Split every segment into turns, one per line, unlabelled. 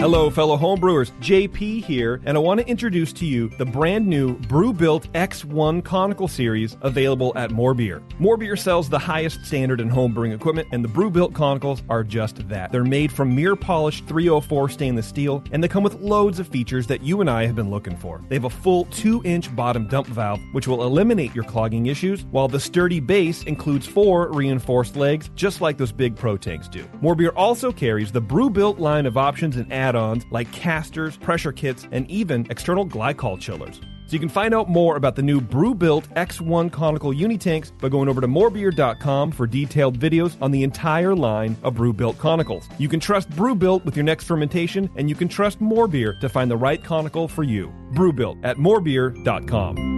Hello, fellow homebrewers. JP here, and I want to introduce to you the brand new Brew-Built X1 Conical Series available at More Beer. More Beer sells the highest standard in homebrewing equipment, and the Brew-Built Conicals are just that. They're made from mirror-polished 304 stainless steel, and they come with loads of features that you and I have been looking for. They have a full 2-inch bottom dump valve, which will eliminate your clogging issues, while the sturdy base includes 4 reinforced legs, just like those big Pro tanks do. More Beer also carries the Brew-Built line of options and add-ons like casters, pressure kits, and even external glycol chillers. So you can find out more about the new Brew-Built X1 Conical Unitanks by going over to morebeer.com for detailed videos on the entire line of Brew-Built Conicals. You can trust Brew-Built with your next fermentation, and you can trust More Beer to find the right conical for you. Brew-Built at morebeer.com.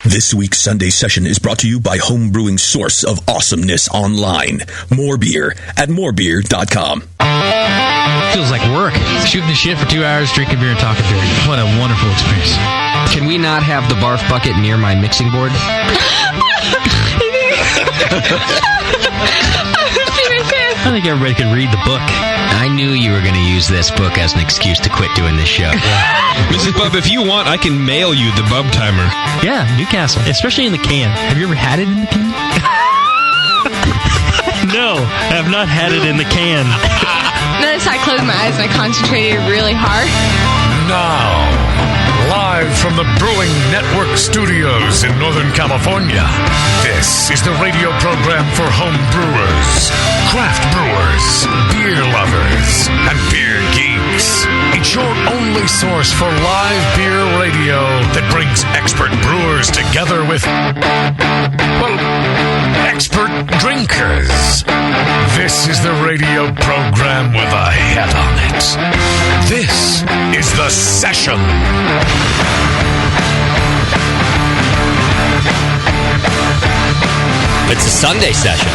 This week's Sunday session is brought to you by home brewing source of awesomeness online. More Beer at morebeer.com.
Feels like work. Shooting the shit for 2 hours, drinking beer and talking beer. What a wonderful experience.
Can we not have the barf bucket near my mixing board?
I think everybody could read the book.
I knew you were going to use this book as an excuse to quit doing this show.
Mrs. Bub, if you want, I can mail you the Bub Timer.
Yeah, Newcastle. Especially in the can. Have you ever had it in the can? No, I have not had it in the can.
Notice I closed my eyes and I concentrated really hard.
Now, live from the Brewing Network studios in Northern California, this is the radio program for home brewers, craft brewers, beer lovers, and beer geeks. It's your only source for live beer radio that brings expert brewers together with, well, expert drinkers. This is the radio program with a head on it. This is The Session.
It's a Sunday session.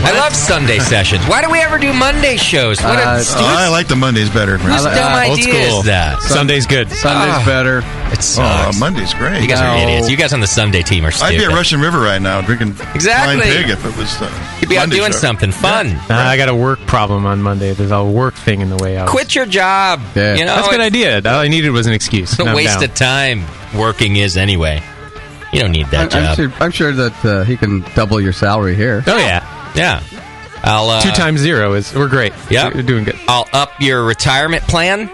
I love Sunday sessions. Why do we ever do Monday shows? What
I like the Mondays better.
Whose dumb idea is that?
Sunday's good.
Sunday's better.
It sucks.
Monday's great.
You guys are idiots. You guys on the Sunday team are stupid.
I'd be at Russian River right now drinking Flying Pig if it was
You'd be out
Monday
doing
show.
something fun.
Yeah. I got a work problem on Monday. There's a work thing in the way out.
Quit your job.
Yeah.
You know,
That's a good idea. All I needed was an excuse.
It's a waste of time working is anyway. You don't need that job.
I'm sure that he can double your salary here.
Oh, yeah.
Yeah. I'll
2 times 0 we're great.
Yeah.
We're doing good.
I'll up your retirement plan.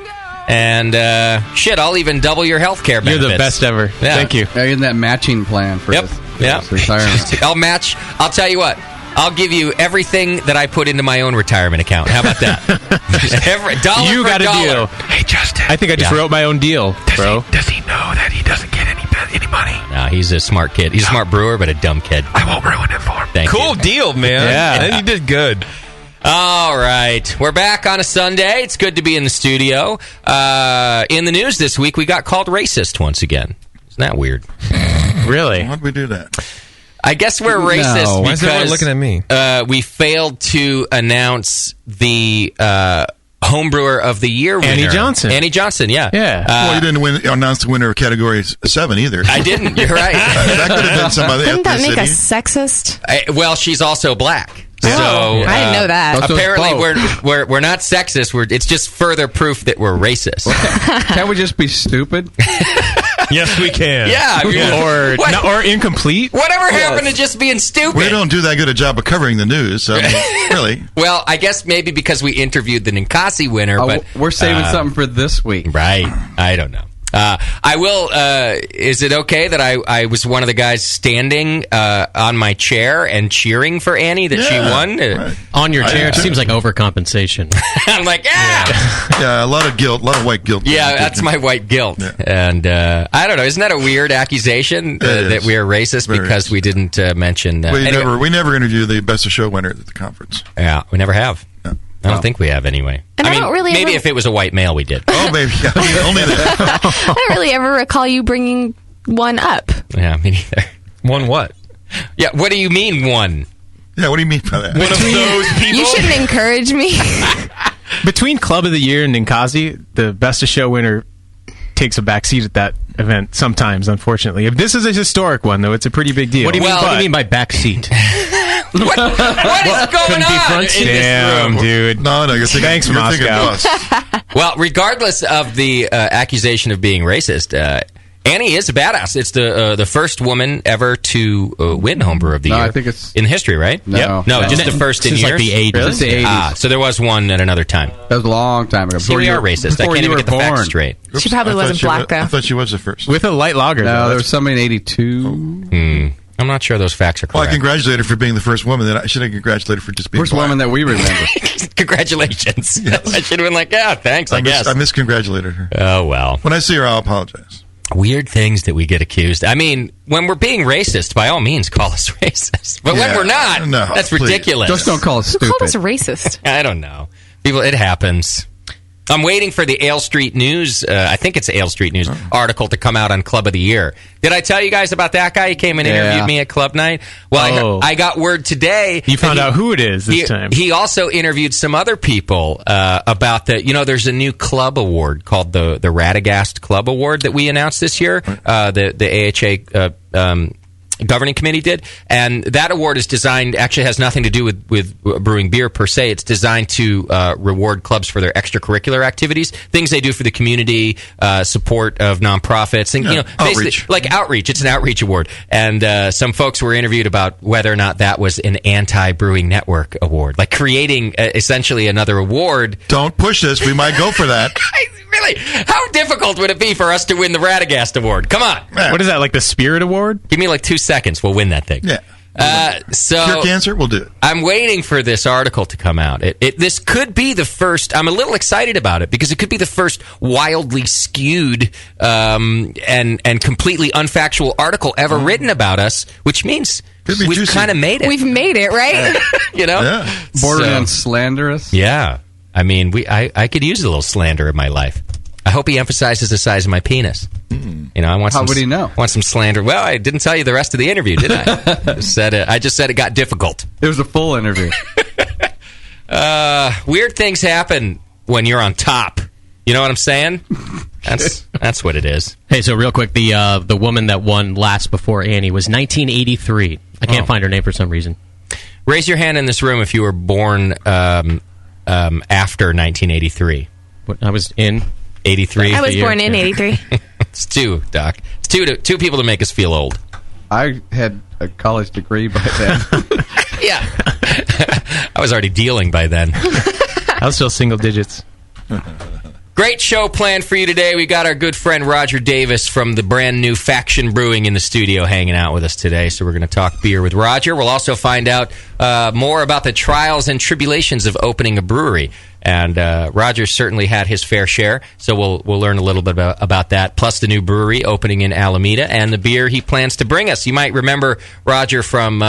And, I'll even double your health care benefits.
You're the best ever.
Yeah.
Thank you.
In that matching plan for his retirement.
I'll match. I'll tell you what. I'll give you everything that I put into my own retirement account. How about that? Dollar
you
for
got
dollar.
a deal.
Hey, Justin.
I think I just wrote my own deal, bro.
Does he know that he doesn't get any money?
No, he's a smart kid. He's a smart brewer, but a dumb kid.
I won't ruin it for him.
Thank
Cool
you.
deal, man.
Yeah.
You did good.
All right. We're back on a Sunday. It's good to be in the studio. In the news this week, we got called racist once again. Isn't that weird?
Really?
Why'd we do that?
I guess we're racist
Why is everyone
because
looking at me?
We failed to announce the Homebrewer of the Year winner.
Annie Johnson.
Annie Johnson, yeah.
Yeah.
Well, you didn't announce the winner of Category 7 either.
I didn't. You're right.
That could have been some other
Didn't that make
ethnicity.
us sexist?
Well, she's also black. So
I didn't know that.
Apparently, we're not sexist. It's just further proof that we're racist.
Can't we just be stupid?
Yes, we can.
Yeah, I mean,
or incomplete.
Whatever happened to just being stupid?
We don't do that good a job of covering the news, so I mean, really.
Well, I guess maybe because we interviewed the Ninkasi winner, but
we're saving something for this week.
Right. I don't know. I will. Is it okay that I was one of the guys standing on my chair and cheering for Annie that she won?
Right.
On your chair, it seems like overcompensation.
I'm like,
Yeah, a lot of guilt, a lot of white guilt.
Yeah, that's my white guilt.
Yeah.
And I don't know. Isn't that a weird accusation that we are racist because we didn't mention?
We never interview the Best of Show winner at the conference.
Yeah, we never have.
No.
I don't think we have anyway.
And I don't really
maybe
ever-
if it was a white male, we did.
Oh, baby, only that.
I don't really ever recall you bringing one up.
Yeah, me neither.
One what?
Yeah, what do you mean one?
Yeah, what do you mean by that?
One of those people?
You shouldn't encourage me.
Between Club of the Year and Ninkasi, the Best of Show winner takes a back seat at that event sometimes, unfortunately. If this is a historic one, though, it's a pretty big deal.
What do you mean by back seat?
What is going on in this room?
Dude.
No, you're thinking,
Thanks,
you're thinking
Moscow.
us.
Well, regardless of the accusation of being racist, Annie is a badass. It's the first woman ever to win Homebrewer of the Year.
I think it's
in history, right?
No,
no, just the first in
Since
years.
like the 80s.
Really? The 80s.
So there was one at another time.
That was a long time ago.
See, we are racist. I can't even get the facts straight.
Oops,
She probably
I thought
wasn't
she
black,
was-
though.
I thought she was the first.
With a light lager.
No,
though.
there was somebody in 82.
I'm not sure those facts are
Well, I
correct.
congratulate her for being the first woman. Then I should have congratulated her for just being
First
black.
woman that we remember.
Congratulations. I should have been like, yeah, thanks, I guess.
I miscongratulated her.
Oh, well.
When I see her, I'll apologize.
Weird things that we get accused. I mean, when we're being racist, by all means, call us racist. But when
Yeah,
we're not,
no,
that's
please.
ridiculous.
Just don't call us
Who
stupid.
called us racist?
I don't know. People, it happens. I'm waiting for the Ale Street News, I think it's Ale Street News, article to come out on Club of the Year. Did I tell you guys about that guy? He came and interviewed me at Club Night. Well, I got word today.
You found out who it is this
he,
time.
He also interviewed some other people about the, there's a new club award called the Radagast Club Award that we announced this year. The AHA governing committee did, and that award is designed, actually has nothing to do with brewing beer per se. It's designed to reward clubs for their extracurricular activities, things they do for the community, support of nonprofits, and basically
outreach.
like outreach. It's an outreach award, and some folks were interviewed about whether or not that was an anti-brewing network award, like creating essentially another award.
Don't push this. We might go for that.
Really, how difficult would it be for us to win the Radagast Award? Come on.
What is that, like the Spirit Award?
Give me like 2 seconds. We'll win that thing.
Yeah.
So
Cure cancer? We'll do it.
I'm waiting for this article to come out. This could be the first. I'm a little excited about it because it could be the first wildly skewed and completely unfactual article ever written about us, which means we've kind of made it.
We've made it, right?
Yeah.
Borderline slanderous.
Yeah. I mean, I could use a little slander in my life. I hope he emphasizes the size of my penis. I want.
How would he know?
Want some slander? Well, I didn't tell you the rest of the interview, did I? I just said it got difficult.
It was a full interview.
Weird things happen when you're on top. You know what I'm saying? That's what it is.
Hey, so real quick, the woman that won last before Annie was 1983. I can't find her name for some reason.
Raise your hand in this room if you were born after 1983.
I was in
83.
I was born in 83.
It's two, Doc. It's two people to make us feel old.
I had a college degree by then.
Yeah. I was already dealing by then.
I was still single digits.
Great show planned for you today. We got our good friend Roger Davis from the brand new Faction Brewing in the studio hanging out with us today. So we're going to talk beer with Roger. We'll also find out more about the trials and tribulations of opening a brewery. And Roger certainly had his fair share, so we'll learn a little bit about that, plus the new brewery opening in Alameda and the beer he plans to bring us. You might remember Roger from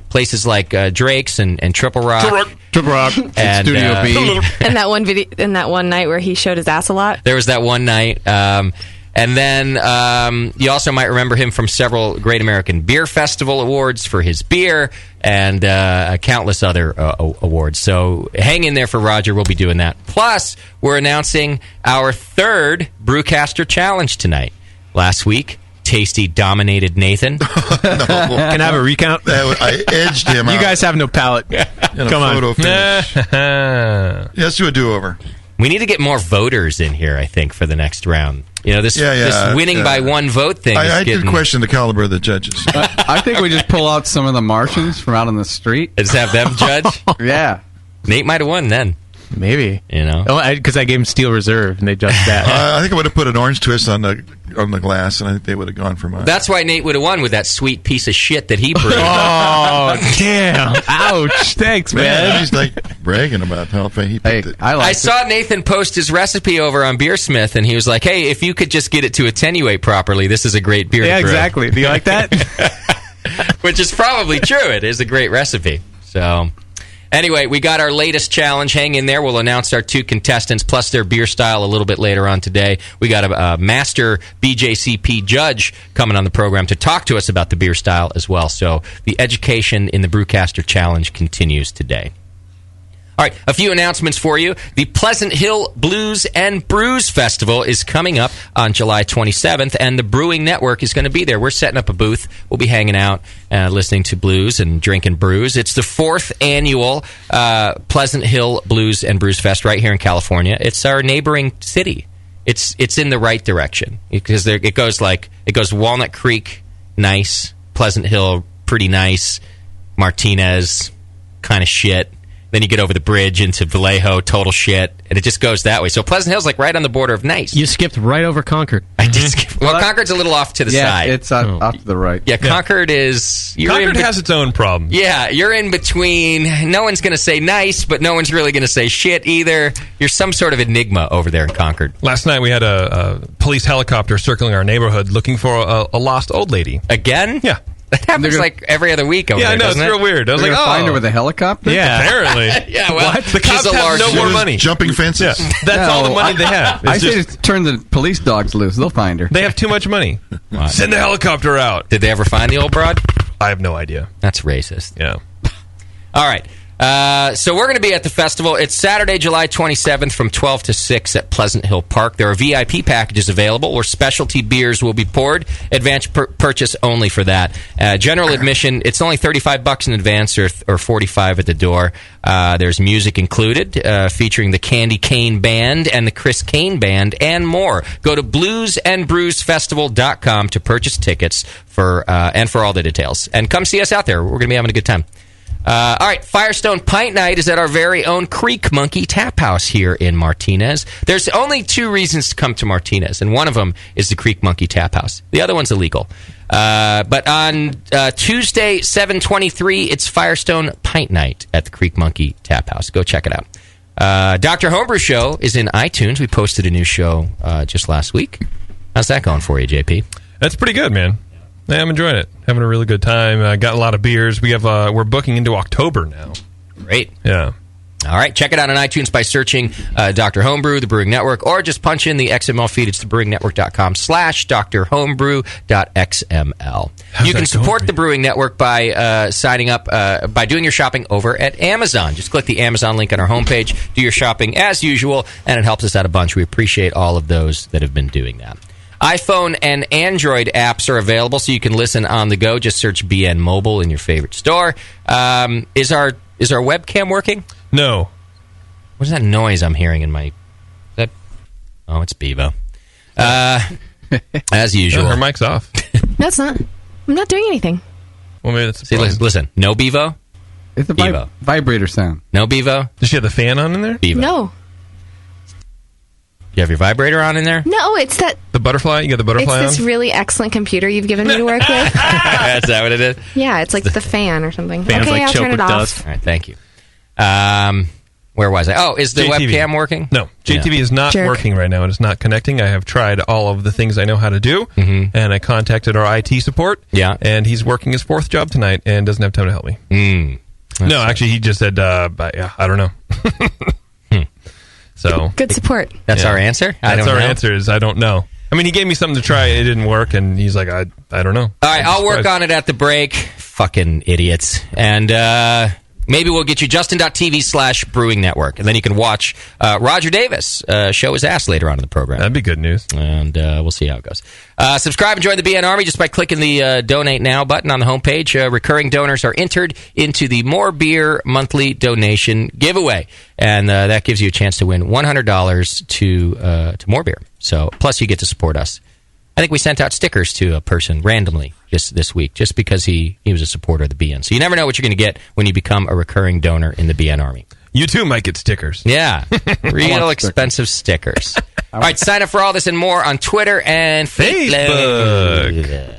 places like Drake's and Triple Rock.
Triple Rock.
And
Studio B.
And that one video, and that one night where he showed his ass a lot.
There was that one night. And then you also might remember him from several Great American Beer Festival awards for his beer and countless other awards. So hang in there for Roger. We'll be doing that. Plus, we're announcing our third Brewcaster Challenge tonight. Last week, Tasty dominated Nathan.
No.
Can I have a recount?
I edged him out.
You guys have no palate. Come on.
Let's do a do-over.
We need to get more voters in here, I think, for the next round. This winning by one vote thing is
I
getting...
did question the caliber of the judges.
I think we just pull out some of the Martians from out on the street.
Just have them judge?
Yeah.
Nate might have won then.
Maybe.
Because
I gave him Steel Reserve, and they judged that.
I think I would have put an orange twist on the glass, and I think they would have gone for mine.
That's why Nate would have won with that sweet piece of shit that he brewed.
Oh, damn. Ouch. Thanks, man.
He's like bragging about how he picked it.
I saw Nathan post his recipe over on Beersmith, and he was like, hey, if you could just get it to attenuate properly, this is a great beer
Yeah,
to brew.
exactly. Do you like that?
Which is probably true. It is a great recipe. So... Anyway, we got our latest challenge. Hang in there. We'll announce our two contestants plus their beer style a little bit later on today. We got a master BJCP judge coming on the program to talk to us about the beer style as well. So the education in the Brewcaster Challenge continues today. All right, a few announcements for you. The Pleasant Hill Blues and Brews Festival is coming up on July 27th, and the Brewing Network is going to be there. We're setting up a booth. We'll be hanging out, listening to blues and drinking brews. It's the 4th annual Pleasant Hill Blues and Brews Fest right here in California. It's our neighboring city. It's in the right direction because it goes Walnut Creek, nice. Pleasant Hill, pretty nice. Martinez, kind of shit. Then you get over the bridge into Vallejo, total shit, and it just goes that way. So Pleasant Hill's like right on the border of nice.
You skipped right over Concord.
I did skip. Well, Concord's a little off to the side.
Yeah, it's off to the right.
Yeah, Concord is...
Concord has its own problems.
Yeah, you're in between. No one's going to say nice, but no one's really going to say shit either. You're some sort of enigma over there in Concord.
Last night we had a police helicopter circling our neighborhood looking for a lost old lady.
Again?
Yeah.
That happens like every other week over there,
I know,
doesn't
it's
it?
real weird. I was like,
find her with a helicopter?
Yeah. Apparently.
Yeah, well,
the cops have no more money.
Jumping fences.
Yeah. That's all the money they have.
I say to turn the police dogs loose. They'll find her.
They have too much money. Send the helicopter out.
Did they ever find the old broad?
I have no idea.
That's racist.
Yeah.
All right. So we're going to be at the festival. It's Saturday, July 27th from 12 to 6 at Pleasant Hill Park. There are VIP packages available where specialty beers will be poured. Advance purchase only for that. General admission, it's only $35 in advance or $45 at the door. There's music included featuring the Candy Cane Band and the Chris Kane Band and more. Go to bluesandbrewsfestival.com to purchase tickets for all the details. And come see us out there. We're going to be having a good time. All right, Firestone Pint Night is at our very own Creek Monkey Tap House here in Martinez. There's only 2 reasons to come to Martinez, and one of them is the Creek Monkey Tap House. The other one's illegal. But on Tuesday, 7/23, it's Firestone Pint Night at the Creek Monkey Tap House. Go check it out. Dr. Homebrew Show is in iTunes. We posted a new show just last week. How's that going for you, JP?
That's pretty good, man. Yeah, I'm enjoying it. Having a really good time. Got a lot of beers. We're booking into October now.
Great.
Yeah.
All right. Check it out on iTunes by searching Dr. Homebrew, The Brewing Network, or just punch in the XML feed. It's thebrewingnetwork.com/drhomebrew.xml. You can support the Brewing Network by signing up, by doing your shopping over at Amazon. Just click the Amazon link on our homepage, do your shopping as usual, and it helps us out a bunch. We appreciate all of those that have been doing that. iPhone and Android apps are available, so you can listen on the go. Just search BN Mobile in your favorite store. Is our webcam working?
No.
What is that noise I'm hearing in my... Oh, it's Bevo. As usual.
Her mic's off.
No, it's not. I'm not doing anything.
Well, maybe that's
See, listen. No Bevo?
It's a
Bevo.
Vibrator sound.
No Bevo?
Does she have the fan on in there?
Bevo.
No.
You have your vibrator on in there?
No, it's that...
The butterfly? You got the butterfly on?
It's this really excellent computer you've given me to work with.
Is that what it is?
Yeah, it's like the fan or something.
Fan's
okay,
like
I'll
choke
turn it
with
off.
dust.
All right, thank you. Where was I? Oh, is the
JTV.
webcam working?
No, JTV is not
Jerk.
working right now. It is not connecting. I have tried all of the things I know how to do, and I contacted our IT support.
Yeah.
And he's working his 4th job tonight and doesn't have time to help me. No, actually, he just said, I don't know. So
Good support.
That's our answer?
That's our answer is I don't know. I mean, he gave me something to try. It didn't work, and he's like, I don't know.
All right, I'll work on it at the break. Fucking idiots. And maybe we'll get you Justin.tv/Brewing Network, and then you can watch Roger Davis show his ass later on in the program.
That'd be good news.
And we'll see how it goes. Subscribe and join the BN Army just by clicking the Donate Now button on the homepage. Recurring donors are entered into the More Beer monthly donation giveaway. And that gives you a chance to win $100 to More Beer. So, plus you get to support us. I think we sent out stickers to a person randomly just this week, just because he was a supporter of the BN. So you never know what you're going to get when you become a recurring donor in the BN Army.
You too might get stickers.
Yeah, real expensive stickers. All right, sign up for all this and more on Twitter and Facebook.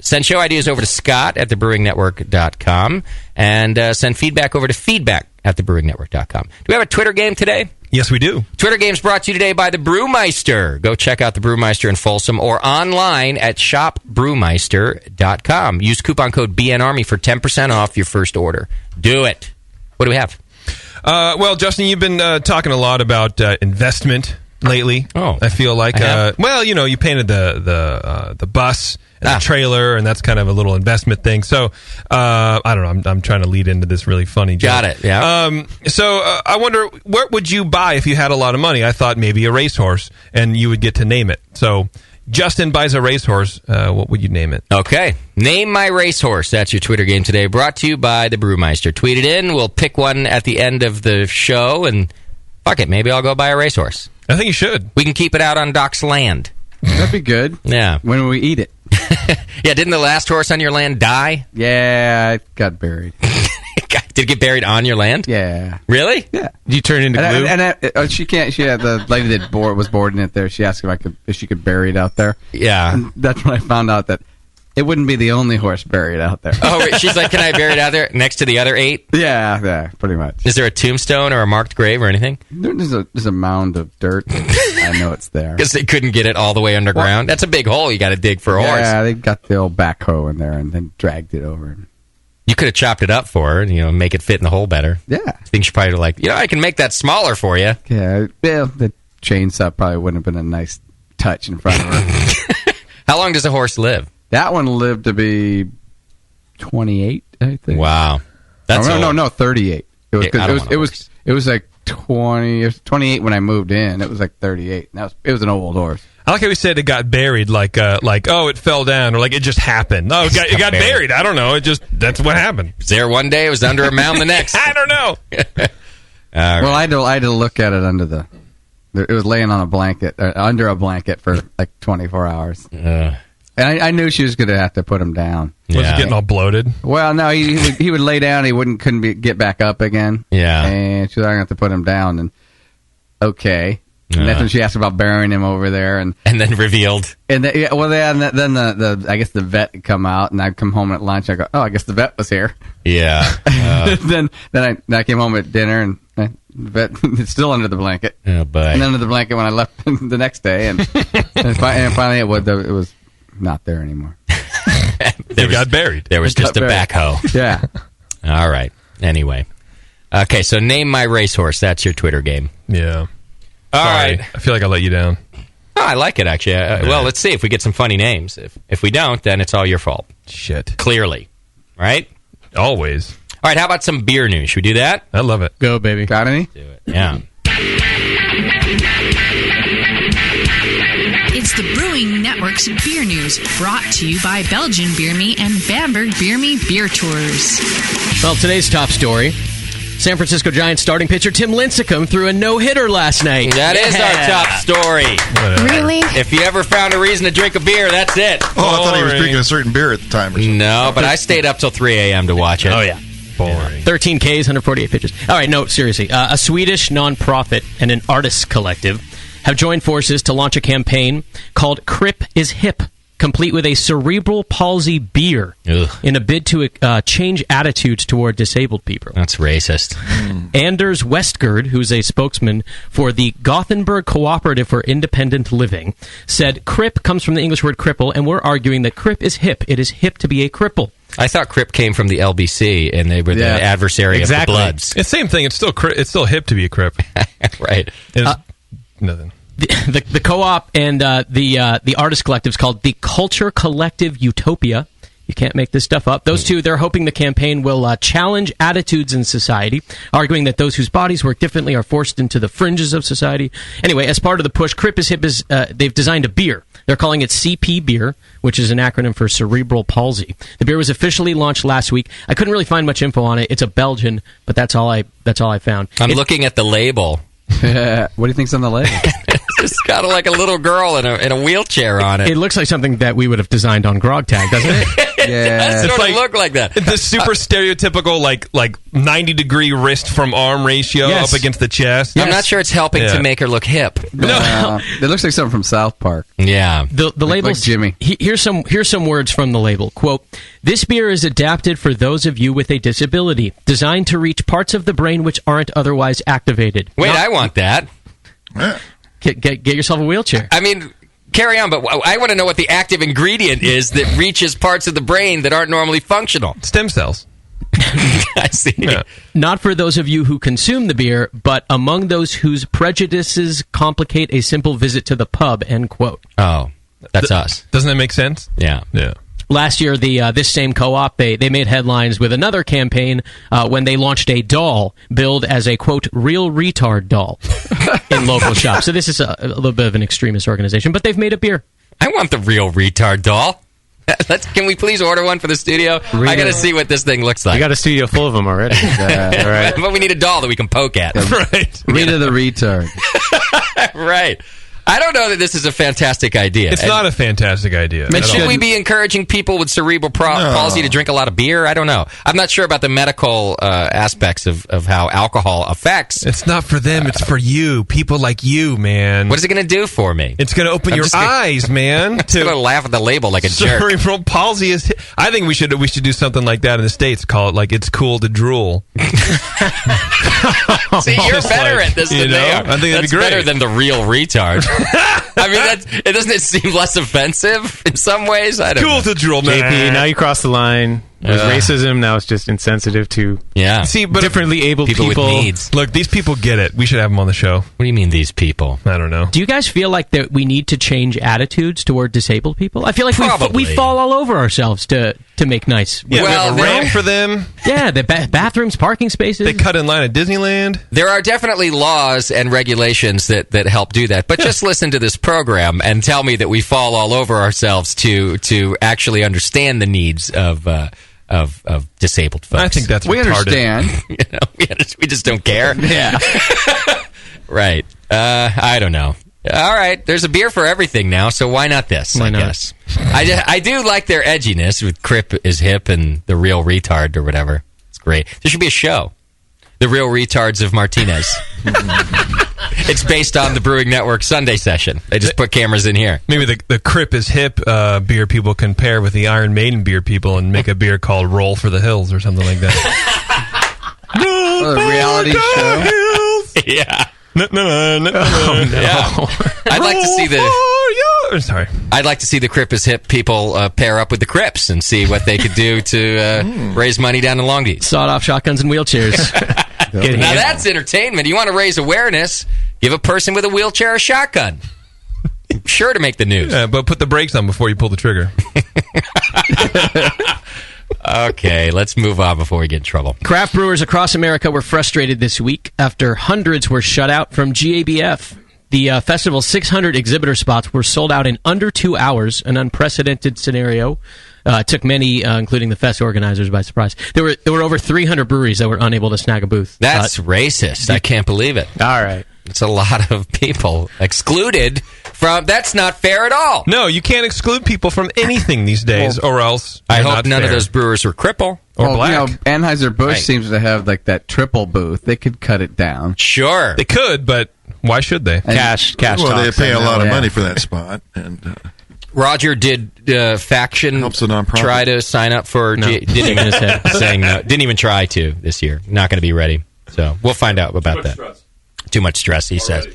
Send show ideas over to Scott at thebrewingnetwork.com and send feedback over to feedback@thebrewingnetwork.com. Do we have a Twitter game today?
Yes, we do.
Twitter game's brought to you today by the Brewmeister. Go check out the Brewmeister in Folsom or online at shopbrewmeister.com. Use coupon code BNARMY for 10% off your first order. Do it. What do we have?
Well, Justin, you've been talking a lot about investment lately.
Oh.
I feel like. Well, you painted the bus and the trailer, and that's kind of a little investment thing. So, I don't know. I'm trying to lead into this really funny joke.
Got it, yeah.
So, I wonder, what would you buy if you had a lot of money? I thought maybe a racehorse, and you would get to name it. So, Justin buys a racehorse. What would you name it?
Okay. Name my racehorse. That's your Twitter game today. Brought to you by the Brewmeister. Tweet it in. We'll pick one at the end of the show, and fuck it. Maybe I'll go buy a racehorse.
I think you should.
We can keep it out on Doc's land.
That'd be good.
Yeah.
When we eat it.
Yeah, didn't the last horse on your land die?
Yeah, it got buried.
Did it get buried on your land?
Yeah.
Really?
Yeah.
Did you turn into glue?
And she can't. She had the lady that was boarding it there. She asked if she could bury it out there.
Yeah.
And that's when I found out that it wouldn't be the only horse buried out there.
Oh, wait, she's like, can I bury it out there next to the other 8?
Yeah, pretty much.
Is there a tombstone or a marked grave or anything?
There's a mound of dirt. I know it's there.
Because they couldn't get it all the way underground. That's a big hole you got to dig for a horse.
Yeah, they got the old backhoe in there and then dragged it over.
You could have chopped it up for her and, make it fit in the hole better.
Yeah.
I think she probably like, I can make that smaller for you.
Yeah, the chainsaw probably wouldn't have been a nice touch in front of her.
How long does a horse live?
That one lived to be 28, I think.
Wow. That's
no, 38. It was like 20. It was 28 when I moved in. It was like 38. It was an old horse.
I like how we said it got buried, like it fell down, or like it just happened. No, it got buried. I don't know. That's what happened.
It was there one day. It was under a mound the next.
I don't know.
Right. Well, I had to look at it it was laying on a blanket, under a blanket for like 24 hours. And I knew she was going to have to put him down.
Was he getting all bloated?
Well, no, he would lay down. He couldn't get back up again.
Yeah.
And she was going to have to put him down. And okay. And that's when she asked about burying him over there, and
then revealed.
And then the I guess the vet would come out, and I'd come home at lunch. I go, oh, I guess the vet was here.
Yeah.
then I came home at dinner, and the vet it's still under the blanket.
Oh boy.
And under the blanket when I left the next day, and finally it was not there anymore.
It got buried.
There was just a backhoe.
Yeah.
All right. Anyway. Okay, so name my racehorse. That's your Twitter game.
Yeah.
All
Sorry.
right.
I feel like I let you down.
Oh, I like it, actually. Well, let's see if we get some funny names. If we don't, then it's all your fault.
Shit.
Clearly. Right?
Always.
All right, how about some beer news? Should we do that?
I love it.
Go, baby.
Got any?
Do it. Yeah.
It's the Brewing Network's Beer News, brought to you by Belgian Beer Me and Bamberg Beer Me Beer Tours.
Well, today's top story. San Francisco Giants starting pitcher Tim Lincecum threw a no-hitter last night.
That is our top story.
Really?
If you ever found a reason to drink a beer, that's it.
Oh, I thought he was drinking a certain beer at the time or something.
No, but I stayed up till 3 a.m. to watch it.
Oh, yeah.
Boring.
13 Ks, 148 pitches. All right, no, seriously. A Swedish nonprofit and an artists collective have joined forces to launch a campaign called Crip is Hip, complete with a cerebral palsy beer.
Ugh.
In a bid to change attitudes toward disabled people.
That's racist.
Anders Westgard, who's a spokesman for the Gothenburg Cooperative for Independent Living, said Crip comes from the English word cripple, and we're arguing that Crip is hip. It is hip to be a cripple.
I thought Crip came from the LBC, and they were the adversary of the Bloods.
It's the same thing. It's still hip to be a Crip.
Right.
Nothing.
The co-op and the artist collective is called the Culture Collective Utopia. You can't make this stuff up. Those two, they're hoping the campaign will challenge attitudes in society, arguing that those whose bodies work differently are forced into the fringes of society. Anyway, as part of the push, Crip is Hip they've designed a beer. They're calling it CP Beer, which is an acronym for cerebral palsy. The beer was officially launched last week. I couldn't really find much info on it. It's a Belgian, but that's all I found.
I'm looking at the label.
What do you think's on the label?
It's got like a little girl in a wheelchair on it.
It looks like something that we would have designed on Grog Tag, doesn't it?
Yeah,
it does look like that.
The super stereotypical like 90-degree wrist from arm ratio up against the chest.
I'm not sure it's helping to make her look hip.
No, it looks like something from South Park.
Yeah,
the label.
Like Jimmy.
Here's some words from the label. Quote: "This beer is adapted for those of you with a disability, designed to reach parts of the brain which aren't otherwise activated."
Wait, I want that.
Get yourself a wheelchair.
I mean, carry on, but I want to know what the active ingredient is that reaches parts of the brain that aren't normally functional.
Stem cells.
I see.
Yeah.
Not for those of you who consume the beer, but among those whose prejudices complicate a simple visit to the pub, end quote.
Oh, that's us.
Doesn't that make sense?
Yeah.
Yeah.
Last year, this same co-op, they made headlines with another campaign when they launched a doll billed as a, quote, real retard doll in local shops. So this is a little bit of an extremist organization, but they've made a beer.
I want the real retard doll. Can we please order one for the studio? I got to see what this thing looks like.
We got a studio full of them already.
All right.
But we need a doll that we can poke at.
Right.
Rita the retard.
Right. I don't know that this is a fantastic idea.
It's not a fantastic idea.
Should we be encouraging people with cerebral palsy to drink a lot of beer? I don't know. I'm not sure about the medical aspects of how alcohol affects.
It's not for them. It's for you. People like you, man.
What is it going to do for me?
It's going to open your eyes, man.
I'm going to laugh at the label like a jerk.
Cerebral palsy is... I think we should do something like that in the States. Call it like It's Cool to Drool.
See, you're better at this than they are.
I think that'd be great.
Better than the real retard. I mean, doesn't it seem less offensive in some ways? I don't know.
To drool, man.
JP, now you cross the line. It was racism. Now it's just insensitive to
See, but
differently abled
people with needs.
Look, these people get it. We should have them on the show.
What do you mean, these people?
I don't know.
Do you guys feel like that we need to change attitudes toward disabled people? I feel like
Probably.
we fall all over ourselves to make nice.
Yeah,
Well,
we have a ramp for them.
Yeah, the bathrooms, parking spaces.
They cut in line at Disneyland.
There are definitely laws and regulations that help do that. But just listen to this program and tell me that we fall all over ourselves to actually understand the needs of disabled folks.
I think that's
We
retarded.
understand.
We just don't care.
Yeah.
Right. I don't know. All right. There's a beer for everything now, so why not this?
Why not?
Guess. I do like their edginess with Crip is hip and the real retard or whatever. It's great. There should be a show. The Real Retards of Martinez. It's based on the Brewing Network Sunday session. They just put cameras in here.
Maybe the Crip is hip beer people can pair with the Iron Maiden beer people and make a beer called Roll for the Hills or something like that.
A reality show.
Yeah.
No.
Yeah. I'd like to see
Sorry.
I'd like to see the Crip is hip people pair up with the Crips and see what they could do to raise money down in Long Beach.
Sawed-off shotguns and wheelchairs.
Now that's entertainment. You want to raise awareness? Give a person with a wheelchair a shotgun. Sure to make the news.
Yeah, but put the brakes on before you pull the trigger.
Okay, let's move on before we get in trouble.
Craft brewers across America were frustrated this week after hundreds were shut out from GABF. The festival's 600 exhibitor spots were sold out in under 2 hours, an unprecedented scenario. Took many, including the fest organizers, by surprise. There were over 300 breweries that were unable to snag a booth.
That's racist. I can't believe it.
All right.
It's a lot of people excluded from... That's not fair at all.
No, you can't exclude people from anything these days, or else
I
they're
hope
not
none of
fair.
those brewers were cripple.
Or black.
You know, Anheuser-Busch
Right.
seems to have like that triple booth. They could cut it down.
Sure.
They could, but why should they?
Cash.
Well, they
talks.
pay a lot of
Yeah.
money for that spot, and
Roger, did Faction
Helps the nonprofit.
try to sign up for... didn't even
his head.
saying no. Didn't even try to this year. Not going to be ready. So we'll find out about that. Too much stress, he says.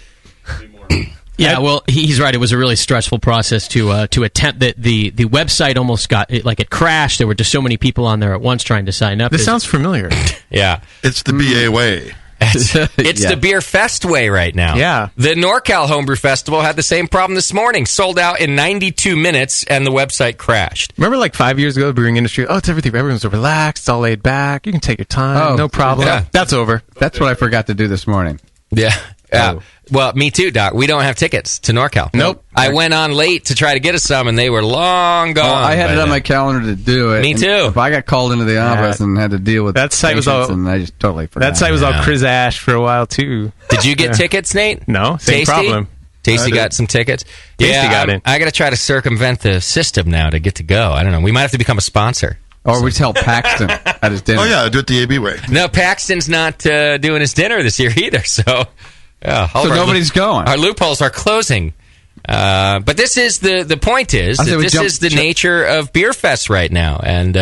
Yeah, well, he's right. It was a really stressful process to attempt that. The website almost got it crashed. There were just so many people on there at once trying to sign up.
This sounds familiar.
Yeah.
it's the BA way.
It's
Yeah.
the Beer Fest way right now.
Yeah.
The NorCal Homebrew Festival had the same problem this morning. Sold out in 92 minutes, and the website crashed.
Remember, like 5 years ago, the brewing industry. Oh, it's everything. Everyone's so relaxed, all laid back. You can take your time,
Oh,
no problem.
yeah.
That's over.
That's what I forgot to do this morning.
Yeah. Yeah.
Oh.
Well, me too, Doc. We don't have tickets to NorCal.
Nope.
I went on late to try to get us some, and they were long gone.
Oh, I had
by
it on
then.
my calendar to do it.
Me
and
too.
If I got called into the office and had to deal with
That site was
patients,
all-
and I just totally forgot.
That site was all
Yeah.
Chris Ash for a while, too.
Did you get tickets, Nate?
No, same
Tasty?
problem.
Tasty
I did.
got some tickets.
Tasty got in.
I got to try to circumvent the system now to get to go. I don't know. We might have to become a sponsor.
Or we tell Paxton at his dinner.
Oh yeah, do it the AB way.
No, Paxton's not doing his dinner this year either. So, yeah, all
So
of our
nobody's going.
Our loopholes are closing. But this is the point is
I say
that
we
this
jump-
is the nature of Beer Fest right now, and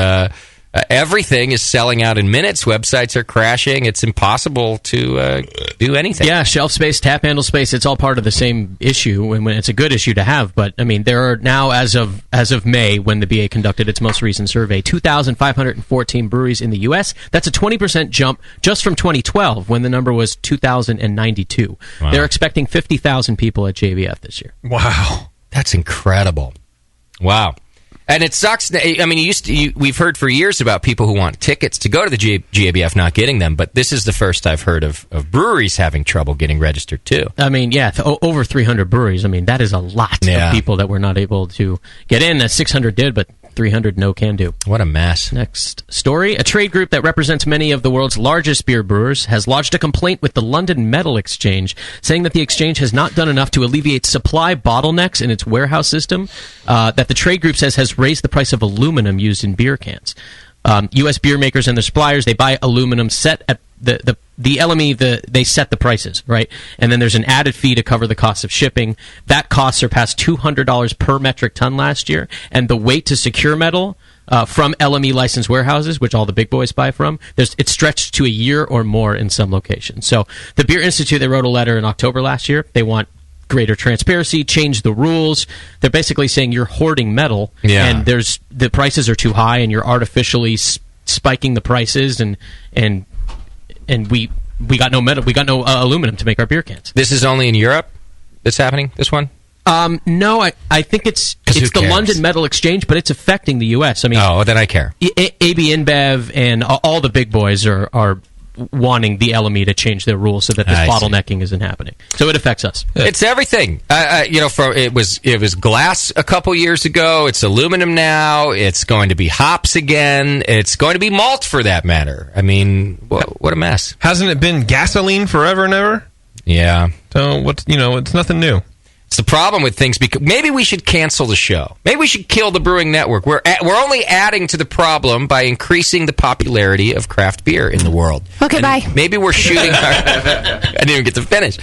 everything is selling out in minutes. Websites are crashing. It's impossible to do anything.
Yeah, shelf space, tap handle space, it's all part of the same issue, and when it's a good issue to have. But, I mean, there are now, as of May, when the BA conducted its most recent survey, 2,514 breweries in the U.S. That's a 20% jump just from 2012, when the number was 2,092.
Wow.
They're expecting 50,000 people at JBF this year.
Wow. That's incredible. Wow. And it sucks. I mean, we've heard for years about people who want tickets to go to the GABF not getting them, but this is the first I've heard of breweries having trouble getting registered, too.
I mean, yeah, over 300 breweries. I mean, that is a lot of people that were not able to get in. 600 did, but 300 no can do.
What a mess.
Next story. A trade group that represents many of the world's largest beer brewers has lodged a complaint with the London Metal Exchange, saying that the exchange has not done enough to alleviate supply bottlenecks in its warehouse system, that the trade group says has raised the price of aluminum used in beer cans. U.S. beer makers and their suppliers, they buy aluminum set at the LME, they set the prices, right? And then there's an added fee to cover the cost of shipping. That cost surpassed $200 per metric ton last year, and the wait to secure metal from LME licensed warehouses, which all the big boys buy from, it's stretched to a year or more in some locations. So the Beer Institute, they wrote a letter in October last year. They want greater transparency, change the rules. They're basically saying you're hoarding metal, and the prices are too high, and you're artificially spiking the prices, and we got no metal, we got no aluminum to make our beer cans.
This is only in Europe that's happening, this one?
No, I think it's the London Metal Exchange, but it's affecting the U.S. I mean,
then I care.
AB InBev and all the big boys are wanting the LME to change their rules so that this bottlenecking isn't happening. So it affects us.
It's everything. It was glass a couple years ago. It's aluminum now. It's going to be hops again. It's going to be malt, for that matter. I mean, what a mess.
Hasn't it been gasoline forever and ever?
Yeah.
So it's nothing new.
It's the problem with things, because maybe we should cancel the show. Maybe we should kill the Brewing Network. We're only adding to the problem by increasing the popularity of craft beer in the world.
Okay, bye.
Maybe we're shooting I didn't even get to finish.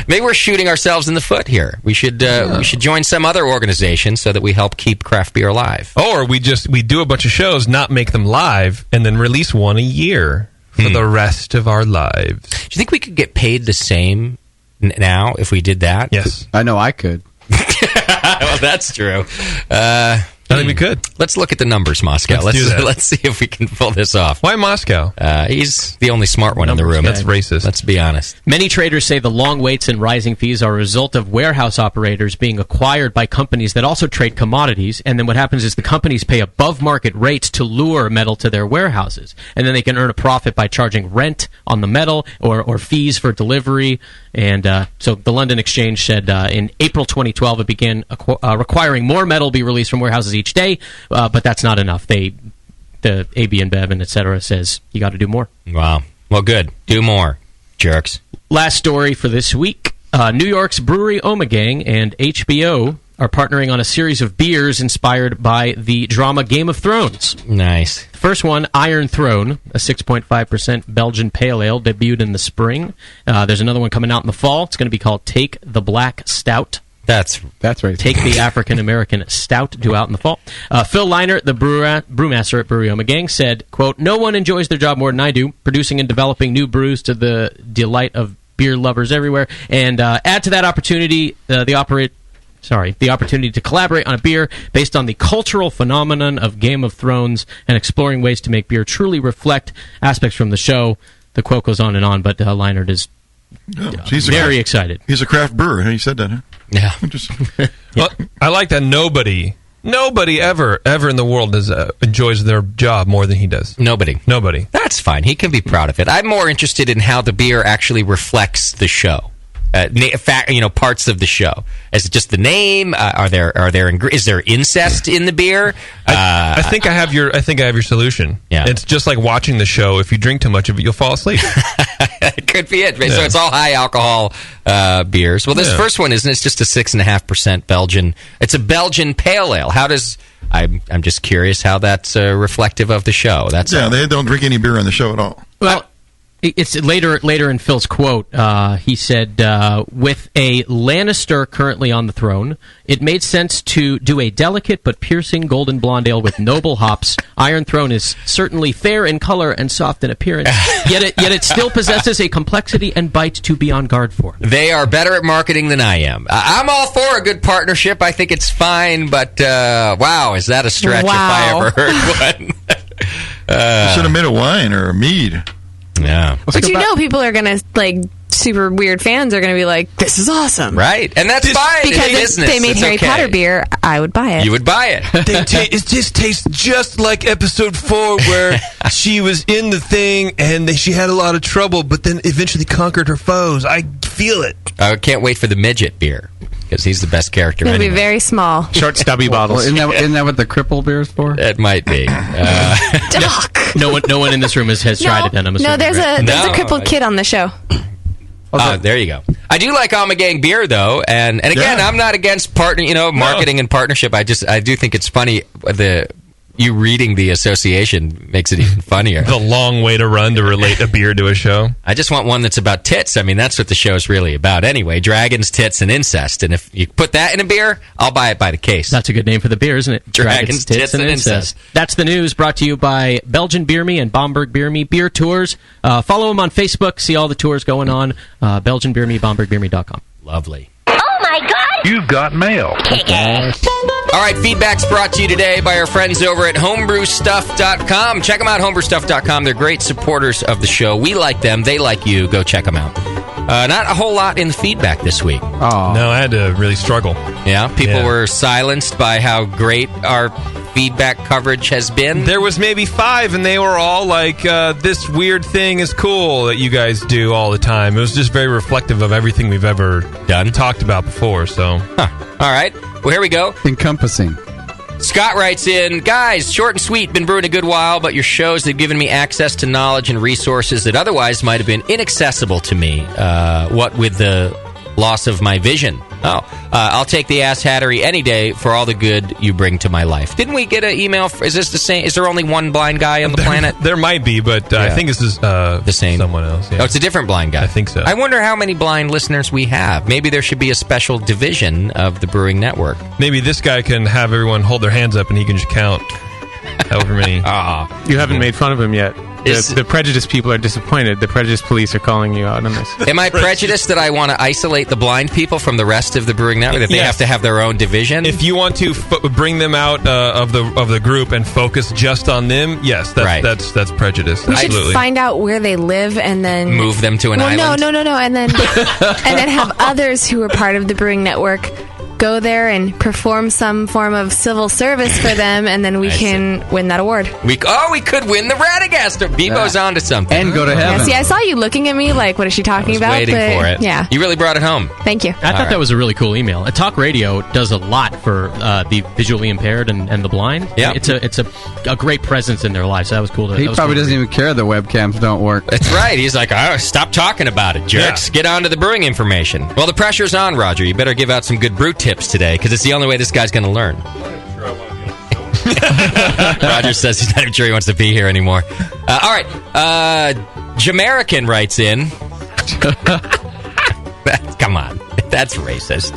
Maybe we're shooting ourselves in the foot here. We should join some other organization so that we help keep craft beer alive.
Or we do a bunch of shows, not make them live, and then release one a year for the rest of our lives.
Do you think we could get paid the same now if we did that?
Yes.
I know I could.
Well, that's true.
I think we could.
Let's look at the numbers, Moscow. Let's see if we can pull this off.
Why Moscow?
He's the only smart one in the room.
That's racist.
Let's be honest.
Many traders say the long waits and rising fees are a result of warehouse operators being acquired by companies that also trade commodities, and then what happens is the companies pay above market rates to lure metal to their warehouses, and then they can earn a profit by charging rent on the metal or fees for delivery. And so the London Exchange said in April 2012 it began requiring more metal be released from warehouses each day, but that's not enough. The AB InBev and et cetera says you got to do more.
Wow. Well, good. Do more, jerks.
Last story for this week. New York's Brewery Omegang and HBO are partnering on a series of beers inspired by the drama Game of Thrones.
Nice.
First one, Iron Throne, a 6.5% Belgian pale ale, debuted in the spring. There's another one coming out in the fall. It's going to be called Take the Black Stout.
That's
right.
Take the African American Stout, due out in the fall. Phil Leiner, the brewmaster at Brewery Omegang, said, quote, "No one enjoys their job more than I do, producing and developing new brews to the delight of beer lovers everywhere. And add to that opportunity the opportunity to collaborate on a beer based on the cultural phenomenon of Game of Thrones and exploring ways to make beer truly reflect aspects from the show." The quote goes on and on, but Leinert is very excited.
He's a craft brewer. He said that, huh?
Yeah.
Well, I like that nobody ever in the world enjoys their job more than he does.
Nobody.
That's
fine. He can be proud of it. I'm more interested in how the beer actually reflects the show. Parts of the show. Is it just the name? Is there incest in the beer?
I think I have your solution.
Yeah.
It's just like watching the show. If you drink too much of it, you'll fall asleep.
It could be it. Yeah. So it's all high alcohol beers. Well, this first one isn't. It's just a 6.5% Belgian. It's a Belgian pale ale. How does? I'm just curious how that's reflective of the show. They don't drink any beer on the show at all.
Well, It's later in Phil's quote. He said, with a Lannister currently on the throne, it made sense to do a delicate but piercing golden blonde ale with noble hops. Iron Throne is certainly fair in color and soft in appearance, yet it still possesses a complexity and bite to be on guard for.
They are better at marketing than I am. I'm all for a good partnership. I think it's fine, but wow, is that a stretch if I ever heard one.
You should have made a wine or a mead.
Yeah.
But people are going to, super weird fans are going to be like, this is awesome.
Right. And that's fine.
Because if they made Harry Potter beer, I would buy it.
You would buy it.
It just tastes just like episode 4 where she was in the thing and she had a lot of trouble, but then eventually conquered her foes. I feel it.
I can't wait for the midget beer because he's the best character.
It'll be very small.
Short, stubby bottles.
Well, isn't that what the cripple beer is for?
It might be.
Doc.
No one in this room has tried it. Then I'm assuming,
there's a crippled kid on the show.
There you go. I do like Almagang beer, though, and again, I'm not against marketing and partnership. I do think it's funny. You reading the association makes it even funnier.
The long way to run to relate a beer to a show.
I just want one that's about tits. I mean, that's what the show's really about anyway. Dragons, tits, and incest. And if you put that in a beer, I'll buy it by the case.
That's a good name for the beer, isn't it?
Dragons, tits, and incest.
That's the news brought to you by Belgian Beer Me and Bamberg Beer Me Beer Tours. Follow them on Facebook. See all the tours going on. Belgian Beer Me, BambergBeerMe.com.
Lovely.
Oh, my God.
You've got mail.
All right, feedback's brought to you today by our friends over at homebrewstuff.com. Check them out, homebrewstuff.com. They're great supporters of the show. We like them. They like you. Go check them out. Not a whole lot in the feedback this week.
Oh. No, I had to really struggle.
Yeah, people were silenced by how great our feedback coverage has been.
There was maybe 5, and they were all like, this weird thing is cool that you guys do all the time. It was just very reflective of everything we've ever talked about before. So,
All right. Well, here we go.
Encompassing.
Scott writes in, guys, short and sweet, been brewing a good while, but your shows have given me access to knowledge and resources that otherwise might have been inaccessible to me. What with the loss of my vision. I'll take the ass hattery any day for all the good you bring to my life. Didn't we get an email? Is this the same? Is there only one blind guy on the planet?
There might be, but I think this is
the same.
Someone else. Yeah.
Oh, it's a different blind guy.
I think so.
I wonder how many blind listeners we have. Maybe there should be a special division of the Brewing Network.
Maybe this guy can have everyone hold their hands up and he can just count however many.
You haven't made fun of him yet. The prejudice people are disappointed. The prejudice police are calling you out on this.
Am I prejudiced that I want to isolate the blind people from the rest of the Brewing Network? That they have to have their own division?
If you want to bring them out of the group and focus just on them, yes, that's prejudice.
We
Absolutely.
should find out where they live and then
move them to an island.
No, and then have others who are part of the Brewing Network go there and perform some form of civil service for them, and then we can win that award.
We could win the Radagast. Bebo's onto something.
And go to heaven.
Yeah, see, I saw you looking at me like, what is she talking about?
Waiting for it.
Yeah.
You really brought it home.
Thank you.
I thought that was a really cool email. Talk Radio does a lot for the visually impaired and the blind.
Yeah.
It's a great presence in their lives. So that was cool.
He probably doesn't even care the webcams don't work.
That's right. He's like, stop talking about it, jerks. Yeah. Get on to the brewing information. Well, the pressure's on, Roger. You better give out some good brew tips today, because it's the only way this guy's going to learn. Roger says he's not even sure he wants to be here anymore. All right. Jamerican writes in. Come on. That's racist.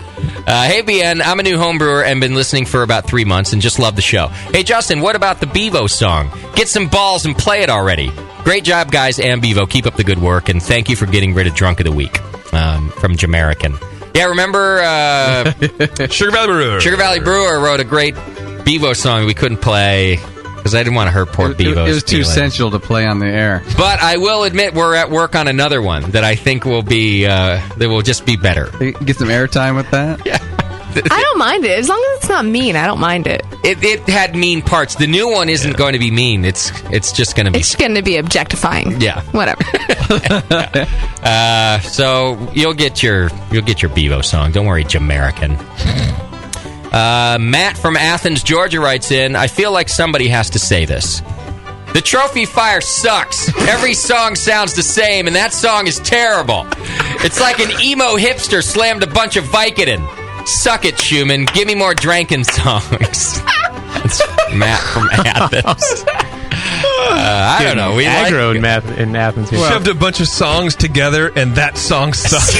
Hey, BN, I'm a new home brewer and been listening for about 3 months and just love the show. Hey, Justin, what about the Bevo song? Get some balls and play it already. Great job, guys, and Bevo. Keep up the good work, and thank you for getting rid of Drunk of the Week from Jamerican. Yeah, remember
Sugar Valley Brewer?
Sugar Valley Brewer wrote a great Bevo song we couldn't play because I didn't want to hurt poor Bevo's
It was too sensual to play on the air.
But I will admit we're at work on another one that I think will be that will just be better.
Get some airtime with that?
Yeah.
I don't mind it. As long as it's not mean, I don't mind it.
It had mean parts. The new one isn't going to be mean. It's just going to be...
It's going to be objectifying.
Yeah.
Whatever.
So you'll get your Bevo song. Don't worry, Jamerican. Matt from Athens, Georgia writes in, I feel like somebody has to say this. The Trophy Fire sucks. Every song sounds the same, and that song is terrible. It's like an emo hipster slammed a bunch of Vicodin. Suck it, Schumann. Give me more Drankin songs. It's Matt from Athens. I don't know. We
aggro in Athens.
We shoved a bunch of songs together, and that song sucked.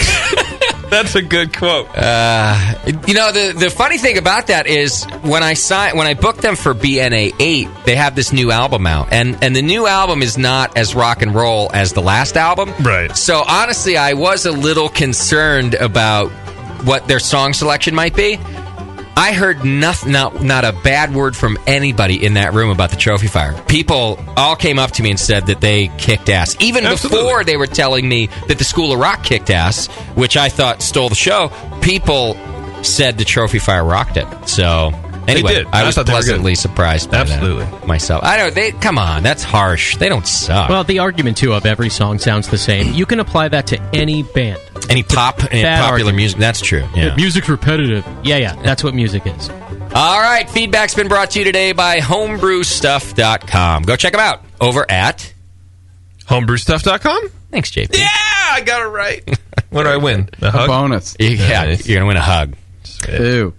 That's a good quote.
The funny thing about that is when I booked them for BNA 8, they have this new album out, and the new album is not as rock and roll as the last album.
Right.
So honestly, I was a little concerned about what their song selection might be. I heard nothing, not a bad word from anybody in that room about the Trophy Fire. People all came up to me and said that they kicked ass. Even before they were telling me that the School of Rock kicked ass, which I thought stole the show, people said the Trophy Fire rocked it. So, anyway, I was pleasantly surprised by that myself. Come on, that's harsh. They don't suck.
Well, the argument, too, of every song sounds the same. You can apply that to any band.
Any pop and popular music. That's true. Yeah.
Music's repetitive. Yeah, that's what music is.
All right, feedback's been brought to you today by homebrewstuff.com. Go check them out over at
homebrewstuff.com.
Thanks, JP.
Yeah, I got it right. What do I win?
A bonus.
Yeah, you're going to win a hug.
Ew.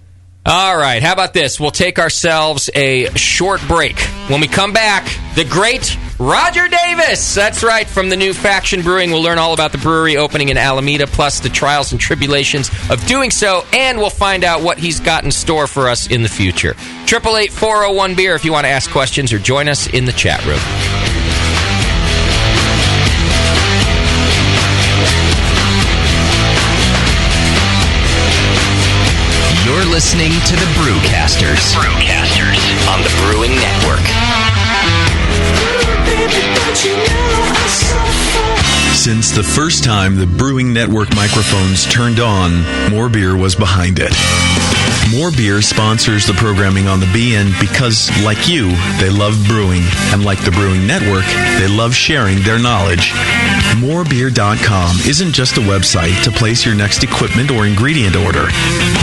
All right, how about this? We'll take ourselves a short break. When we come back, the great Roger Davis. That's right, from the new Faction Brewing. We'll learn all about the brewery opening in Alameda, plus the trials and tribulations of doing so, and we'll find out what he's got in store for us in the future. 888-401-BEER if you want to ask questions or join us in the chat room.
You're listening to the Brewcasters. On the Brewing Network. Since the first time the Brewing Network microphones turned on, More Beer was behind it. More Beer sponsors the programming on the BN because, like you, they love brewing. And like the Brewing Network, they love sharing their knowledge. Morebeer.com isn't just a website to place your next equipment or ingredient order.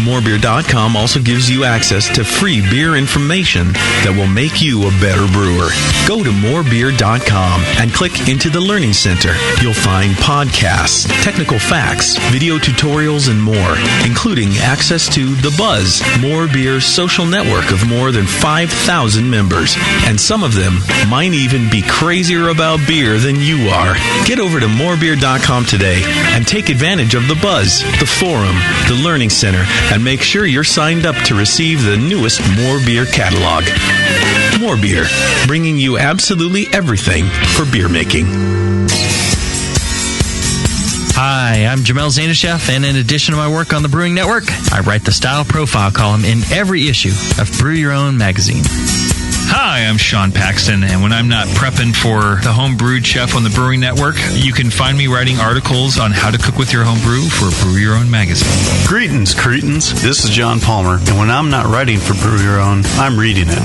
Morebeer.com also gives you access to free beer information that will make you a better brewer. Go to morebeer.com and click into the Learning Center. You'll find podcasts, technical facts, video tutorials, and more, including access to The Buzz, More Beer's social network of more than 5,000 members. And some of them might even be crazier about beer than you are. Get over to morebeer.com today and take advantage of The Buzz, the forum, the Learning Center, and make sure you're signed up to receive the newest More Beer catalog. More Beer, bringing you absolutely everything for beer making.
Hi, I'm Jamel Zainasheff, and in addition to my work on the Brewing Network, I write the Style Profile column in every issue of Brew Your Own magazine.
Hi, I'm Sean Paxton, and when I'm not prepping for the Home Brewed Chef on the Brewing Network, you can find me writing articles on how to cook with your home brew for Brew Your Own magazine.
Greetings, cretins. This is John Palmer, and when I'm not writing for Brew Your Own, I'm reading it.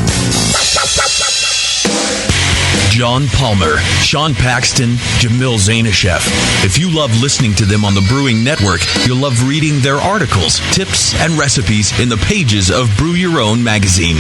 John Palmer, Sean Paxton, Jamil Zainasheff. If you love listening to them on the Brewing Network, you'll love reading their articles, tips, and recipes in the pages of Brew Your Own magazine.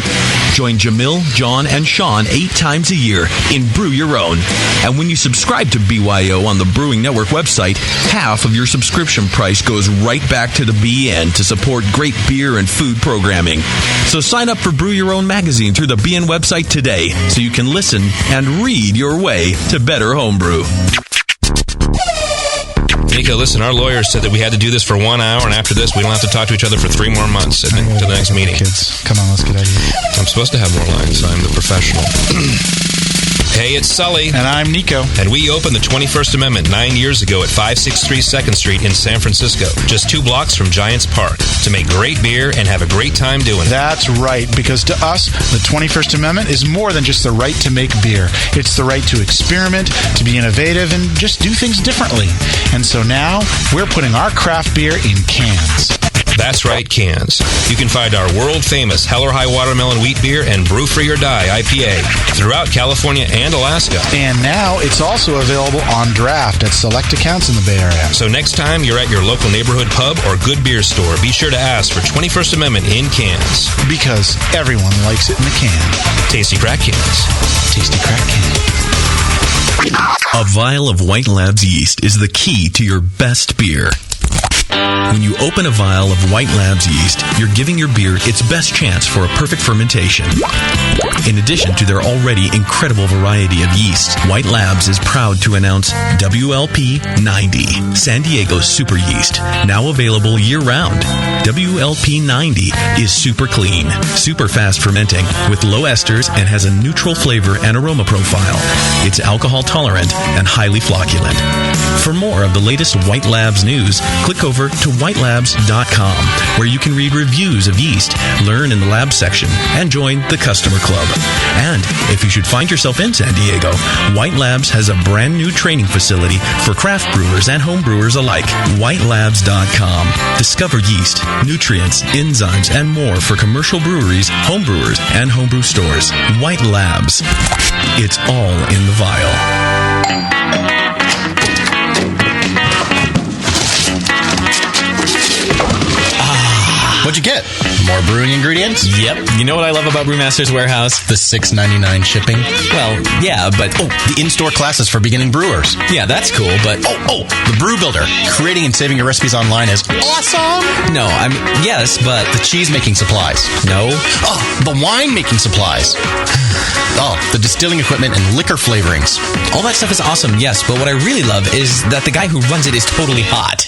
Join Jamil, John, and Sean 8 times a year in Brew Your Own. And when you subscribe to BYO on the Brewing Network website, half of your subscription price goes right back to the BN to support great beer and food programming. So sign up for Brew Your Own magazine through the BN website today so you can listen and read your way to better homebrew.
Nico, listen, our lawyers said that we had to do this for 1 hour, and after this, we don't have to talk to each other for 3 more months to the next meeting.
Kids, come on, let's get out of here.
I'm supposed to have more lines. I'm the professional. Hey, it's Sully.
And I'm Nico.
And we opened the 21st Amendment 9 years ago at 563 2nd Street in San Francisco, just 2 blocks from Giants Park, to make great beer and have a great time doing it.
That's right, because to us, the 21st Amendment is more than just the right to make beer. It's the right to experiment, to be innovative, and just do things differently. And so now, we're putting our craft beer in cans.
That's right, cans. You can find our world-famous Hell or High Watermelon Wheat Beer and Brew Free or Die IPA throughout California and Alaska.
And now it's also available on draft at select accounts in the Bay Area.
So next time you're at your local neighborhood pub or good beer store, be sure to ask for 21st Amendment in cans.
Because everyone likes it in the can.
Tasty crack cans.
Tasty crack cans.
A vial of White Labs yeast is the key to your best beer. When you open a vial of White Labs yeast, you're giving your beer its best chance for a perfect fermentation. In addition to their already incredible variety of yeasts, White Labs is proud to announce WLP 90, San Diego's super yeast, now available year-round. WLP 90 is super clean, super fast fermenting, with low esters and has a neutral flavor and aroma profile. It's alcohol tolerant and highly flocculent. For more of the latest White Labs news, click over to whitelabs.com, where you can read reviews of yeast, learn in the lab section, and join the customer club. And if you should find yourself in San Diego, White Labs has a brand new training facility for craft brewers and home brewers alike. Whitelabs.com. Discover yeast, nutrients, enzymes, and more for commercial breweries, home brewers, and homebrew stores. White Labs. It's all in the vial.
What'd you get? More brewing ingredients?
Yep. You know what I love about Brewmaster's Warehouse?
The $6.99 shipping?
Well, yeah, but...
Oh, the in-store classes for beginning brewers.
Yeah, that's cool, but...
Oh, the Brew Builder. Creating and saving your recipes online is awesome!
No, I mean, yes, but...
The cheese-making supplies.
No.
Oh, the wine-making supplies. Oh, the distilling equipment and liquor flavorings.
All that stuff is awesome, yes, but what I really love is that the guy who runs it is totally hot.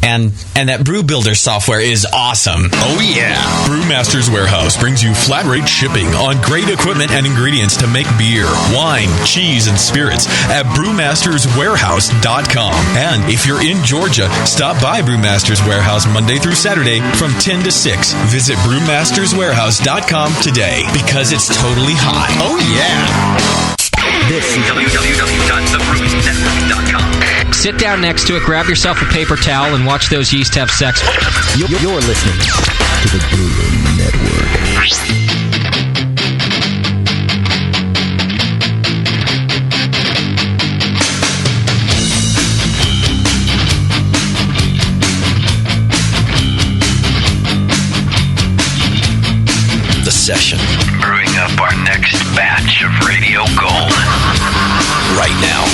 And that Brew Builder software is awesome.
Oh, yeah.
Brewmaster's Warehouse brings you flat rate shipping on great equipment and ingredients to make beer, wine, cheese, and spirits at brewmasterswarehouse.com. And if you're in Georgia, stop by Brewmaster's Warehouse Monday through Saturday from 10 to 6. Visit brewmasterswarehouse.com today because it's totally hot.
Oh, yeah.
This is www.thebrewingnetwork.com.
Sit down next to it, grab yourself a paper towel, and watch those yeast have sex.
You're listening to the Brewing Network.
The session.
Brewing up our next batch of radio gold.
Right now.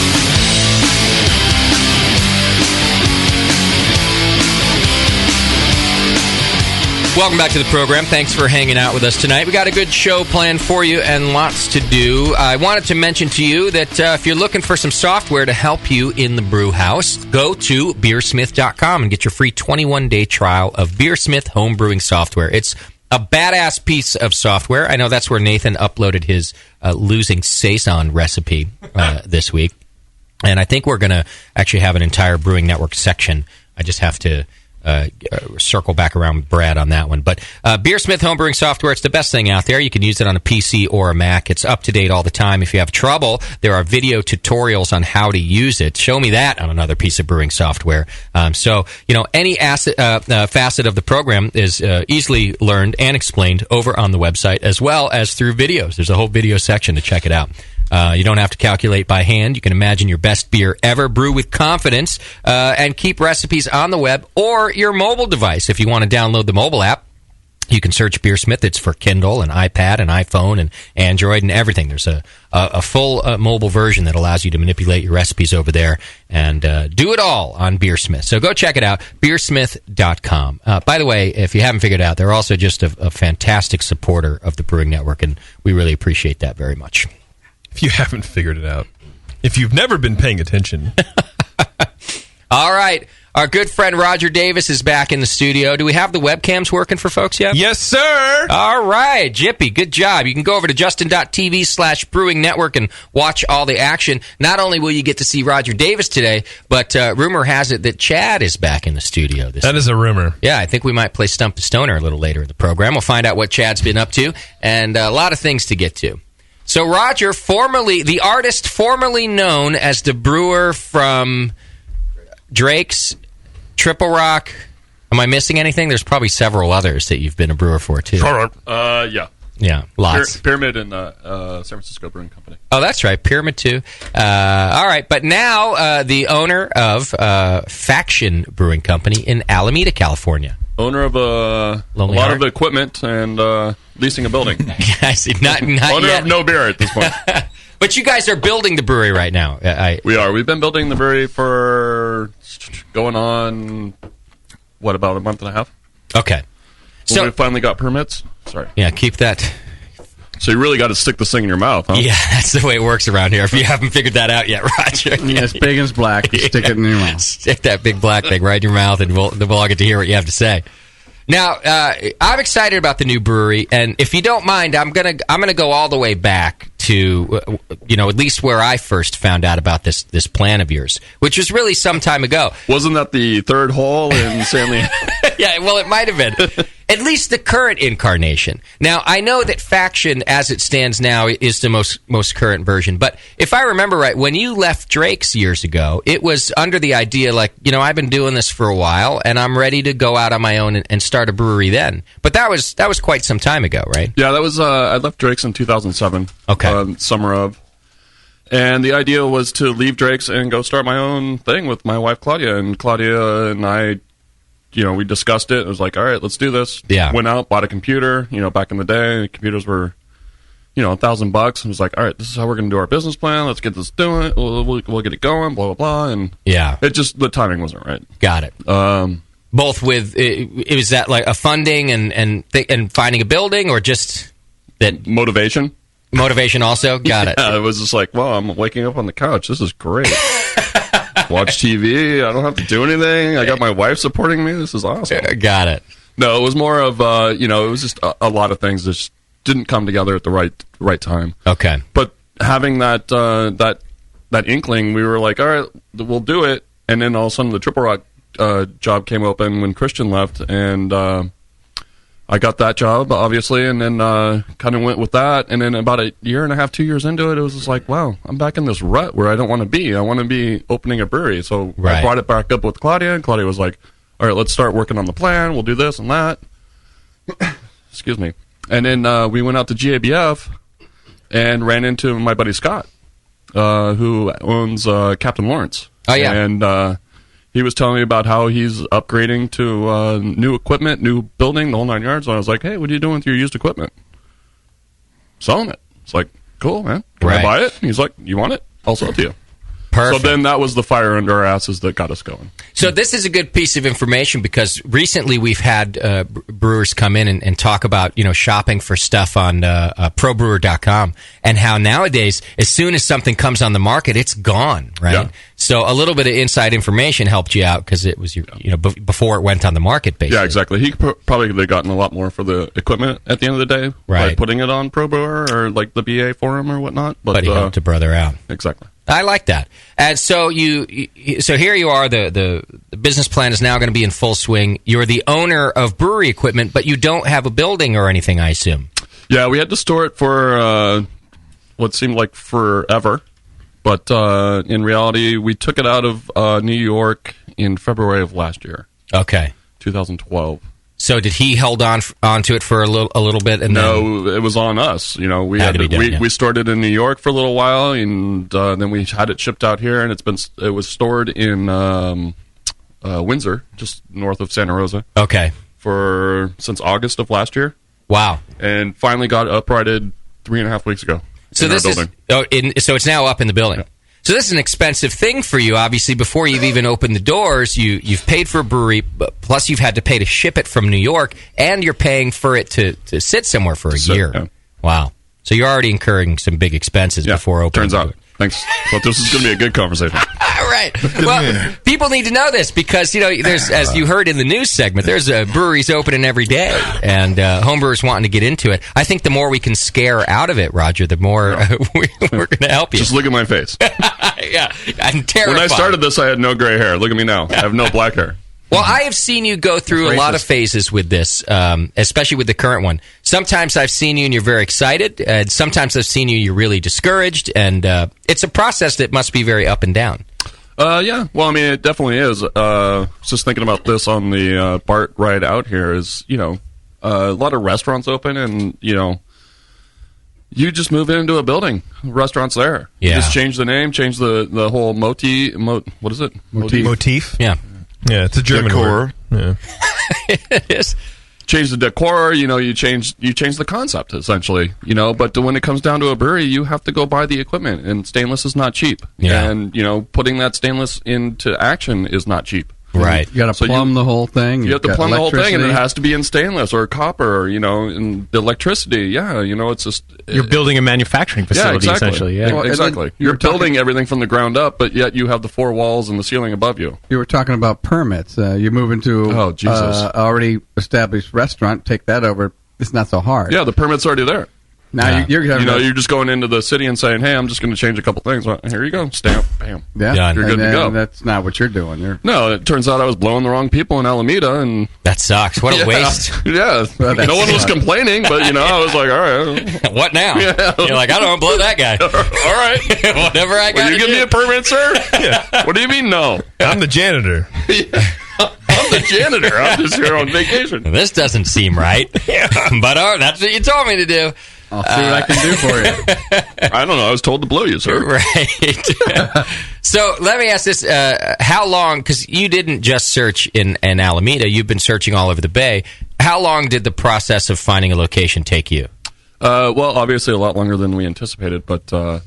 Welcome back to the program. Thanks for hanging out with us tonight. We got a good show planned for you and lots to do. I wanted to mention to you that if you're looking for some software to help you in the brew house, go to beersmith.com and get your free 21-day trial of Beersmith home brewing software. It's a badass piece of software. I know that's where Nathan uploaded his losing Saison recipe this week. And I think we're going to actually have an entire Brewing Network section. I just have to circle back around with Brad on that one. But Beersmith homebrewing software, it's the best thing out there. You can use it on a PC or a Mac. It's up to date all the time. If you have trouble, there are video tutorials on how to use it. Show me that on another piece of brewing software. So, any facet of the program is easily learned and explained over on the website, as well as through videos. There's a whole video section to check it out. You don't have to calculate by hand. You can imagine your best beer ever, brew with confidence, and keep recipes on the web or your mobile device. If you want to download the mobile app, you can search Beersmith. It's for Kindle and iPad and iPhone and Android and everything. There's a full mobile version that allows you to manipulate your recipes over there and do it all on Beersmith. So go check it out, beersmith.com. By the way, if you haven't figured it out, they're also just a fantastic supporter of the Brewing Network, and we really appreciate that very much.
If you haven't figured it out. If you've never been paying attention.
All right. Our good friend Roger Davis is back in the studio. Do we have the webcams working for folks yet?
Yes, sir.
All right. Jippy, good job. You can go over to justin.tv/Brewing Network and watch all the action. Not only will you get to see Roger Davis today, but rumor has it that Chad is back in the studio this week.
That is a rumor.
Yeah, I think we might play Stump the Stoner a little later in the program. We'll find out what Chad's been up to and a lot of things to get to. So Roger, the artist formerly known as the brewer from Drake's, Triple Rock. Am I missing anything? There's probably several others that you've been a brewer for, too.
Yeah.
Yeah, lots.
Pyramid and San Francisco Brewing Company.
Oh, that's right. Pyramid, too. All right. But now the owner of Faction Brewing Company in Alameda, California.
Owner of a lot of equipment and leasing a building.
I see. Not
Owner
yet.
of no beer at this point.
But you guys are building the brewery right now.
We are. We've been building the brewery for going on, about a month and a half?
Okay.
So we finally got permits. Sorry.
Yeah, keep that.
So you really got to stick this thing in your mouth, huh?
Yeah, that's the way it works around here. If you haven't figured that out yet, Roger.
Yeah, it's big as black. Stick it in your mouth.
Stick that big black thing right in your mouth, and we'll all get to hear what you have to say. Now, I'm excited about the new brewery, and if you don't mind, I'm gonna go all the way back to at least where I first found out about this plan of yours, which was really some time ago.
Wasn't that the third hole in Stanley?
Yeah, well, it might have been. At least the current incarnation. Now, I know that Faction, as it stands now, is the most current version. But if I remember right, when you left Drake's years ago, it was under the idea, I've been doing this for a while, and I'm ready to go out on my own and start a brewery then. But that was quite some time ago, right?
Yeah, that was. I left Drake's in 2007.
Okay.
Summer of. And the idea was to leave Drake's and go start my own thing with my wife, Claudia. And Claudia and I, we discussed it. It was like, all right, let's do this.
Yeah.
Went out, bought a computer. Back in the day, computers were, $1,000. And was like, all right, this is how we're going to do our business plan. Let's get this doing. We'll get it going. Blah blah blah. And
yeah,
it just the timing wasn't right.
Got it. Both with it was that like a funding and finding a building, or just that
motivation.
Motivation also. Got it.
Yeah, it was just like, well, I'm waking up on the couch. This is great. Watch TV. I don't have to do anything. I got my wife supporting me. This is awesome.
Got it.
No, it was more of it was just a lot of things just didn't come together at the right time.
Okay.
But having that inkling, we were like, all right, we'll do it. And then all of a sudden, the Triple Rock job came open when Christian left, and I got that job, obviously, and then kind of went with that. And then about a year and a half, 2 years into it, it was just like, wow, I'm back in this rut where I don't want to be. I want to be opening a brewery. So I brought it back up with Claudia, and Claudia was like, all right, let's start working on the plan. We'll do this and that. Excuse me. And then we went out to GABF and ran into my buddy Scott, who owns Captain Lawrence.
Oh, yeah.
And he was telling me about how he's upgrading to new equipment, new building, the whole 9 yards. And I was like, hey, what are you doing with your used equipment? Selling it. It's like, cool, man. Can I buy it? And he's like, you want it? I'll sell it to you.
Perfect.
So then that was the fire under our asses that got us going.
So this is a good piece of information because recently we've had brewers come in and talk about shopping for stuff on probrewer.com and how nowadays as soon as something comes on the market it's gone, right?
Yeah.
So a little bit of inside information helped you out because it was before it went on the market, basically.
Yeah, exactly. He probably could have gotten a lot more for the equipment at the end of the day, by putting it on ProBrewer or like the BA forum or whatnot.
But he helped a brother out.
Exactly.
I like that. And so so here you are. The business plan is now going to be in full swing. You're the owner of brewery equipment, but you don't have a building or anything, I assume.
Yeah, we had to store it for what seemed like forever, but in reality, we took it out of New York in February of last year.
Okay,
2012.
So did he hold onto it for a little bit? And
no, it was on us. We we stored it in New York for a little while, and then we had it shipped out here, and it was stored in Windsor, just north of Santa Rosa.
Okay,
since August of last year.
Wow,
and finally got uprighted 3.5 weeks ago.
So this is so it's now up in the building. Yeah. So this is an expensive thing for you, obviously. Before you've even opened the doors, you've paid for a brewery, plus you've had to pay to ship it from New York, and you're paying for it to sit somewhere for a year.
Yeah.
Wow. So you're already incurring some big expenses before opening.
Turns out. Thanks. But this is going to be a good conversation.
Right. Well, people need to know this because, there's, as you heard in the news segment, there's breweries opening every day, and homebrewers wanting to get into it. I think the more we can scare out of it, Roger, the more we're going to help you.
Just look at my face.
Yeah. I'm terrified.
When I started this, I had no gray hair. Look at me now. I have no black hair.
Well, I have seen you go through a lot of phases with this, especially with the current one. Sometimes I've seen you and you're very excited, and sometimes I've seen you're really discouraged, and it's a process that must be very up and down.
Yeah. Well, I mean, it definitely is. Just thinking about this on the BART ride out here is, a lot of restaurants open, and, you just move into a building. Restaurant's there.
Yeah.
You just change the name, change the whole what is it?
Motif.
Yeah.
Yeah, it's a German word. Yeah.
It is.
Change the decor, you change the concept essentially, but when it comes down to a brewery, you have to go buy the equipment, and stainless is not cheap.
Yeah.
And putting that stainless into action is not cheap.
Right.
You got to plumb the whole thing.
You have to plumb the whole thing, and it has to be in stainless or copper, and the electricity. Yeah, it's just...
You're building a manufacturing facility, essentially. Yeah,
well, exactly. You're building everything from the ground up, but yet you have the four walls and the ceiling above you.
You were talking about permits. You move into already established restaurant, take that over. It's not so hard.
Yeah, the permit's already there.
Now
you're just going into the city and saying, "Hey, I'm just going to change a couple things." Well, here you go, stamp, bam,
yeah,
you're good to go.
That's not what you're doing.
No, it turns out I was blowing the wrong people in Alameda, and
that sucks. What a waste.
Yeah, no one was complaining, but I was like, all right,
what now?
Yeah.
You're like, I don't want to blow that guy.
All right,
whatever I got.
Will you give me a permit, sir? Yeah. What do you mean, no?
I'm the janitor.
I'm the janitor. I'm just here on vacation.
This doesn't seem right, but that's what you told me to do.
I'll see what I can do for you.
I don't know. I was told to blow you, sir.
Right. So let me ask this. How long, because you didn't just search in Alameda, you've been searching all over the Bay. How long did the process of finding a location take you?
Well, obviously a lot longer than we anticipated, but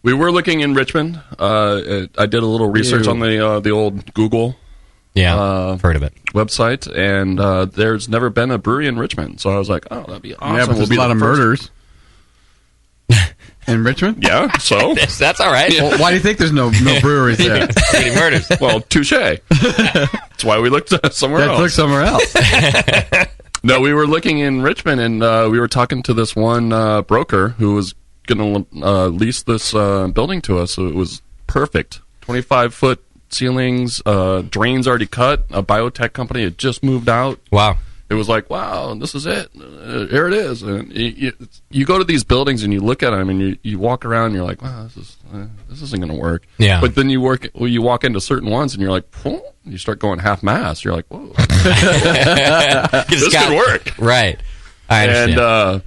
we were looking in Richmond. I did a little research on the old Google
I've heard of it.
website, and there's never been a brewery in Richmond. So I was like, oh, that'd be awesome.
Yeah, but there's a lot of murders in Richmond.
Yeah, so
that's all right.
Well, why do you think there's no breweries there?
Many murders.
Well, touche. That's why we looked somewhere else.
Look somewhere else.
No, we were looking in Richmond, and we were talking to this one broker who was going to lease this building to us. So it was perfect. 25-foot ceilings, drains already cut. A biotech company had just moved out.
Wow.
It was like, wow, this is it. Here it is. And you go to these buildings and you look at them and you walk around and you're like, wow, this isn't going to work.
Yeah.
But then you walk into certain ones and you're like, oh, you start going half-mast. You're like, whoa. This could work.
Right. I understand.
And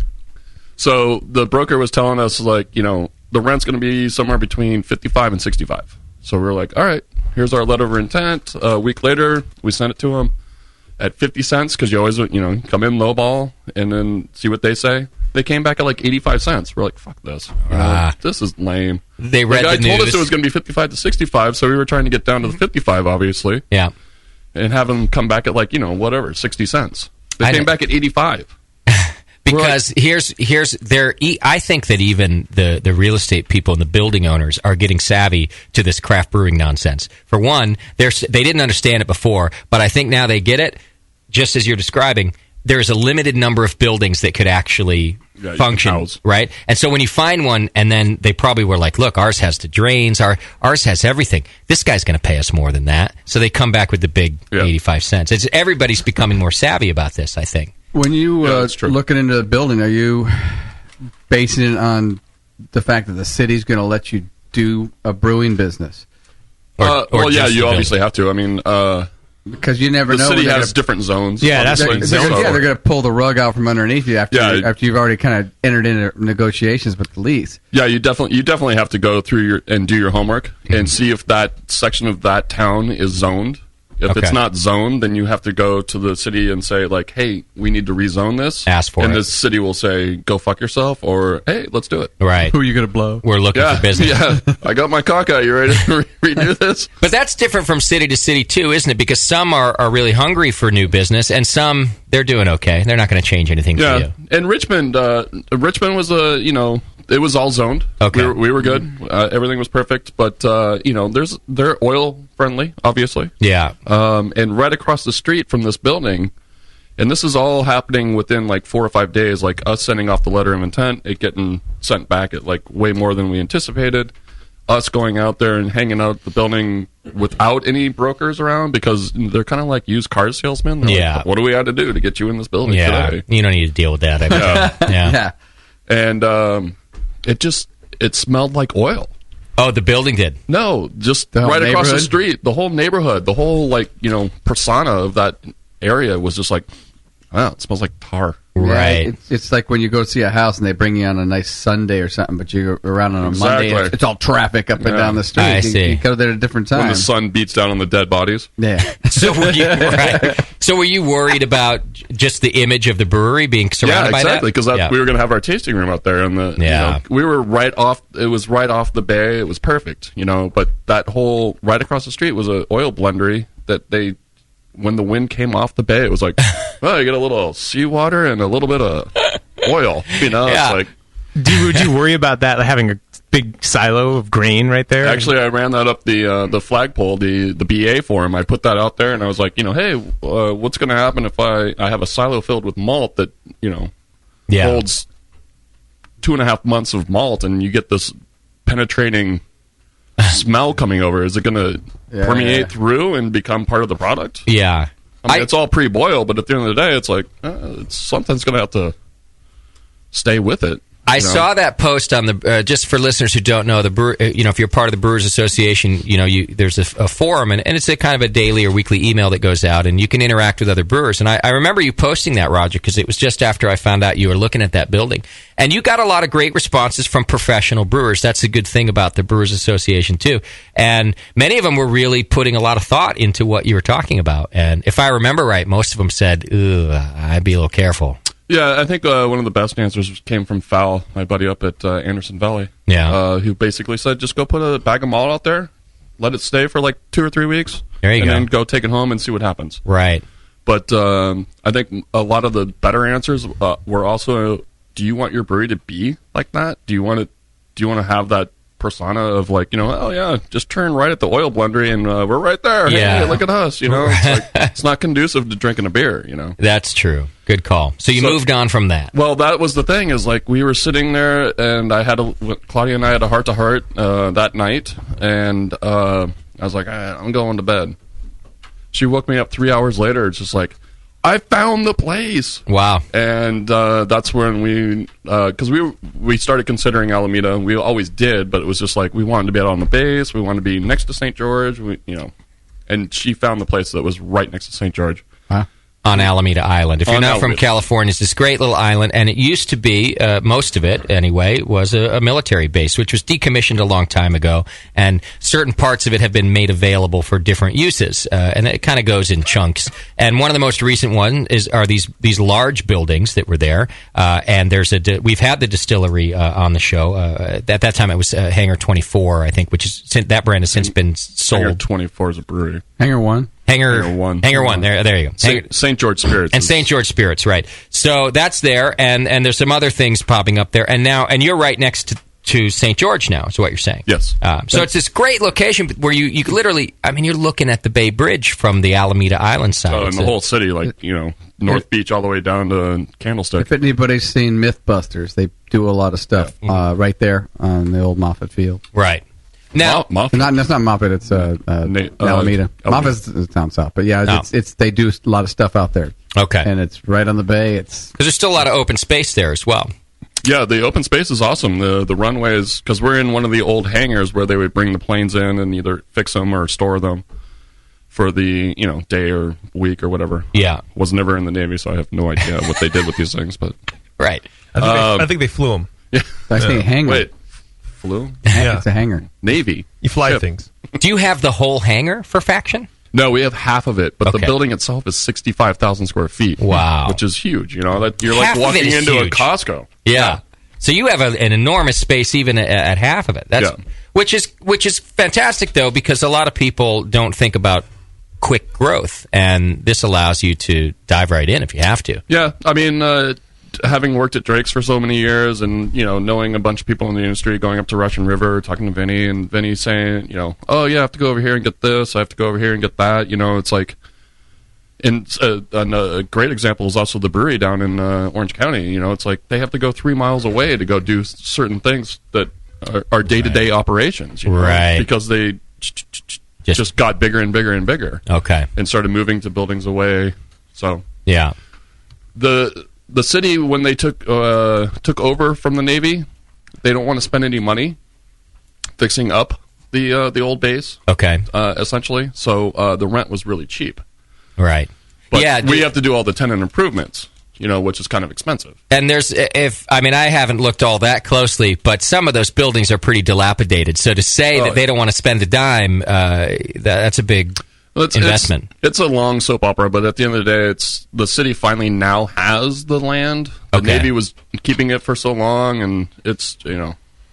so the broker was telling us, like, the rent's going to be somewhere between $55 and $65. So we were like, all right, here's our letter of intent. A week later, we sent it to them at 50 cents because you always, come in lowball and then see what they say. They came back at like 85 cents. We're like, fuck this. This is lame.
They read
the guy
the
told
news.
us it was going to be 55 to 65, so we were trying to get down to the 55, obviously.
Yeah.
And have them come back at like, whatever, 60 cents. They came back at 85.
Because I think that even the real estate people and the building owners are getting savvy to this craft brewing nonsense. For one, they didn't understand it before, but I think now they get it. Just as you're describing, there's a limited number of buildings that could actually function, right? And so when you find one, and then they probably were like, look, ours has the drains, ours has everything. This guy's going to pay us more than that. So they come back with the big 85 cents. Everybody's becoming more savvy about this, I think.
When you looking into the building, are you basing it on the fact that the city's going to let you do a brewing business?
Well, yeah, you obviously have to. I mean,
because you never know.
The city has different zones.
Yeah, that's what they're going to pull the rug out from underneath you after you've already kind of entered into negotiations with the lease.
Yeah, you definitely have to go through and do your homework and see if that section of that town is zoned. If it's not zoned, then you have to go to the city and say, like, hey, we need to rezone this.
Ask for it.
And the city will say, go fuck yourself, or, hey, let's do it.
Right.
Who are you going to blow?
We're looking for business.
Yeah, I got my cock out. You ready to redo this?
But that's different from city to city, too, isn't it? Because some are really hungry for new business, and some, they're doing okay. They're not going to change anything for you.
And Richmond was it was all zoned.
Okay.
We were good. Everything was perfect. But, they're oil friendly, obviously.
Yeah.
And right across the street from this building, and this is all happening within like 4 or 5 days, like us sending off the letter of intent, it getting sent back at like way more than we anticipated, us going out there and hanging out at the building without any brokers around because they're kind of like used car salesmen. They're like, what do we have to do to get you in this building today?
You don't need to deal with that.
Yeah. And it smelled like oil.
Oh, the building did?
No, just right across the street. The whole neighborhood, the whole persona of that area was just like, wow, it smells like tar.
Right.
Yeah, it's like when you go see a house and they bring you on a nice Sunday or something, but you go around on a Monday, it's all traffic up and down the street.
I see.
You go there at a different time.
When the sun beats down on the dead bodies.
Yeah.
So were you worried about just the image of the brewery being surrounded by that?
Yeah, exactly, because we were going to have our tasting room out there. And we were right off, it was right off the bay. It was perfect, but that whole, right across the street was an oil blendery that they, when the wind came off the bay, it was like, well, you get a little seawater and a little bit of oil. You know,
Yeah.
it's like.
Would you worry about that, like having a big silo of grain right there?
Actually, I ran that up the flagpole, the BA forum. I put that out there, and I was like, hey, what's going to happen if I have a silo filled with malt that holds 2.5 months of malt, and you get this penetrating smell coming over? Is it going to permeate through and become part of the product?
Yeah,
I mean, it's all pre-boiled, but at the end of the day, it's like something's going to have to stay with it.
I saw that post on the just for listeners who don't know, the if you're part of the Brewers Association, there's a forum, and it's a kind of a daily or weekly email that goes out, and you can interact with other brewers. And I remember you posting that, Roger, because it was just after I found out you were looking at that building, and you got a lot of great responses from professional brewers. That's a good thing about the Brewers Association too, and many of them were really putting a lot of thought into what you were talking about. And if I remember right, most of them said, "Ugh, I'd be a little careful."
Yeah, I think one of the best answers came from Fal, my buddy up at Anderson Valley.
Yeah.
Who basically said, just go put a bag of malt out there, let it stay for like 2 or 3 weeks.
There you
and
go.
then go take it home and see what happens.
Right.
But I think a lot of the better answers were also, do you want your brewery to be like that? Do you want to have that persona of like, oh yeah, just turn right at the oil blender and we're right there.
Yeah.
Hey, look at us. It's like, it's not conducive to drinking a beer.
That's true. Good call. So you moved on from that.
Well, that was the thing, is like we were sitting there, and Claudia and I had a heart-to-heart that night, and I was like, I'm going to bed. She woke me up 3 hours later. It's just like, I found the place.
Wow.
And that's when because we started considering Alameda. We always did, but it was just like we wanted to be out on the base. We wanted to be next to St. George. And she found the place that was right next to St. George.
On Alameda Island. If you're
On
not from
Alameda.
California, it's this great little island, and it used to be, most of it anyway, was a military base, which was decommissioned a long time ago, and certain parts of it have been made available for different uses, and it kind of goes in chunks. And one of the most recent ones are these large buildings that were there, and we've had the distillery on the show. At that time, it was Hangar 24, I think, that brand has since been sold.
Hangar 24 is a brewery.
Hangar 1.
Hangar 1. There you go.
St. George Spirits.
And St. George Spirits, right. So that's there, and there's some other things popping up there. And you're right next to St. George now, is what you're saying.
Yes.
So it's this great location where you literally, you're looking at the Bay Bridge from the Alameda Island side.
And the whole city, like, North Beach all the way down to Candlestick.
If anybody's seen Mythbusters, they do a lot of stuff right there on the old Moffett Field.
Right. Now,
that's not Moffett. It's Alameda. Moffat's down south, but yeah, it's they do a lot of stuff out there.
Okay,
and it's right on the bay. Because
there's still a lot of open space there as well.
Yeah, the open space is awesome. The runways, because we're in one of the old hangars where they would bring the planes in and either fix them or store them for the day or week or whatever.
Yeah,
was never in the Navy, so I have no idea what they did with these things. But
right,
I think they flew them.
Yeah,
I think hangar.
Wait. Flew?
Yeah. It's a hangar.
Navy.
You fly things.
Do you have the whole hangar for Faction?
No, we have half of it, but the building itself is 65,000 square feet.
Wow.
Which is huge. That you're
Half
like
of it
walking
is
into
huge.
a Costco.
Yeah. So you have an enormous space even at half of it. Which is fantastic, though, because a lot of people don't think about quick growth, and this allows you to dive right in if you have to.
Yeah, I mean, having worked at Drake's for so many years, and knowing a bunch of people in the industry, going up to Russian River, talking to Vinny, and Vinny saying, oh yeah, I have to go over here and get this, I have to go over here and get that. It's like, and a great example is also the brewery down in Orange County. It's like they have to go 3 miles away to go do certain things that are day-to-day operations,
right?
Because they just got bigger and bigger and bigger.
Okay,
and started moving to buildings away. So
yeah,
the city, when they took over from the Navy, they don't want to spend any money fixing up the old base.
Okay,
essentially, so the rent was really cheap.
Right.
But we have to do all the tenant improvements, which is kind of expensive.
And I haven't looked all that closely, but some of those buildings are pretty dilapidated. So to say that they don't want to spend a dime, that's a big investment.
It's a long soap opera, but at the end of the day, it's the city finally now has the land. The Navy was keeping it for so long, and it's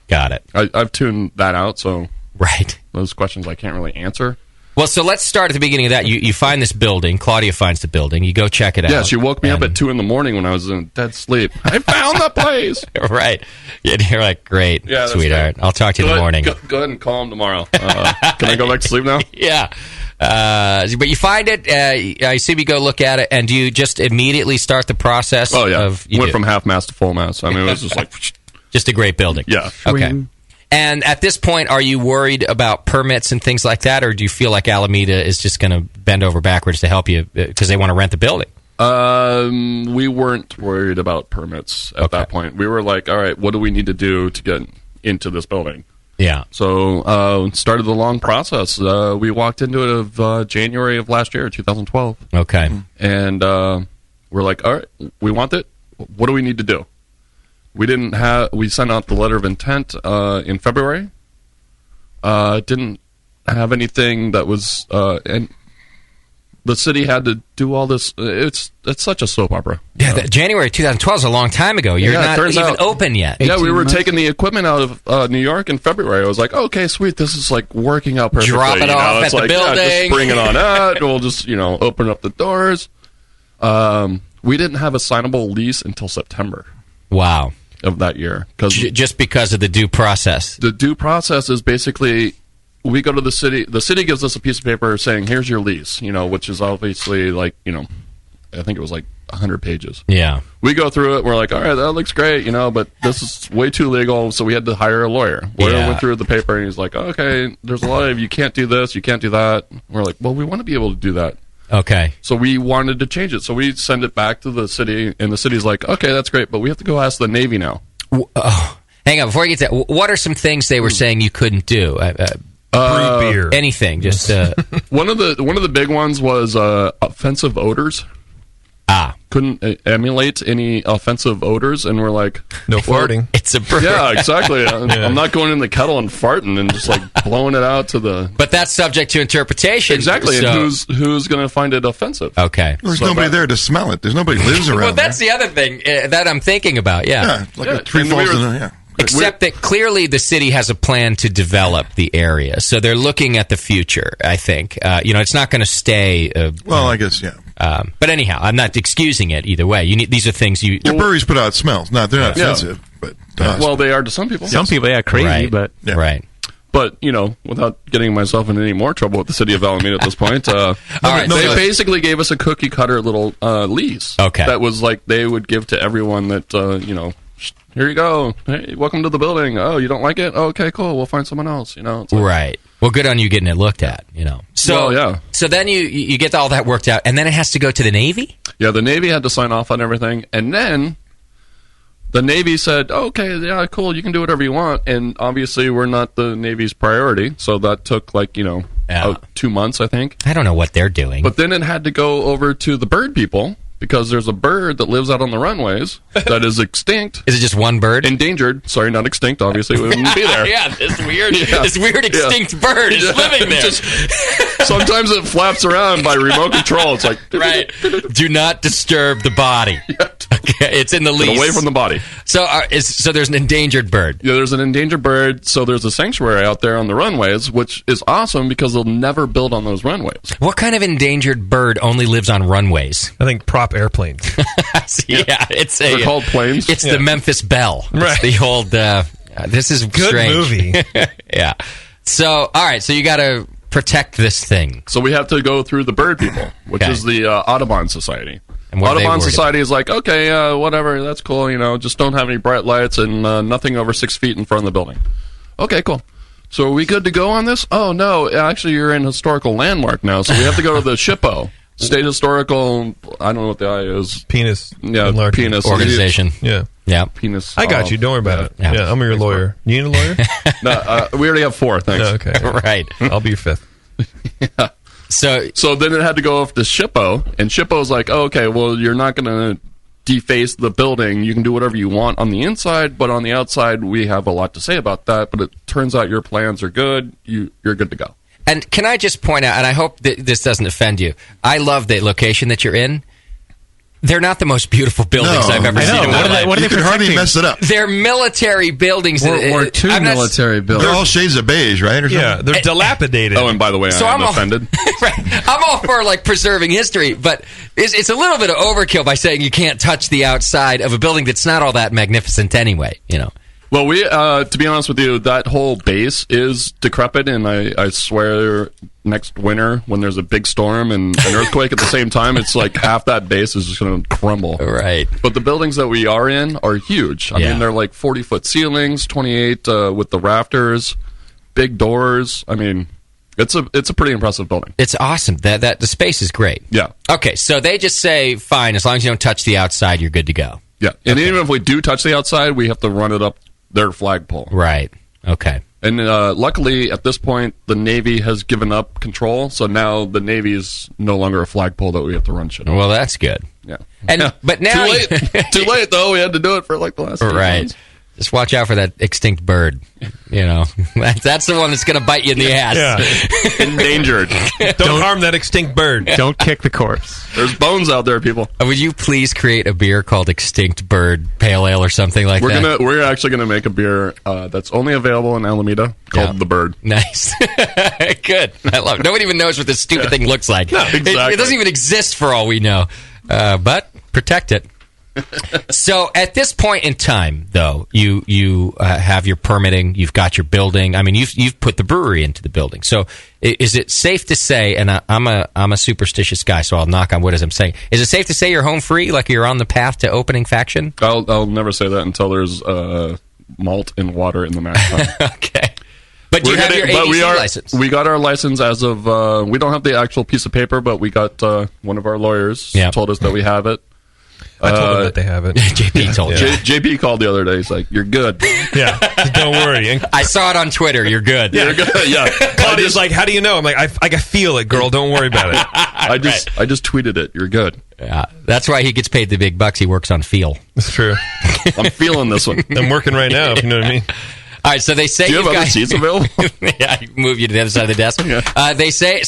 got it.
I've tuned that out, so
right,
those questions I can't really answer.
Well, so let's start at the beginning of that. You find this building. Claudia finds the building. You go check it out.
Yeah, she woke me up at 2 a.m. when I was in dead sleep. I found the place.
Right. Yeah, you're like, great, sweetheart. I'll talk to you in the morning.
Go ahead and call him tomorrow. Can I go back to sleep now?
Yeah. But you find it. I assume you go look at it, and do you just immediately start the process?
Oh, yeah. Went
do.
from half mast to full mast. I mean, it was just like...
Just a great building.
Yeah.
Okay. And at this point, are you worried about permits and things like that, or do you feel like Alameda is just going to bend over backwards to help you because they want to rent the building?
We weren't worried about permits at that point. We were like, all right, what do we need to do to get into this building?
Yeah.
So started the long process. We walked into it January of last year, 2012.
Okay.
And we're like, all right, we want it. What do we need to do? We sent out the letter of intent in February. Didn't have anything that was, and the city had to do all this. It's such a soap opera.
Yeah, January 2012 is a long time ago. You're not even open yet.
Yeah, we were taking the equipment out of New York in February. I was like, okay, sweet, this is like working out perfectly.
Drop it off at the building.
Yeah, just bring it on out. We'll just open up the doors. We didn't have a signable lease until September.
Wow.
Of that year,
just because of the due process.
The due process is basically we go to the city. The city gives us a piece of paper saying, "Here's your lease," which is obviously like I think it was like 100 pages.
Yeah.
We go through it. We're like, all right, that looks great, but this is way too legal. So we had to hire a lawyer. Lawyer went through the paper and he's like, okay, there's a lot of you can't do this, you can't do that. We're like, well, we want to be able to do that.
Okay.
So we wanted to change it. So we send it back to the city, and the city's like, okay, that's great, but we have to go ask the Navy now.
Hang on, before you get to that, what are some things they were saying you couldn't do?
Brew
beer. Anything. Just
one of the big ones was offensive odors. Couldn't emulate any offensive odors, and we're like,
no farting.
It's a brew.
Yeah, exactly. I'm not going in the kettle and farting and just like blowing it out to the.
But that's subject to interpretation.
Exactly.
So.
And who's going to find it offensive?
Okay.
There's nobody there to smell it. There's nobody lives around.
Well, that's the other thing that I'm thinking about. Yeah.
Like a tree falls in there. Yeah.
Except that clearly the city has a plan to develop the area, so they're looking at the future. I think it's not going to stay.
I guess
but anyhow, I'm not excusing it either way. These are things you.
Your breweries put out smells. They're not offensive, but
well, they are to some people.
Some people, crazy,
right.
but
right.
But without getting myself in any more trouble with the city of Alameda at this point, all right, they basically gave us a cookie cutter little lease.
Okay.
That was like they would give to everyone that here you go. Hey, welcome to the building. Oh, you don't like it? Oh, okay, cool. We'll find someone else. It's like,
right. Well, good on you getting it looked at. So
yeah.
So then you get all that worked out, and then it has to go to the Navy.
Yeah, the Navy had to sign off on everything, and then the Navy said, okay, yeah, cool, you can do whatever you want. And obviously, we're not the Navy's priority, so that took 2 months, I think.
I don't know what they're doing.
But then it had to go over to the bird people. Because there's a bird that lives out on the runways that is extinct.
Is it just one bird?
Endangered. Sorry, not extinct. Obviously, we wouldn't be there.
Yeah, this weird extinct bird is living there.
Sometimes it flaps around by remote control. It's like
right. Do not disturb the body. Okay, it's in the lease.
Get away from the body.
So, so there's an endangered bird.
Yeah, there's an endangered bird. So there's a sanctuary out there on the runways, which is awesome because they'll never build on those runways.
What kind of endangered bird only lives on runways?
I think prop airplanes.
They're called planes.
It's the Memphis Belle.
Right.
It's the old. This is
good
strange.
movie.
Yeah. So all right. So you got to protect this thing.
So we have to go through the bird people, which is the Audubon Society.
And
Audubon Society is like, okay, whatever, that's cool. Just don't have any bright lights and nothing over 6 feet in front of the building. Okay, cool. So are we good to go on this? Oh no, actually you're in historical landmark now, so we have to go to the SHPO. State Historical, I don't know what the I is.
Penis.
Yeah, penis.
Organization.
Yeah.
Penis.
I got you. Don't worry about it. Yeah, I'm your lawyer. You need a lawyer?
No, we already have 4, thanks.
Okay.
Right.
I'll be your 5th.
Yeah. So then it had to go off to SHPO, and SHPO's like, oh, okay, well, you're not going to deface the building. You can do whatever you want on the inside, but on the outside, we have a lot to say about that, but it turns out your plans are good. You're good to go.
And can I just point out, and I hope that this doesn't offend you, I love the location that you're in. They're not the most beautiful buildings I've ever seen in my life.
You could hardly mess it up.
They're military buildings.
Or two military buildings.
They're all shades of beige, right? Or
yeah, they're dilapidated.
Oh, and by the way, I'm offended.
I'm all for like preserving history, but it's a little bit of overkill by saying you can't touch the outside of a building that's not all that magnificent anyway. You know.
Well, we to be honest with you, that whole base is decrepit, and I swear next winter when there's a big storm and an earthquake at the same time, it's like half that base is just going to crumble.
Right.
But the buildings that we are in are huge. I mean, they're like 40-foot ceilings, 28 with the rafters, big doors. I mean, it's a pretty impressive building.
It's awesome. That the space is great.
Yeah.
Okay, so they just say, fine, as long as you don't touch the outside, you're good to go.
Yeah. And even if we do touch the outside, we have to run it up their flagpole.
Right. Okay.
And luckily, at this point, the Navy has given up control, so now the Navy is no longer a flagpole that we have to run shit on.
Well, that's good.
Yeah.
But now...
Too late, though. We had to do it for like the last 2 months.
Just watch out for that extinct bird. You know, that's the one that's going to bite you in the ass.
Yeah.
Endangered.
Don't harm that extinct bird.
Don't kick the corpse.
There's bones out there, people.
Would you please create a beer called Extinct Bird Pale Ale or something like that?
We're actually gonna make a beer that's only available in Alameda called The Bird.
Nice. Good. I love it. Nobody even knows what this stupid thing looks like.
No, exactly.
It doesn't even exist for all we know. But protect it. So at this point in time, though, you have your permitting, you've got your building. I mean, you've put the brewery into the building. So is it safe to say? And I'm a superstitious guy, so I'll knock on wood as I'm saying. Is it safe to say you're home free, like you're on the path to opening Faction?
I'll never say that until there's malt and water in the mash tun.
Okay. But do you have your ABC license?
We got our license as of. We don't have the actual piece of paper, but we got one of our lawyers told us that we have it.
I told him that they have it.
JP told you.
JP called the other day. He's like, "You're good."
Yeah, don't worry.
I saw it on Twitter. You're good.
You're good. Yeah.
Claudia's like, "How do you know?" I'm like, "I feel it, girl. Don't worry about it."
I just tweeted it. You're good.
Yeah, that's why he gets paid the big bucks. He works on feel.
That's true.
I'm feeling this one.
I'm working right now. If you know what I mean.
All right, so they say
you've got seats available.
Yeah, I can move you to the other side of the desk. Yeah. They say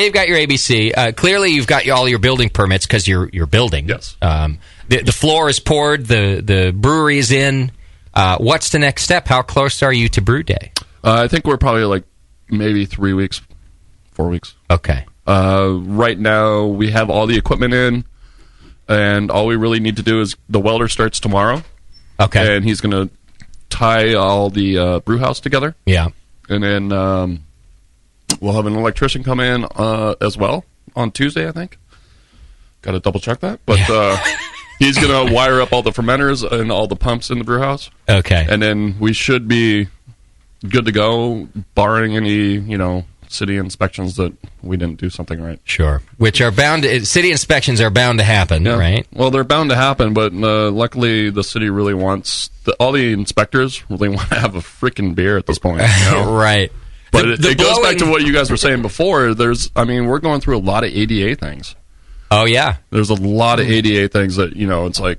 you've got your ABC. Clearly, you've got all your building permits because you're building.
Yes.
The floor is poured. The brewery is in. What's the next step? How close are you to brew day?
I think we're probably like maybe 3 weeks, 4 weeks.
Okay.
Right now, we have all the equipment in, and all we really need to do is the welder starts tomorrow.
Okay.
And he's going to tie all the brew house together.
Yeah.
And then we'll have an electrician come in as well on Tuesday, I think. Got to double check that. But he's going to wire up all the fermenters and all the pumps in the brew house.
Okay.
And then we should be good to go, barring any, city inspections that we didn't do something right.
Sure. Which are city inspections are bound to happen, right?
Well, they're bound to happen, but luckily the city really wants, all the inspectors really want to have a freaking beer at this point.
Right.
But it goes back to what you guys were saying before. We're going through a lot of ADA things.
Oh, yeah.
There's a lot of ADA things that, it's like,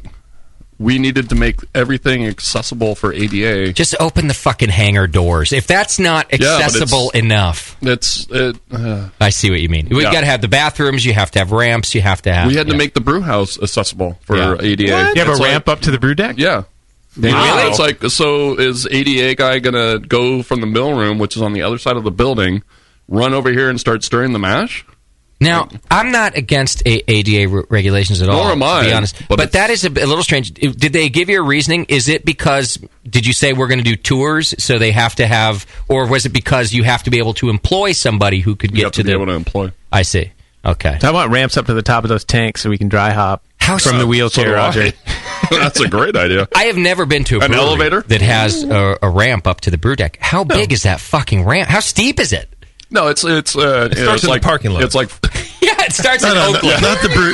we needed to make everything accessible for ADA.
Just open the fucking hangar doors. If that's not accessible enough. I see what you mean. We've got to have the bathrooms. You have to have ramps. You have to have...
We had to make the brew house accessible for ADA.
What? You have a ramp up to the brew deck?
Yeah.
Really?
It's like, so is ADA guy going to go from the mill room, which is on the other side of the building, run over here and start stirring the mash?
Now, I'm not against ADA regulations at all.
Nor am I.
To be honest. But that is a little strange. Did they give you a reasoning? Is it because, did you say we're going to do tours, so they have to have, or was it because you have to be able to employ somebody who could get to
be able to employ.
I see. Okay.
So I want ramps up to the top of those tanks so we can dry hop from the wheelchair, Roger.
That's a great idea.
I have never been to
an elevator
that has a ramp up to the brew deck. How big is that fucking ramp? How steep is it?
No, it starts
in the parking lot.
It's like
it starts in Oakland.
Not the brew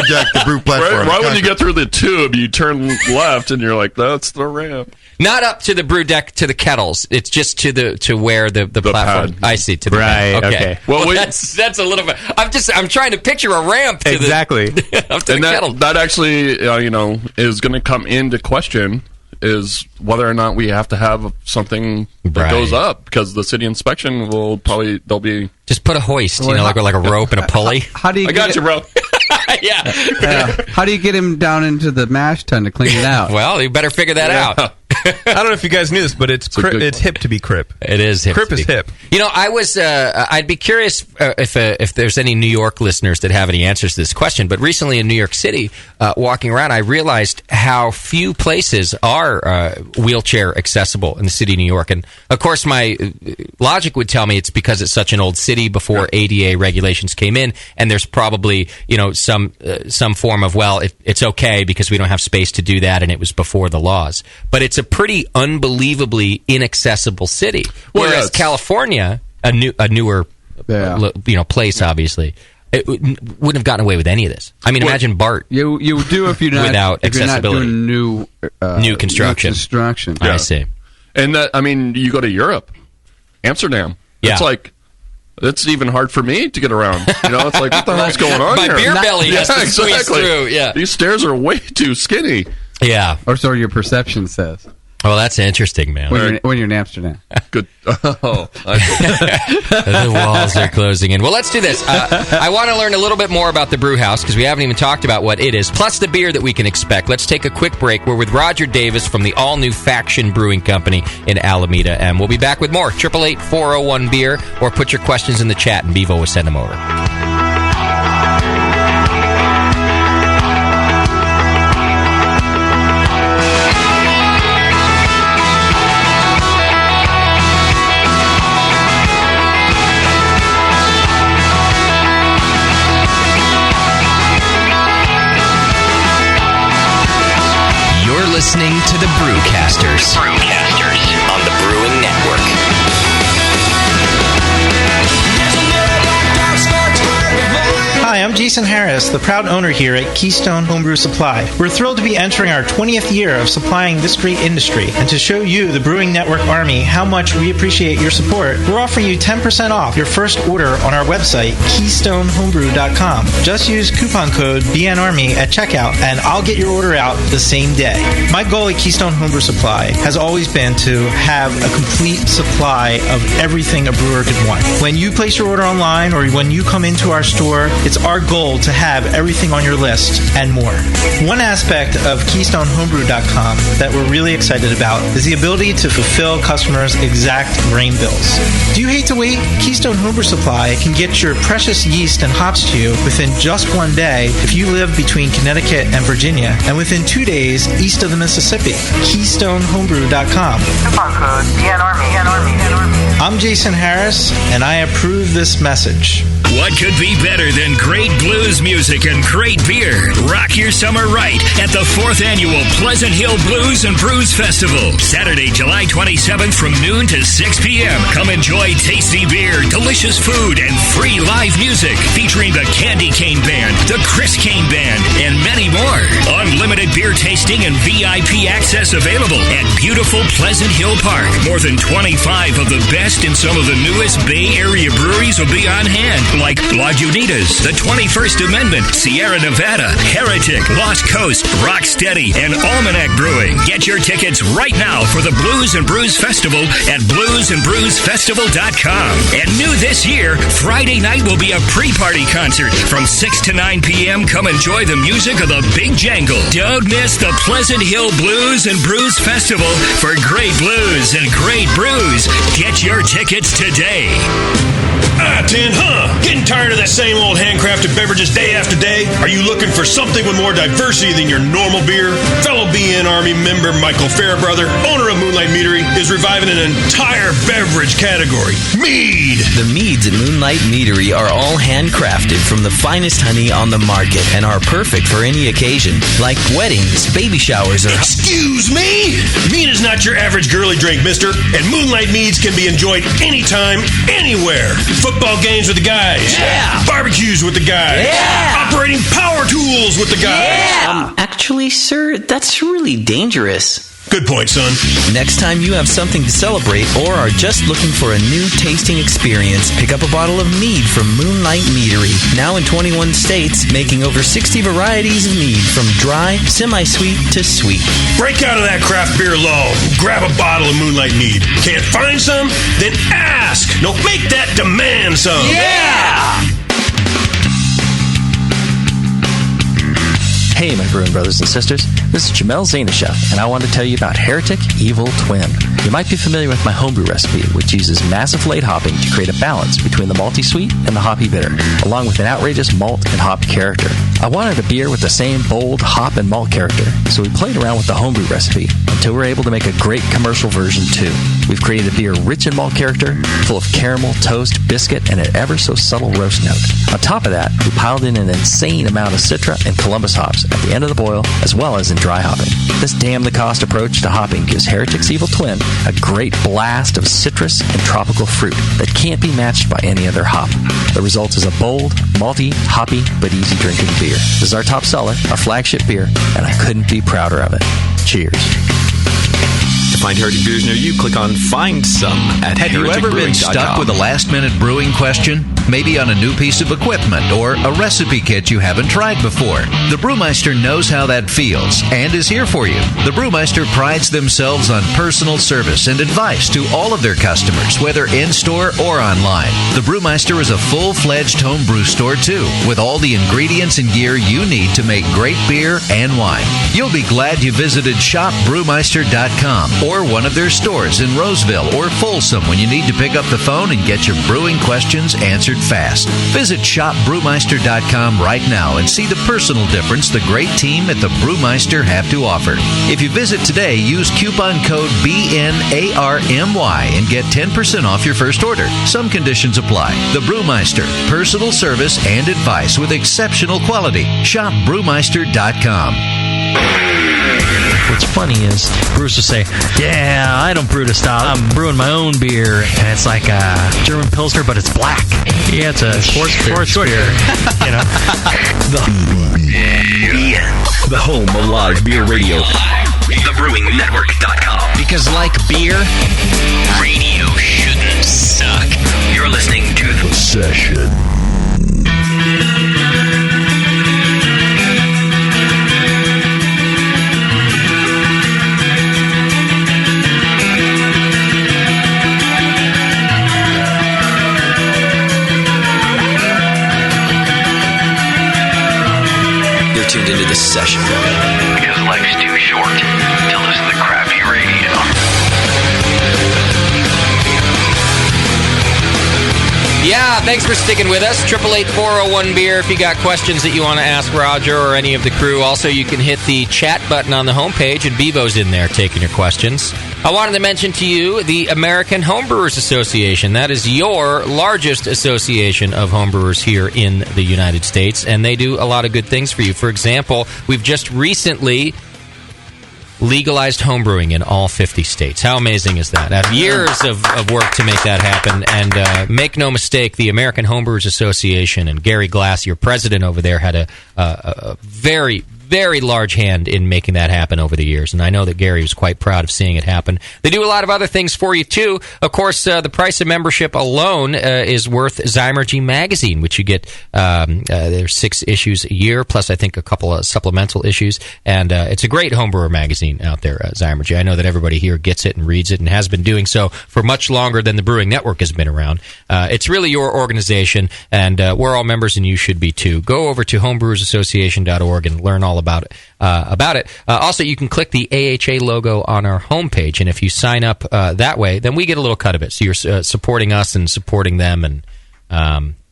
deck, the brew platform.
Right when you get through the tube, you turn left, and you're like, "That's the ramp."
Not up to the brew deck to the kettles. It's just to where the platform.
Pad.
I see. To the
right.
pad.
Okay.
Well,
that's a little bit. I'm trying to picture a ramp to
exactly
up to the kettle.
That actually, is going to come into question. Is whether or not we have to have something that goes up, because the city inspection they'll be
just put a hoist, like a rope and a pulley.
I got you, bro.
How do you get him down into the mash tun to clean it out?
Well, you better figure that out.
I don't know if you guys knew this, but it's hip to be Crip.
It is hip.
Crip is hip.
You know, I'd be curious if there's any New York listeners that have any answers to this question. But recently in New York City, walking around, I realized how few places are wheelchair accessible in the city of New York. And of course, my logic would tell me it's because it's such an old city before ADA regulations came in, and there's probably some form of it's okay because we don't have space to do that, and it was before the laws. But it's a pretty unbelievably inaccessible city. Whereas California, a newer place, obviously, it wouldn't have gotten away with any of this. I mean, imagine BART.
You do if you're not
without accessibility.
You're not doing
new construction. I see.
And you go to Europe, Amsterdam. It's like. It's even hard for me to get around. It's like, what the hell's going on
My
here?
My beer belly has to squeeze through. Yeah.
These stairs are way too skinny.
Yeah.
Or so your perception says.
Well, that's interesting, man.
When you're in Amsterdam.
Good.
The walls are closing in. Well, let's do this. I want to learn a little bit more about the brew house because we haven't even talked about what it is, plus the beer that we can expect. Let's take a quick break. We're with Roger Davis from the all-new Faction Brewing Company in Alameda, and we'll be back with more. 888-401-BEER, or put your questions in the chat, and Bevo will send them over.
Listening to the Brewcasters. On the Brewing Network.
Hi, I'm Jason Harris, the proud owner here at Keystone Homebrew Supply. We're thrilled to be entering our 20th year of supplying this great industry, and to show you, the Brewing Network Army, how much we appreciate your support, we're offering you 10% off your first order on our website, KeystoneHomebrew.com. Just use coupon code BNARMY at checkout, and I'll get your order out the same day. My goal at Keystone Homebrew Supply has always been to have a complete supply of everything a brewer could want. When you place your order online or when you come into our store, it's our goal to have everything on your list and more. One aspect of KeystoneHomebrew.com that we're really excited about is the ability to fulfill customers' exact grain bills. Do you hate to wait? Keystone Homebrew Supply can get your precious yeast and hops to you within just one day if you live between Connecticut and Virginia, and within 2 days east of the Mississippi. KeystoneHomebrew.com. Coupon code BNARMY. I'm Jason Harris, and I approve this message.
What could be better than great blues music and great beer? Rock your summer right at the 4th Annual Pleasant Hill Blues and Brews Festival. Saturday, July 27th from noon to 6 p.m. Come enjoy tasty beer, delicious food, and free live music featuring the Candy Cane Band, the Chris Cane Band, and many more. Unlimited beer tasting and VIP access available at beautiful Pleasant Hill Park. More than 25 of the best and some of the newest Bay Area breweries will be on hand, like Lagunitas, the 21st Amendment, Sierra Nevada, Heretic, Lost Coast, Rocksteady, and Almanac Brewing. Get your tickets right now for the Blues and Brews Festival at bluesandbrewsfestival.com. And new this year, Friday night will be a pre-party concert from 6 to 9 p.m. Come enjoy the music of the Big Jangle. Don't miss the Pleasant Hill Blues and Brews Festival for great blues and great brews. Get your tickets today.
Tin, Getting tired of that same old handcrafted beverages day after day? Are you looking for something with more diversity than your normal beer? Fellow BN Army member Michael Fairbrother, owner of Moonlight Meadery, is reviving an entire beverage category, mead.
The meads at Moonlight Meadery are all handcrafted from the finest honey on the market and are perfect for any occasion, like weddings, baby showers, or...
Excuse me? Mead is not your average girly drink, mister, and Moonlight Meads can be enjoyed anytime, anywhere. Football games with the guys.
Yeah.
Barbecues with the guys.
Yeah.
Operating power tools with the guys.
Yeah. Actually, sir, that's really dangerous.
Good point, son.
Next time you have something to celebrate or are just looking for a new tasting experience, pick up a bottle of mead from Moonlight Meadery. Now in 21 states, making over 60 varieties of mead from dry, semi-sweet to sweet.
Break out of that craft beer lull. Grab a bottle of Moonlight Mead. Can't find some? Then ask. No, make that demand some.
Yeah!
Hey, my brewing brothers and sisters. This is Jamel Zanishev, and I want to tell you about Heretic Evil Twin. You might be familiar with my homebrew recipe, which uses massive late hopping to create a balance between the malty sweet and the hoppy bitter, along with an outrageous malt and hop character. I wanted a beer with the same bold hop and malt character, so we played around with the homebrew recipe until we were able to make a great commercial version too. We've created a beer rich in malt character, full of caramel, toast, biscuit, and an ever so subtle roast note. On top of that, we piled in an insane amount of Citra and Columbus hops at the end of the boil, as well as in dry hopping. This damn-the-cost approach to hopping gives Heretic's Evil Twin a great blast of citrus and tropical fruit that can't be matched by any other hop. The result is a bold, malty, hoppy, but easy-drinking beer. This is our top seller, our flagship beer, and I couldn't be prouder of it. Cheers.
To find Heretic beers near you, click on Find Some at
Have you ever been stuck with a last-minute brewing question? Maybe on a new piece of equipment or a recipe kit you haven't tried before. The Brewmeister knows how that feels and is here for you. The Brewmeister prides themselves on personal service and advice to all of their customers, whether in-store or online. The Brewmeister is a full-fledged home brew store, too, with all the ingredients and gear you need to make great beer and wine. You'll be glad you visited shopbrewmeister.com or one of their stores in Roseville or Folsom when you need to pick up the phone and get your brewing questions answered fast. Visit shopbrewmeister.com right now and see the personal difference the great team at the Brewmeister have to offer. If you visit today, use coupon code BNARMY and get 10% off your first order. Some conditions apply. The Brewmeister, personal service and advice with exceptional quality. Shopbrewmeister.com.
What's funny is brewers will say, yeah, I don't brew to style. I'm brewing my own beer, and it's like a German Pilsner, but it's black. Yeah, it's a sports beer. You know?
The home of live beer radio. TheBrewingNetwork.com.
Because like beer, radio shouldn't suck.
You're listening to The Session.
Tuned into this session
because life's too short to listen to crappy radio.
Yeah, thanks for sticking with us. 888-401-BEER if you got questions that you want to ask Roger or any of the crew. Also, you can hit the chat button on the homepage, and Bevo's in there taking your questions. I wanted to mention to you the American Homebrewers Association. That is your largest association of homebrewers here in the United States, and they do a lot of good things for you. For example, we've just recently legalized homebrewing in all 50 states. How amazing is that? I have years of work to make that happen, and make no mistake, the American Homebrewers Association and Gary Glass, your president over there, had a very, very large hand in making that happen over the years, and I know that Gary was quite proud of seeing it happen. They do a lot of other things for you, too. Of course, the price of membership alone is worth Zymergy Magazine, which you get, there's 6 issues a year, plus I think a couple of supplemental issues, and it's a great homebrewer magazine out there, Zymergy. I know that everybody here gets it and reads it and has been doing so for much longer than the Brewing Network has been around. It's really your organization, and we're all members, and you should be, too. Go over to homebrewersassociation.org and learn all about it. Also, you can click the AHA logo on our homepage, and if you sign up that way, then we get a little cut of it. So you're supporting us and supporting them, and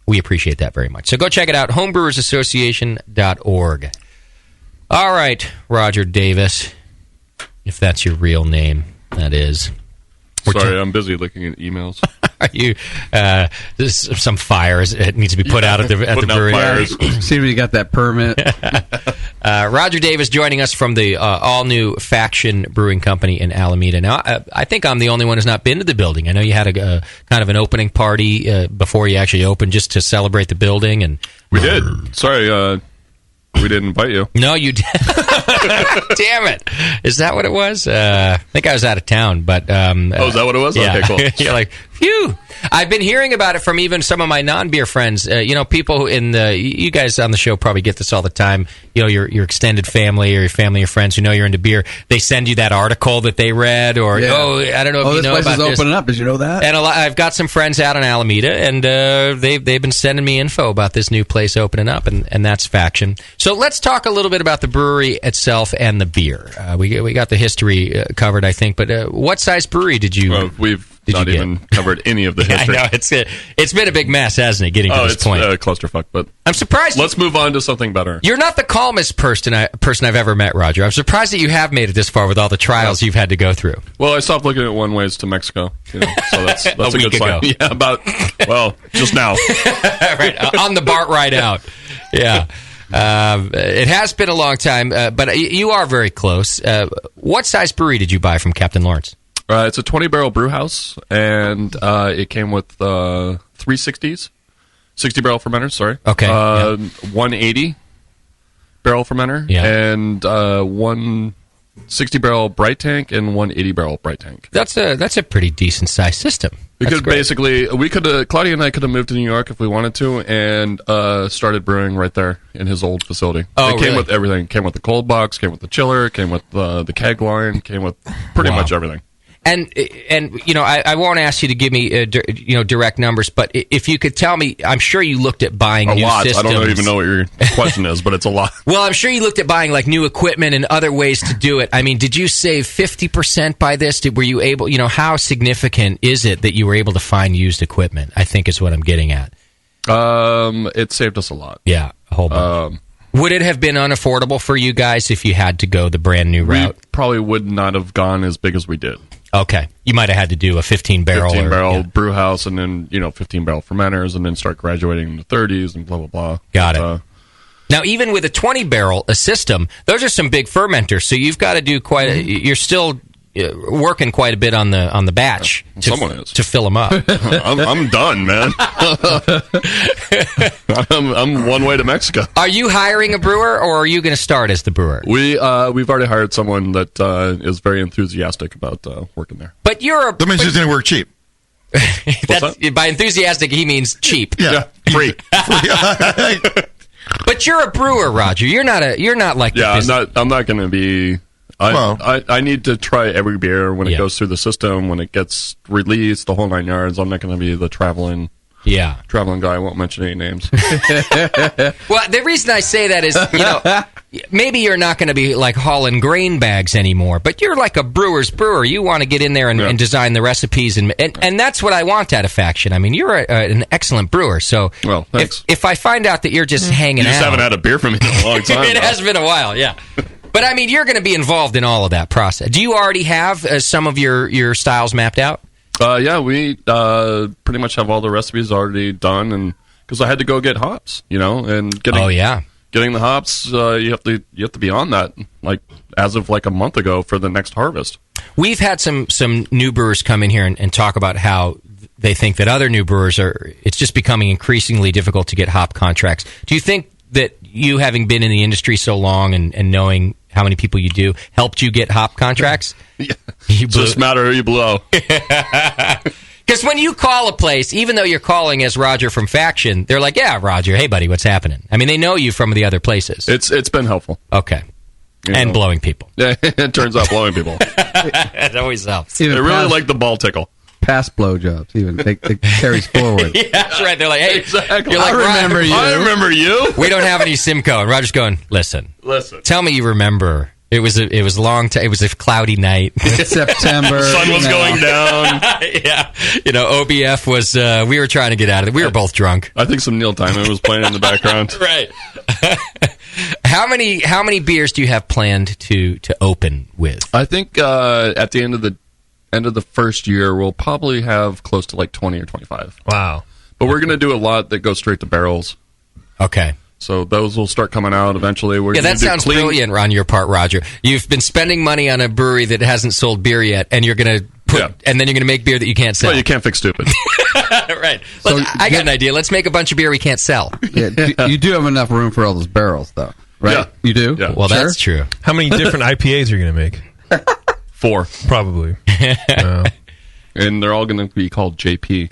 we appreciate that very much. So go check it out, homebrewersassociation.org. All right, Roger Davis, if that's your real name, that is.
Sorry, I'm busy looking at emails.
Are you? There's some fires. It needs to be put out at the brewery.
See if you got that permit.
Roger Davis joining us from the all-new Faction Brewing Company in Alameda. Now, I think I'm the only one who's not been to the building. I know you had a kind of an opening party before you actually opened, just to celebrate the building. And
we did. Sorry, we didn't invite you.
No, you did. Damn it. Is that what it was? I think I was out of town, but...
is that what it was?
Yeah.
Okay, cool.
You're like, Phew. I've been hearing about it from even some of my non-beer friends. People who you guys on the show probably get this all the time. Your extended family or your family or friends who know you're into beer. They send you that article that they read, or I don't know if you know about this.
This place is opening up. Did you know that?
And I've got some friends out in Alameda, and they've been sending me info about this new place opening up, and that's Faction. So let's talk a little bit about the brewery itself and the beer. We got the history covered, I think, but what size brewery did you?
Well, we've not even covered any of the history.
I know it's been a big mess, hasn't it? Getting to this point,
clusterfuck. But
I'm surprised.
Let's move on to something better.
You're not the calmest person I've ever met, Roger. I'm surprised that you have made it this far with all the trials you've had to go through.
Well, I stopped looking at one-ways to Mexico, so that's a
week
good sign.
ago.
Yeah, just now.
Right, on the BART ride out. Yeah. It has been a long time, but you are very close. What size brewery did you buy from Captain Lawrence?
It's a 20-barrel brew house, and it came with 360s, 60-barrel fermenters, sorry.
Okay.
180-barrel fermenter, and one 60-barrel bright tank and one 80-barrel bright tank.
That's a pretty decent-sized system.
Because basically, Claudia and I could have moved to New York if we wanted to, and started brewing right there in his old facility. It came with everything. Came with the cold box, came with the chiller, came with the keg line, came with pretty much everything.
And I won't ask you to give me direct numbers, but if you could tell me, I'm sure you looked at buying new systems.
I don't even know what your question is, but it's a lot.
Well, I'm sure you looked at buying like new equipment and other ways to do it. I mean, did you save 50% by this? Were you able? How significant is it that you were able to find used equipment? I think is what I'm getting at.
It saved us a lot.
Yeah, a whole bunch. Would it have been unaffordable for you guys if you had to go the brand new route?
We probably would not have gone as big as we did.
Okay. You might have had to do a 15-barrel.
Brew house, and then 15-barrel fermenters, and then start graduating in the 30s and blah, blah, blah.
Got it. Now, even with a 20-barrel system, those are some big fermenters, so you've got to do you're still working quite a bit on the batch to fill them up.
I'm done, man. I'm one way to Mexico.
Are you hiring a brewer, or are you going to start as the brewer?
We've already hired someone that is very enthusiastic about working there.
But
that means he's going to work cheap.
By enthusiastic, he means cheap.
Yeah.
Free.
But you're a brewer, Roger. You're not like
I'm not going to be. I need to try every beer when it goes through the system, when it gets released, the whole 9 yards. I'm not going to be the traveling guy. I won't mention any names.
Well, the reason I say that is, maybe you're not going to be like hauling grain bags anymore, but you're like a brewer's brewer. You want to get in there and design the recipes, and that's what I want out of Faction. I mean, you're an excellent brewer, so if I find out that you're just hanging out...
You just haven't had a beer from me in a long time.
It has been a while, yeah. But, I mean, you're going to be involved in all of that process. Do you already have some of your styles mapped out?
Yeah, we pretty much have all the recipes already done, and because I had to go get hops, and getting the hops, you have to be on that, like as of like a month ago for the next harvest.
We've had some new brewers come in here and talk about how they think that other new brewers it's just becoming increasingly difficult to get hop contracts. Do you think that you, having been in the industry so long and knowing how many people you do, helped you get hop contracts?
Yeah. It's just a matter of you blow.
Because when you call a place, even though you're calling as Roger from Faction, they're like, yeah, Roger, hey, buddy, what's happening? I mean, they know you from the other places.
It's been helpful.
Okay. Blowing people.
Yeah, it turns out blowing people.
It always helps.
They really like the ball tickle.
Past blowjobs, even. It carries forward.
Yeah, that's right. They're like, hey,
exactly.
You're like,
I remember you.
We don't have any Simcoe. And Roger's going, listen. Tell me you remember. It was a long time. It was a cloudy night.
It's September.
Sun was going down.
Yeah. OBF was, we were trying to get out of it. We were both drunk.
I think some Neil Diamond was playing in the background.
Right. How many beers do you have planned to open with?
I think at the end of the first year, we'll probably have close to like 20 or 25.
Wow.
But we're going to do a lot that goes straight to barrels.
Okay.
So those will start coming out eventually.
That sounds brilliant on your part, Roger. You've been spending money on a brewery that hasn't sold beer yet, and you're going to and then you're going to make beer that you can't sell.
Well, you can't fix stupid.
Right. So I got an idea. Let's make a bunch of beer we can't sell.
Yeah, you do have enough room for all those barrels, though, right?
Yeah.
You do?
Yeah.
Well, that's true.
How many different IPAs are you going to make?
4.
Probably.
And they're all going to be called JP.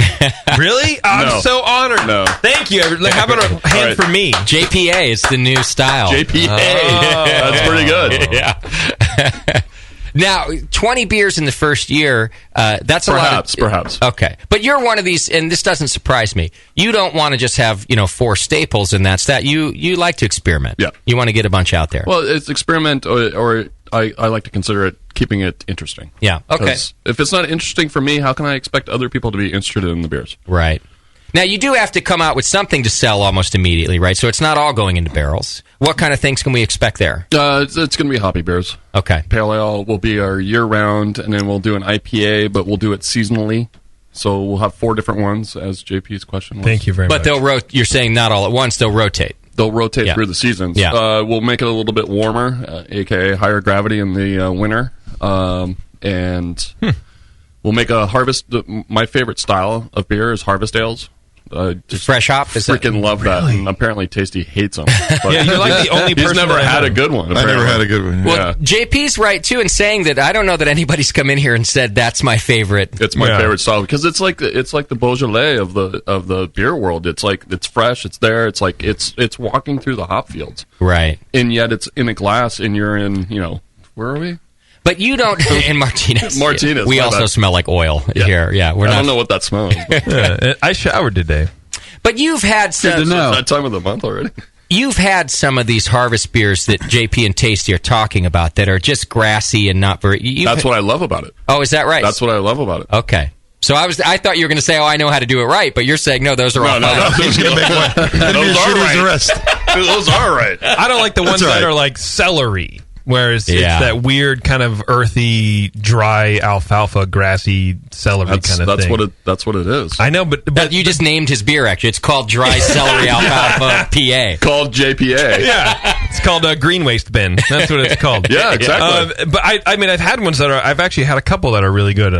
Really? I'm
No.
so honored.
No.
Thank you. How about a hand for me?
JPA is the new style.
JPA. That's pretty good.
Yeah. Now, 20 beers in the first year, that's a lot.
Perhaps.
Okay. But you're one of these, and this doesn't surprise me. You don't want to just have, 4 staples and that's that. You like to experiment.
Yeah.
You want to get a bunch out there.
Well, it's experiment, or I like to consider it keeping it interesting.
Yeah. Okay.
'Cause if it's not interesting for me, how can I expect other people to be interested in the beers?
Right. Now, you do have to come out with something to sell almost immediately, right? So it's not all going into barrels. What kind of things can we expect there?
It's going to be hoppy beers.
Okay.
Pale ale will be our year-round, and then we'll do an IPA, but we'll do it seasonally. So we'll have 4 different ones, as JP's question was.
Thank you very much.
But you're saying not all at once, they'll rotate.
They'll rotate through the seasons.
Yeah.
We'll make it a little bit warmer, a.k.a. higher gravity in the winter. And we'll make a harvest. My favorite style of beer is harvest ales.
Just fresh hop?
Freaking love that. And apparently Tasty hates them. But
Yeah, you're like the only person
he's never
that I
had
know.
a good one.
I never
apparently.
had a good one.
Well, JP's right, too, in saying that I don't know that anybody's come in here and said that's my favorite.
It's my favorite style because it's like the Beaujolais of the beer world. It's like it's fresh, it's there. It's like it's walking through the hop fields,
right?
And yet it's in a glass, and you're in where are we?
But you don't in Martinez.
Martinez.
We
my
also
bad.
smell like oil here. Yeah, we're
I
not.
don't know what that smells. But
I showered today.
But you've had some.
It's that time of the month already.
You've had some of these harvest beers that JP and Tasty are talking about that are just grassy and not very.
That's what I love about it.
Oh, is that right?
That's what I love about it.
Okay. So I thought you were going to say, "Oh, I know how to do it right," but you're saying, "No, those are all fine."
Those are right.
Those are right.
I don't like the ones that are like celery, whereas it's that weird kind of earthy, dry alfalfa, grassy celery kind of thing.
That's what it is.
I know, but
you just named his beer. Actually, it's called Dry Celery Alfalfa PA.
Called JPA.
Yeah, it's called a green waste bin. That's what it's called.
Yeah, exactly.
But I mean, I've had ones that are. I've actually had a couple that are really good.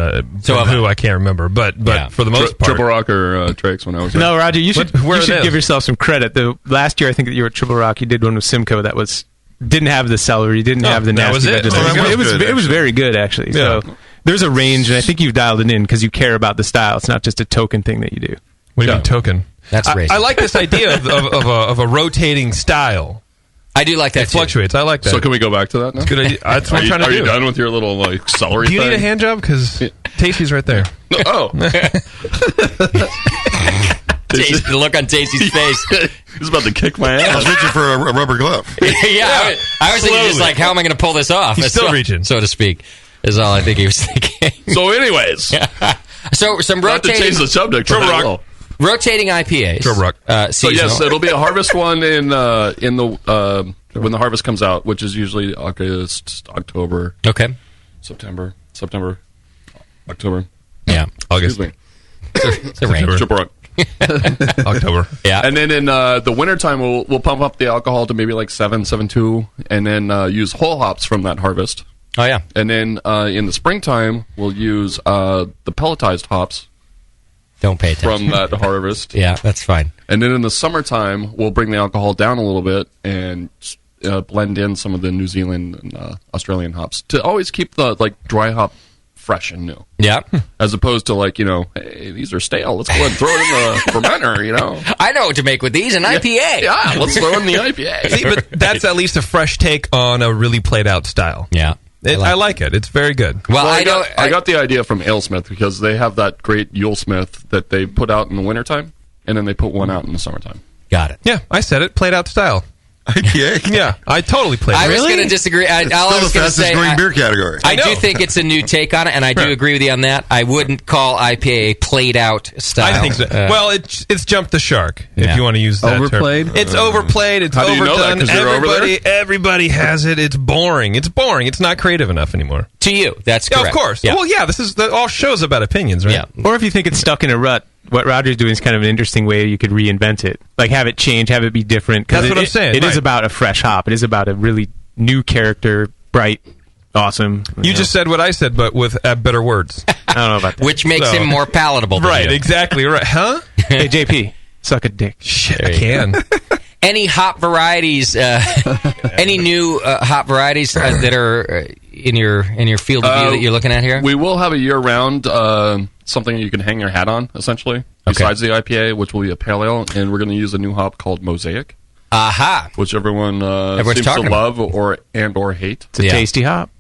Who I can't remember, but for the most part,
Triple Rock or Drake's when I was.
No, Roger, you should
Where
you
are
should
those?
give yourself some credit. The last year, I think that you were at Triple Rock. You did one with Simcoe that didn't have the celery, didn't have the
that was
nasty
it.
vegetables. It was very good actually.
Yeah.
So there's a range, and I think you've dialed it in because you care about the style. It's not just a token thing that you do.
What do you mean token?
That's racist.
I like this idea of a rotating style.
I do like that.
It fluctuates. I like that.
So can we go back to that now?
It's a good idea. That's what I'm trying to
Are
do.
you done with your little celery?
Do you
thing?
need a hand job? Because Tasty's right there.
Oh.
The look on Tasty's face.
He's about to kick my ass.
I was reaching for a rubber glove.
I was thinking just like, how am I going to pull this off?
He's still reaching,
so to speak. Is all I think he was thinking.
So, anyways,
so some
not to
rotating.
change the subject.
Triple Rock.
Well.
Rotating IPAs.
Triple Rock.
So yes, it'll be a harvest one in the when the harvest comes out, which is usually August, October.
Okay.
September, October.
Yeah.
August.
Excuse me.
It's a range.
Triple Rock.
October.
Yeah.
And then in the wintertime, we'll pump up the alcohol to maybe like 7.2, and then use whole hops from that harvest.
Oh, yeah.
And then in the springtime, we'll use the pelletized hops.
Don't pay attention.
From that harvest.
Yeah, that's fine.
And then in the summertime, we'll bring the alcohol down a little bit and blend in some of the New Zealand and Australian hops to always keep the dry hop fresh and new.
Yeah.
As opposed to hey, these are stale. Let's go and throw it in the fermenter,
I know what to make with these, an IPA.
Yeah, let's throw in the IPA.
See, but that's at least a fresh take on a really played out style.
Yeah.
I like it. It's very good.
Well,
I got the idea from AleSmith because they have that great Yule Smith that they put out in the wintertime, and then they put one out in the summertime.
Got it.
Yeah, I said it. Played out style.
IPA?
Yeah, I totally played it.
I was going to disagree.
It's still the fastest growing beer category.
I do think it's a new take on it, and I do agree with you on that. I wouldn't call IPA a played out style.
I think so. Well, it's jumped the shark, if you want to use that
overplayed.
term. It's overplayed. It's
How do you know that?
overdone.
'Cause you're over
Everybody has it. It's boring. It's not creative enough anymore.
To you, that's correct.
Yeah, of course.
Yeah.
Well, yeah. This is all shows about opinions, right?
Yeah.
Or if you think it's stuck in a rut, what Roger's doing is kind of an interesting way you could reinvent it. Like have it change, have it be different.
That's what I'm saying.
It is about a fresh hop. It is about a really new character, bright, awesome.
You just said what I said, but with better words.
I don't know about that.
Which makes him more palatable.
Right, exactly right. Huh?
Hey, JP, suck a dick.
Shit, I can.
Any hop varieties, any new hop varieties that are in your field of view that you're looking at here?
We will have a year-round something you can hang your hat on, essentially, besides the IPA, which will be a pale ale, and we're going to use a new hop called Mosaic.
Aha!
Which everyone seems to love or hate.
It's a tasty hop.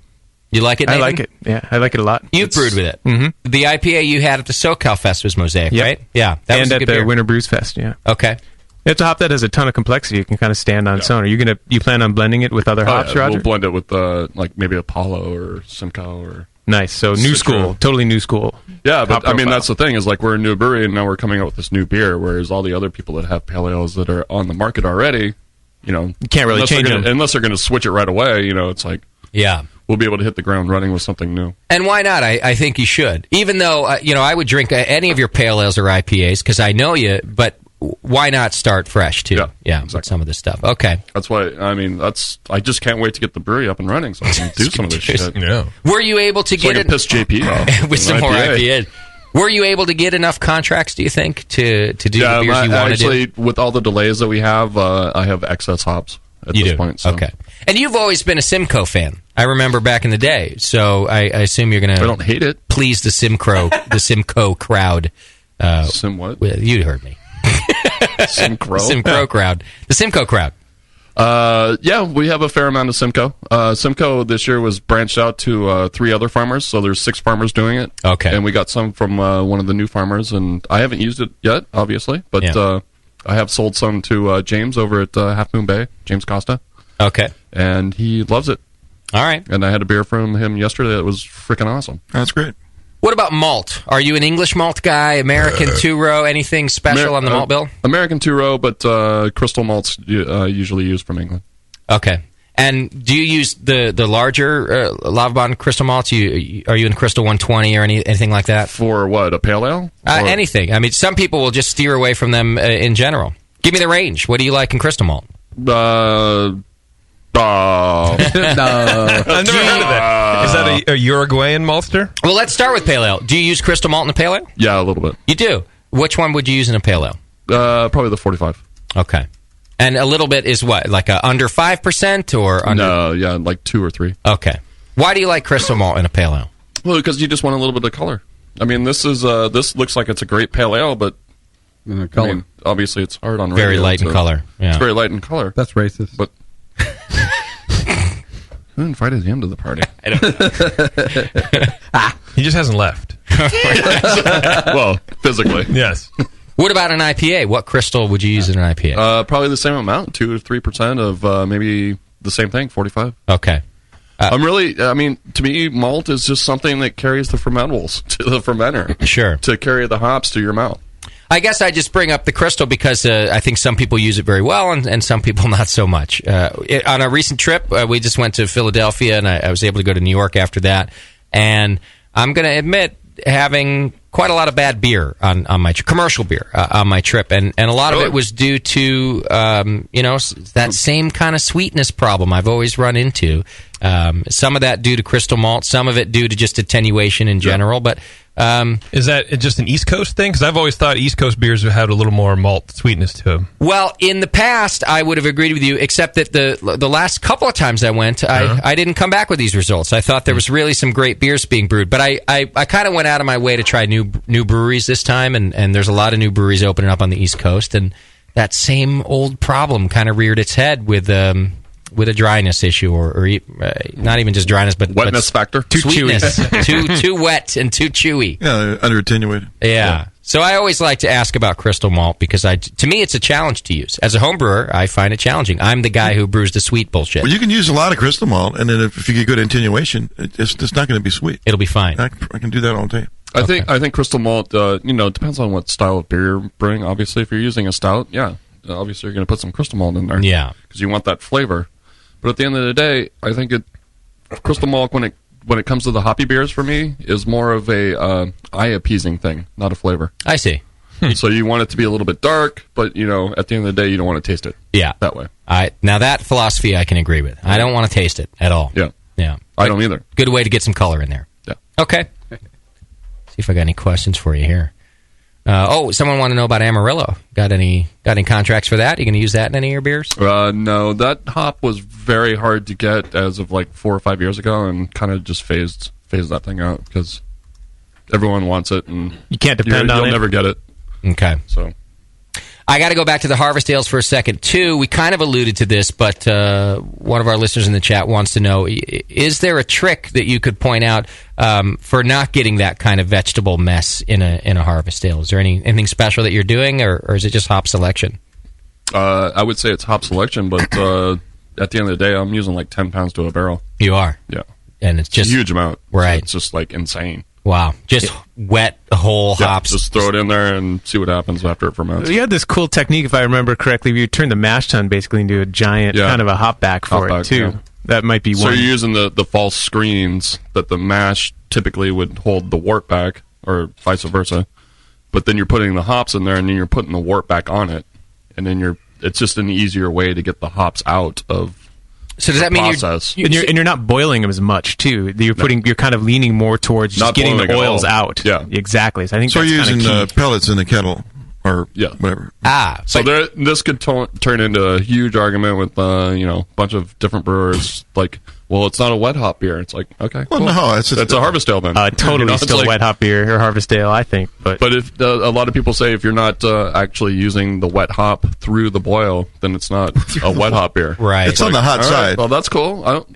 You like it, Nathan?
I like it. Yeah, I like it a lot.
You've brewed with it.
Mm-hmm.
The IPA you had at the SoCal Fest was Mosaic, right? Yeah. That
and
was a
at
good
the
beer.
Winter Brews Fest, yeah.
Okay.
It's a hop that has a ton of complexity. You can kind of stand on its own. Are you plan on blending it with other hops, Roger?
We'll blend it with like maybe Apollo or Simcoe or...
Nice. So new school. Totally new school.
Yeah, but I mean, that's the thing is like we're a new brewery and now we're coming out with this new beer, whereas all the other people that have pale ales that are on the market already, you
can't really change them.
Unless they're going to switch it right away, it's like...
Yeah.
We'll be able to hit the ground running with something new.
And why not? I think you should. Even though, I would drink any of your pale ales or IPAs because I know you, but why not start fresh, too? Yeah, exactly. With some of this stuff. Okay.
That's why, I just can't wait to get the brewery up and running so I can do some of this shit.
Yeah.
Were you able to get
it? Piss JP off
with some more IPAs. Were you able to get enough contracts, do you think, to do the beers you want to do?
Actually, with all the delays that we have, I have excess hops at this point. So.
Okay. And you've always been a Simcoe fan. I remember back in the day, so I assume you're going to...
I don't hate it.
Please the Simcoe crowd.
Sim what?
You heard me.
Simcoe?
Simcoe crowd. The Simcoe crowd.
Yeah, we have a fair amount of Simcoe. Simcoe this year was branched out to 3 other farmers, so there's 6 farmers doing it.
Okay.
And we got some from one of the new farmers, and I haven't used it yet, obviously, but I have sold some to James over at Half Moon Bay, James Costa.
Okay.
And he loves it.
All right.
And I had a beer from him yesterday that was freaking awesome.
That's great.
What about malt? Are you an English malt guy, American two-row, anything special on the malt bill?
American two-row, but crystal malts usually used from England.
Okay. And do you use the larger Lavabon crystal malts? Are you in Crystal 120 or anything like that?
For what, a pale ale?
Anything. I mean, some people will just steer away from them in general. Give me the range. What do you like in crystal malt?
I've never heard of that. Is that a Uruguayan maltster?
Well, let's start with pale ale. Do you use crystal malt in a pale ale?
Yeah, a little bit.
You do? Which one would you use in a pale ale?
Probably the 45.
Okay. And a little bit is what? Like under 5% or under?
No, yeah, like 2 or 3.
Okay. Why do you like crystal malt in a pale ale?
Well, because you just want a little bit of color. I mean, this looks like it's a great pale ale, but
color.
I mean, obviously it's hard on
very
radio,
light in color. Yeah.
It's very light in color.
That's racist.
But who invited him to the party?
I don't know.
He just hasn't left.
Well, physically.
Yes.
What
about an IPA? What crystal would you use in an IPA?
Probably the same amount, 2 to 3% of maybe the same thing, 45.
Okay.
To me, malt is just something that carries the fermentables to the fermenter.
Sure.
To carry the hops to your mouth.
I guess I just bring up the crystal because I think some people use it very well and some people not so much. On a recent trip, we just went to Philadelphia, and I was able to go to New York after that. And I'm going to admit, having quite a lot of bad beer on my commercial beer on my trip, and a lot of it was due to that same kind of sweetness problem I've always run into. Some of that due to crystal malt, some of it due to just attenuation in general, but.
Is that just an East Coast thing? Because I've always thought East Coast beers had a little more malt sweetness to them.
Well, in the past, I would have agreed with you, except that the last couple of times I went, I didn't come back with these results. I thought there was really some great beers being brewed, but I kind of went out of my way to try new breweries this time, and there's a lot of new breweries opening up on the East Coast, and that same old problem kind of reared its head with a dryness issue, or not even just dryness, but
wetness factor,
too sweetness, too wet and too chewy.
Yeah, under attenuated.
Yeah. So I always like to ask about crystal malt because to me it's a challenge to use. As a home brewer, I find it challenging. I'm the guy who brews the sweet bullshit.
Well, you can use a lot of crystal malt, and then if you get good attenuation, it's not going to be sweet.
It'll be fine.
I can do that all day.
I think crystal malt, it depends on what style of beer you're brewing. Obviously, if you're using a stout, obviously you're going to put some crystal malt in there.
Yeah.
Because you want that flavor. But at the end of the day, I think crystal malt, when it comes to the hoppy beers for me, is more of a eye-appeasing thing, not a flavor.
I see.
So you want it to be a little bit dark, but, at the end of the day, you don't want to taste it.
Yeah.
That way.
Now, that philosophy I can agree with. I don't want to taste it at all.
Yeah.
Yeah.
I don't either.
Good way to get some color in there.
Yeah.
Okay. See if I got any questions for you here. Someone want to know about Amarillo. Got any contracts for that? You going to use that in any of your beers?
No, that hop was very hard to get as of like 4 or 5 years ago, and kind of just phased that thing out because everyone wants it, and
you can't depend on it.
You'll never get it.
Okay,
so
I got to go back to the harvest ales for a second too. We kind of alluded to this, but one of our listeners in the chat wants to know: is there a trick that you could point out for not getting that kind of vegetable mess in a harvest ale? Is there anything special that you're doing, or is it just hop selection?
I would say it's hop selection, but at the end of the day, I'm using like 10 pounds to a barrel.
You are,
yeah,
and it's just
a huge amount,
right?
So it's just like insane.
Wow, just wet whole hops.
Just throw it in there and see what happens after it ferments.
You had this cool technique, if I remember correctly, where you turn the mash tun basically into a giant kind of a hop back for it, too.
Yeah.
That might be one.
So you're using the false screens that the mash typically would hold the wort back, or vice versa. But then you're putting the hops in there, and then you're putting the wort back on it. And then it's just an easier way to get the hops out of.
So does that mean
you're not boiling them as much too? You're kind of leaning more towards just getting the oils out.
Yeah,
exactly. So I think
so.
That's
You're using
key.
Pellets in the kettle or whatever.
So this could turn into a huge argument with a bunch of different brewers. Like, well, it's not a wet hop beer. It's like, okay,
well,
cool.
no, it's
a harvest ale then.
Totally still like, wet hop beer or harvest ale, I think. But
if a lot of people say if you're not actually using the wet hop through the boil, then it's not a wet hop beer.
Right.
It's on the hot side.
Well, that's cool.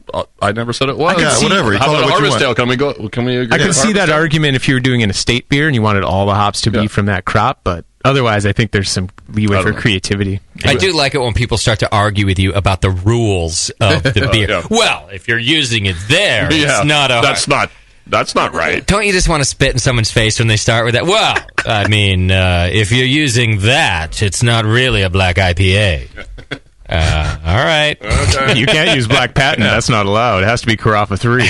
I never said it was.
Whatever.
How about a harvest ale? Can we agree?
I could see that argument if you were doing an estate beer and you wanted all the hops to be from that crop, but otherwise, I think there's some leeway for creativity.
I do like it when people start to argue with you about the rules of the beer.
Yeah.
Well, if you're using it there, it's not a...
That's not right.
Don't you just want to spit in someone's face when they start with that? Well, I mean, if you're using that, it's not really a black IPA. All right.
Okay.
You can't use Black Patent. That's not allowed. It has to be Carafa 3.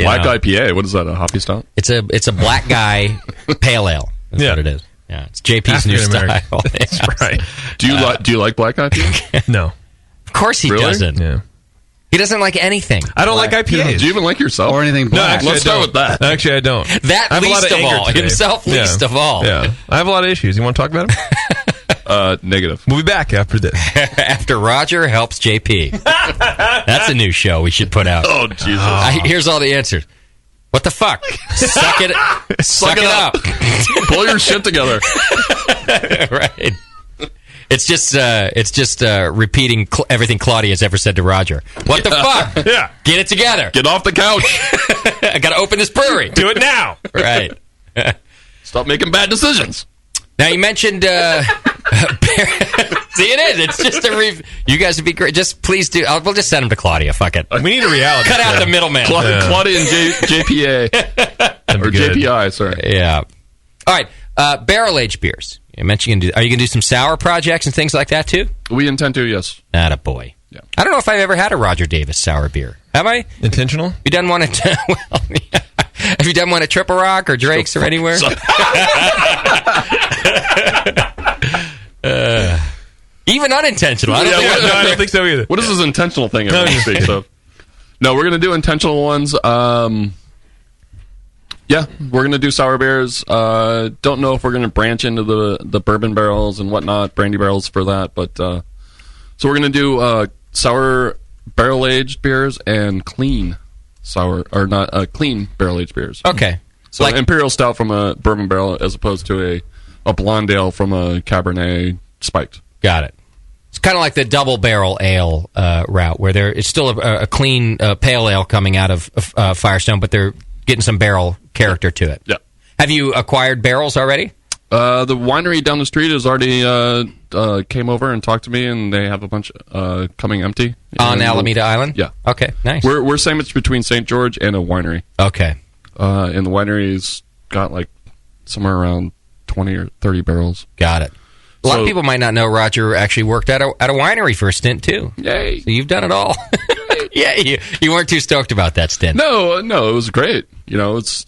Black IPA. What is that? A hoppy stout?
It's a black guy pale ale. That's what it is. Yeah, it's JP's new style.
That's right.
Do you like black IPA?
No.
Of course he doesn't.
Yeah.
He doesn't like anything.
I don't like IPAs.
Do you even like yourself?
Or anything black?
Let's start with that.
Actually, I don't.
That
I have
least
a lot
of
anger
all.
today.
Himself least of all.
Yeah. I have a lot of issues. You want to talk about them?
Negative.
We'll be back after this.
After Roger helps JP. That's a new show we should put out.
Oh, Jesus.
Here's all the answers. What the fuck? Suck it up.
Pull your shit together.
Right. It's just repeating everything Claudia's ever said to Roger. What the fuck?
Yeah.
Get it together.
Get off the couch.
I got to open this brewery.
Do it now.
Right.
Stop making bad decisions.
Now, you mentioned... See, it is. It's just a... You guys would be great. Just please do... we'll just send them to Claudia. Fuck it.
We need a reality.
Cut out the middleman.
Claudia and JPA. Or JPI, sorry.
Yeah. All right. Barrel-aged beers. You mentioned are you going to do some sour projects and things like that, too?
We intend to, yes.
Atta boy.
Yeah.
I don't know if I've ever had a Roger Davis sour beer. Have I?
Intentional?
You done one at... Well, yeah. Have you done one at Triple Rock or Drake's or anywhere? Even unintentional.
I don't think so either.
What is this intentional thing everyone speaks of? No, we're going to do intentional ones. Yeah, we're going to do sour beers. Don't know if we're going to branch into the bourbon barrels and whatnot, brandy barrels for that. But so we're going to do sour barrel-aged beers and clean clean barrel-aged beers.
Okay.
So like imperial stout from a bourbon barrel as opposed to a blonde ale from a Cabernet spiked.
Got it. It's kind of like the double barrel ale route, where it's still a clean pale ale coming out of Firestone, but they're getting some barrel character to it.
Yeah.
Have you acquired barrels already?
The winery down the street has already came over and talked to me, and they have a bunch coming empty
on Alameda Island.
Yeah.
Okay. Nice.
We're sandwiched between St. George and a winery.
Okay.
And the winery's got like somewhere around 20 or 30 barrels.
Got it. A lot of people might not know Roger actually worked at a winery for a stint too.
Yay!
So you've done it all. Yeah, you weren't too stoked about that stint.
No, it was great. It's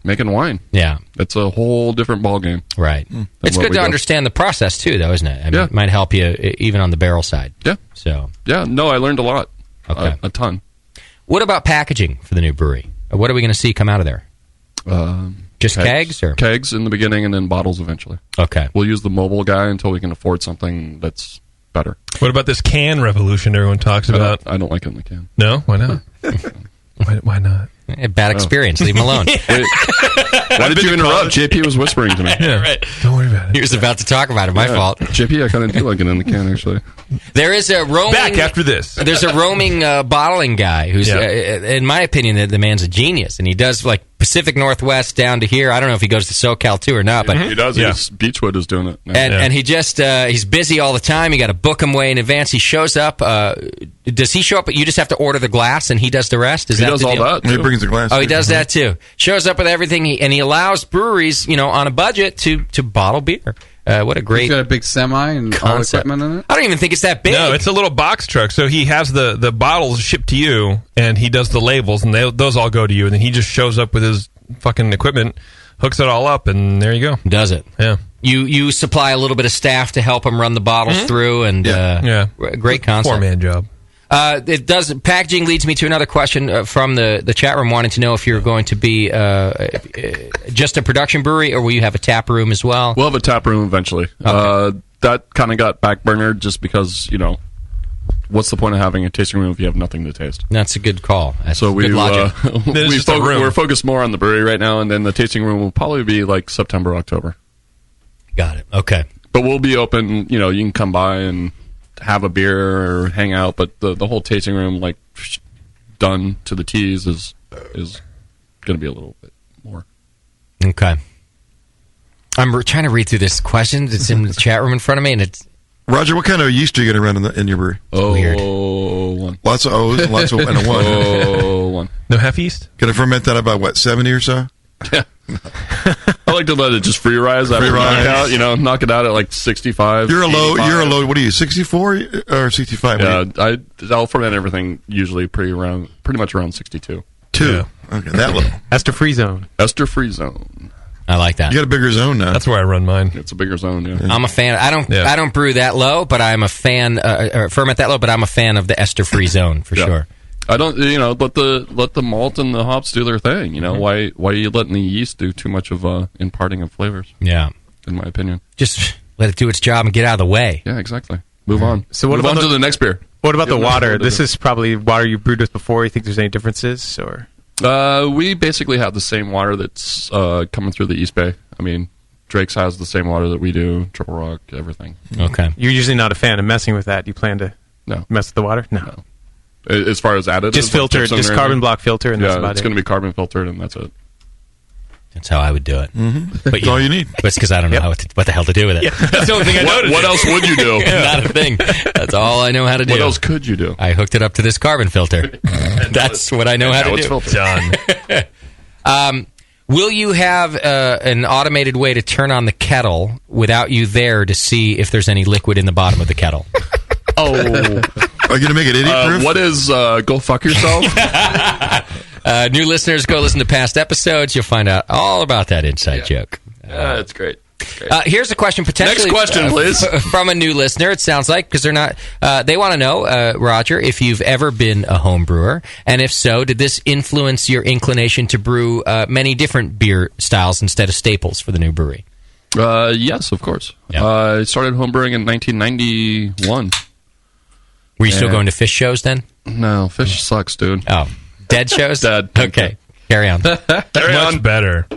making wine.
Yeah,
it's a whole different ballgame.
Right. It's good to understand the process too, though, isn't it? I mean, it might help you even on the barrel side.
Yeah.
So.
Yeah. No, I learned a lot.
Okay.
A ton.
What about packaging for the new brewery? What are we going to see come out of there? Just kegs or
kegs in the beginning, and then bottles eventually.
Okay.
We'll use the mobile guy until we can afford something that's better.
What about this can revolution everyone talks about?
I don't like it in the can.
No? Why not? Why not?
Bad experience. Leave him alone.
Why did you interrupt? JP was whispering to me.
Yeah, right.
Don't worry about it.
He was about to talk about it. My fault.
JP, I kind of do like it in the can, actually.
There is a roaming...
Back after this.
There's a roaming bottling guy who's, in my opinion, the man's a genius. And he does, like, Pacific Northwest down to here. I don't know if he goes to SoCal, too, or not. But
He does. Beechwood is doing it now.
And he just, he's busy all the time. You got to book him way in advance. He shows up. Does he show up? You just have to order the glass, and he does the rest?
He does all that,
He brings the glass.
Oh, he does that, too. Shows up with everything, and he allows breweries, on a budget to bottle beer. What a great...
He's got a big semi and all
concept.
equipment in it?
I don't even think it's that big.
No, it's a little box truck. So he has the bottles shipped to you, and he does the labels, and those all go to you. And then he just shows up with his fucking equipment, hooks it all up, and there you go.
Does it.
Yeah.
You supply a little bit of staff to help him run the bottles through, and great concept.
4-man job.
It does. Packaging leads me to another question from the chat room, wanting to know if you're going to be just a production brewery, or will you have a tap room as well?
We'll have a tap room eventually.
Okay.
That kind of got backburnered just because, what's the point of having a tasting room if you have nothing to taste?
That's a good call. That's
so
good logic.
We're focused more on the brewery right now, and then the tasting room will probably be like September, October.
Got it. Okay.
But we'll be open. You can come by and have a beer or hang out, but the whole tasting room, like, done to the T's, is going to be a little bit more.
Okay. I'm trying to read through this question. It's in the chat room in front of me, and it's...
Roger, what kind of yeast are you going to run in your brewery?
One.
Lots of O's and lots of and a 1.
One.
No half yeast?
Going to ferment that about, 70 or so?
Yeah. I like to let it just free rise after knockout, knock it out at like 65.
You're a
85.
low, what are you, 64 or 65?
Yeah, I'll ferment everything usually pretty much around 62.
Yeah. Okay, that low.
Ester free zone.
I like that.
You got a bigger zone now.
That's where I run mine.
It's a bigger zone, yeah.
I'm a fan. I don't brew that low, but I'm a fan, or ferment that low, but I'm a fan of the ester free zone for sure.
I don't, let the malt and the hops do their thing. Why are you letting the yeast do too much of imparting of flavors?
Yeah,
in my opinion,
just let it do its job and get out of the way.
Yeah, exactly. Move on.
So what
Move
about
on to the next beer?
What about the water? This is probably water you brewed with before. You think there's any differences, or?
We basically have the same water that's coming through the East Bay. I mean, Drake's has the same water that we do. Triple Rock, everything.
Okay.
You're usually not a fan of messing with that. You plan to mess with the water? No.
As far as additives?
Just filtered, just carbon block filter, and that's about
it's going to be carbon filtered, and that's it.
That's how I would do it.
Mm-hmm. That's all you need.
But it's because I don't know what the hell to do with it.
Yeah, that's the only thing I know to do.
What else would you do?
Not a thing. That's all I know how to do.
What else could you do?
I hooked it up to this carbon filter. That's what I know how to do.
Done.
Will you have an automated way to turn on the kettle without you there to see if there's any liquid in the bottom of the kettle?
Are you going to make it idiot-proof?
What is go fuck yourself?
New listeners, go listen to past episodes. You'll find out all about that inside joke.
That's great.
Here's a question potentially.
Next question, please.
From a new listener, it sounds like, because they're not. They want to know, Roger, if you've ever been a home brewer, and if so, did this influence your inclination to brew many different beer styles instead of staples for the new brewery?
Yes, of course. I started homebrewing in 1991.
Were you still going to fish shows then?
No, fish sucks, dude.
Oh, dead shows?
Dead.
Okay, carry on.
Much better.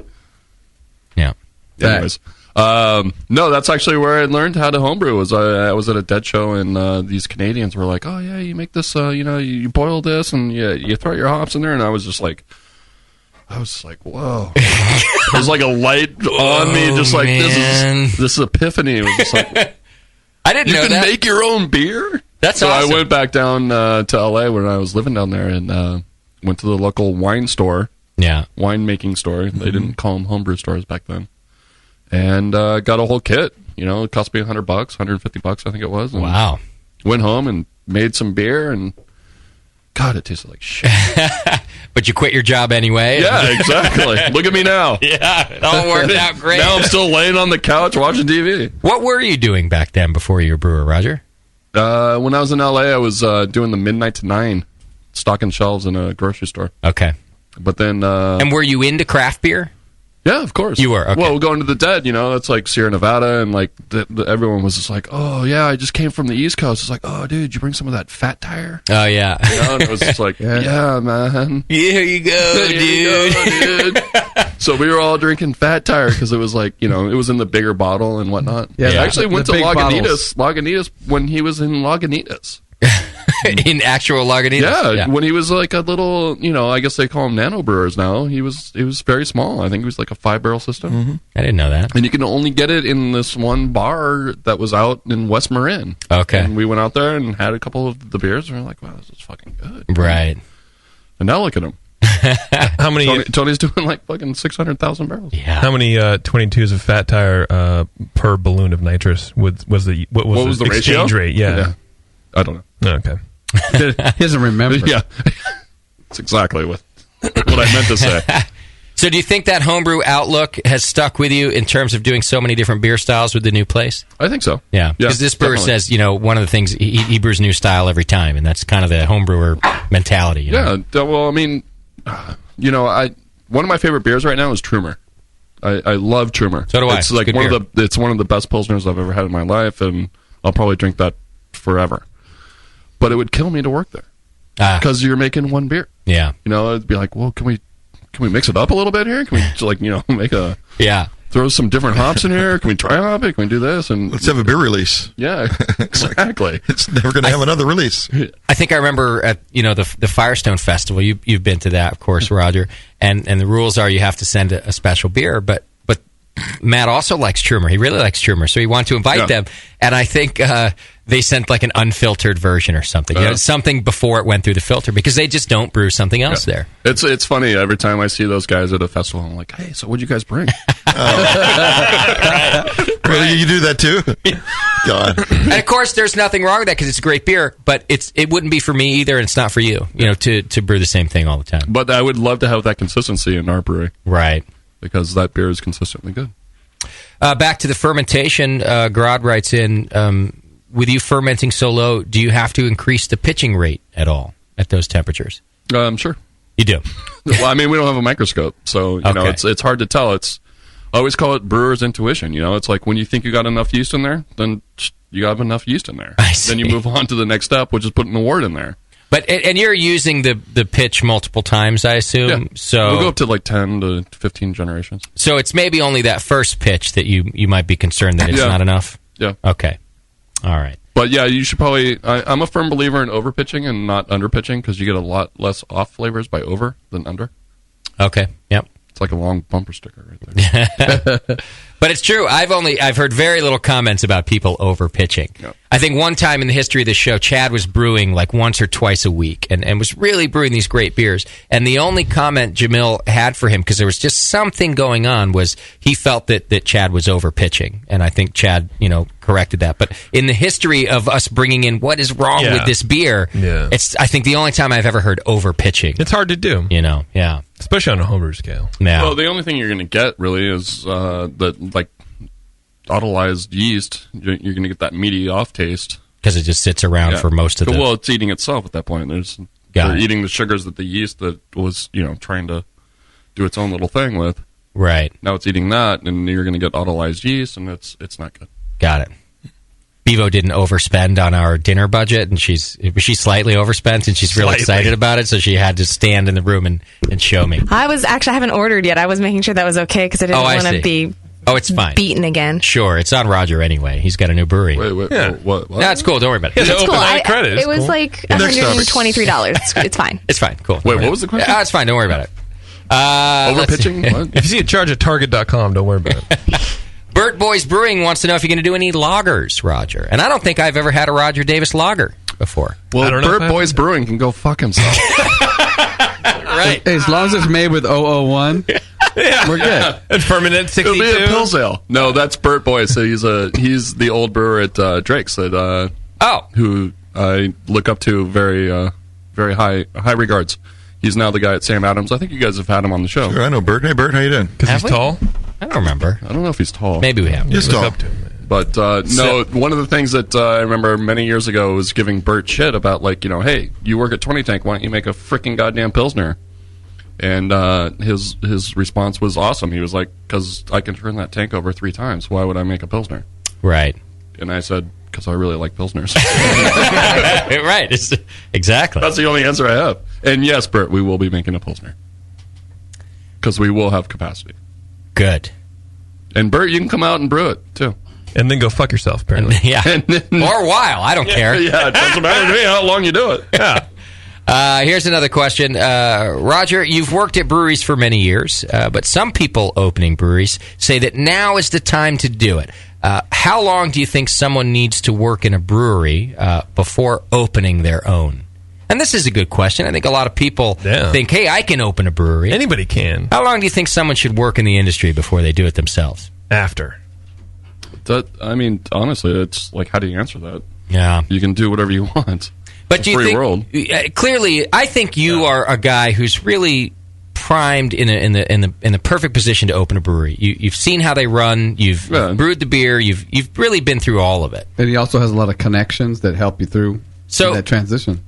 Yeah.
Anyways. No, that's actually where I learned how to homebrew. I was at a dead show, and these Canadians were like, "Oh yeah, you make this. You boil this, and you throw your hops in there." And I was just like, "Whoa!" There's like a light on me, just like this epiphany. It was just like,
I didn't know
you can
that.
make your own beer.
That's
so
awesome.
I went back down to LA when I was living down there, and went to the local wine store.
Yeah,
winemaking store. They didn't call them homebrew stores back then. And got a whole kit. It cost me $100, $150, I think it was. And
wow.
Went home and made some beer, and God, it tasted like shit.
But you quit your job anyway.
Yeah, exactly. Look at me now.
Yeah, it all worked out great.
Now I'm still laying on the couch watching TV.
What were you doing back then before you were a brewer, Roger?
When I was in LA, I was doing the midnight to 9, stocking shelves in a grocery store.
Okay.
But then...
and were you into craft beer?
Yeah, of course.
You were, okay.
Well, going to the Dead, that's like Sierra Nevada, and like everyone was just like, oh, yeah, I just came from the East Coast. It's like, oh, dude, did you bring some of that Fat Tire?
Oh, yeah.
And it was just like, yeah, man.
Here you go, dude.
So we were all drinking Fat Tire because it was like, it was in the bigger bottle and whatnot.
Yeah,
I actually went to
big
Lagunitas when he was in Lagunitas.
In actual Lagunitas?
Yeah, when he was like a little, I guess they call them nano brewers now. He was very small. I think he was like a 5-barrel system.
Mm-hmm. I didn't know that.
And you can only get it in this one bar that was out in West Marin.
Okay.
And we went out there and had a couple of the beers, and we were like, wow, this is fucking good.
Right.
And now look at him.
How many?
Tony's doing like fucking 600,000 barrels.
Yeah.
How many 22s of Fat Tire per balloon of nitrous was the what was the exchange
ratio?
rate? Yeah.
I don't know.
Okay.
He doesn't remember.
Yeah. That's exactly what I meant to say.
So do you think that homebrew outlook has stuck with you in terms of doing so many different beer styles with the new place?
I think so.
Yeah. Because this brewer says, one of the things, he brews a new style every time, and that's kind of the homebrewer mentality.
Yeah. Well, I mean, one of my favorite beers right now is Trumer. I love Trumer.
So do I.
It's like it's one of the best pilsners I've ever had in my life, and I'll probably drink that forever. But it would kill me to work there because you're making one beer.
Yeah.
It'd be like, well, can we mix it up a little bit here? Can we make a throw some different hops in here? Can we try hop it? Can we do this? And
let's have a beer release.
Yeah, exactly.
It's never going to have another release.
I think I remember at the Firestone Festival. You've been to that, of course, Roger. And the rules are you have to send a special beer, but Matt also likes Trumer. He really likes Trumer, so he wanted to invite them. And I think they sent like an unfiltered version or something. Something before it went through the filter because they just don't brew something else there.
It's funny every time I see those guys at a festival. I'm like, hey, so what'd you guys bring?
Really, you do that too? God.
And of course, there's nothing wrong with that because it's a great beer. But it wouldn't be for me either, and it's not for you. To brew the same thing all the time.
But I would love to have that consistency in our brewery,
right?
Because that beer is consistently good.
Back to the fermentation, Grod writes in, with you fermenting so low, do you have to increase the pitching rate at all at those temperatures?
Sure.
You do?
Well, I mean, we don't have a microscope, so it's hard to tell. I always call it brewer's intuition. It's like when you think you got enough yeast in there, then you have enough yeast in there. Then you move on to the next step, which is putting a wort in there.
But and you're using the pitch multiple times, I assume.
Yeah.
So
we'll go up to like 10 to 15 generations.
So it's maybe only that first pitch that you might be concerned that it's not enough.
Yeah.
Okay. All right.
But yeah, you should probably. I'm a firm believer in over pitching and not under pitching because you get a lot less off flavors by over than under.
Okay. Yep.
It's like a long bumper sticker right there.
But it's true. I've heard very little comments about people over pitching. Yep. I think one time in the history of the show, Chad was brewing like once or twice a week and was really brewing these great beers. And the only comment Jamil had for him, because there was just something going on, was he felt that Chad was over pitching. And I think Chad, corrected that. But in the history of us bringing in what is wrong with this beer, it's I think the only time I've ever heard over pitching.
It's hard to do.
Yeah.
Especially on a homebrew scale.
Yeah.
Well, the only thing you're going to get really is like autolyzed yeast. You're going to get that meaty off taste
because it just sits around for most of the.
Well, it's eating itself at that point. They're eating the sugars that the yeast that was trying to do its own little thing with.
Right.
Now it's eating that, and you're going to get autolyzed yeast, and it's not good.
Got it. Bevo didn't overspend on our dinner budget, and she slightly overspent, and she's really excited about it, so she had to stand in the room and show me.
I haven't ordered yet. I was making sure that was okay because I didn't want to be
it's fine.
Beaten again.
Sure, it's on Roger anyway. He's got a new brewery.
Wait, what?
No, it's cool. Don't worry about it.
It's cool. It was like $123. It's fine.
It's fine. Cool.
Wait, what was the question?
It's fine. Don't worry about it.
Overpitching?
If you see a charge at Target.com, don't worry about it.
Burt Boys Brewing wants to know if you're going to do any lagers, Roger. And I don't think I've ever had a Roger Davis lager before.
Well, Burt Boys Brewing can go fuck himself.
Right.
As long as it's made with 001, we're good.
And fermented 62.
It'll be a Pils Ale. No, that's Burt Boys. So he's the old brewer at Drake's who I look up to very very high regards. He's now the guy at Sam Adams. I think you guys have had him on the show.
Sure, I know Bert. Hey, Bert, how you doing?
Because he's tall?
I don't remember.
I don't know if he's tall.
Maybe we have.
He's tall.
Up to him.
But no, one of the things that I remember many years ago was giving Bert shit about, hey, you work at 20 Tank, why don't you make a freaking goddamn Pilsner? And his response was awesome. He was like, because I can turn that tank over 3 times. Why would I make a Pilsner?
Right.
And I said, because I really like Pilsners.
Right. Exactly.
That's the only answer I have. And yes, Bert, we will be making a Pilsner. Because we will have capacity.
Good.
And Bert, you can come out and brew it, too.
And then go fuck yourself, apparently.
Yeah. Or a while. I don't care.
Yeah, it doesn't matter to me how long you do it.
Yeah.
Here's another question. Roger, you've worked at breweries for many years, but some people opening breweries say that now is the time to do it. How long do you think someone needs to work in a brewery before opening their own? And this is a good question. I think a lot of people think, hey, I can open a brewery.
Anybody can.
How long do you think someone should work in the industry before they do it themselves?
After.
I mean, honestly, it's like, how do you answer that?
Yeah.
You can do whatever you want.
But do you
free
think,
world.
Clearly, I think you are a guy who's really primed in the perfect position to open a brewery. You've seen how they run. You've brewed the beer. You've really been through all of it.
And he also has a lot of connections that help you through that transition.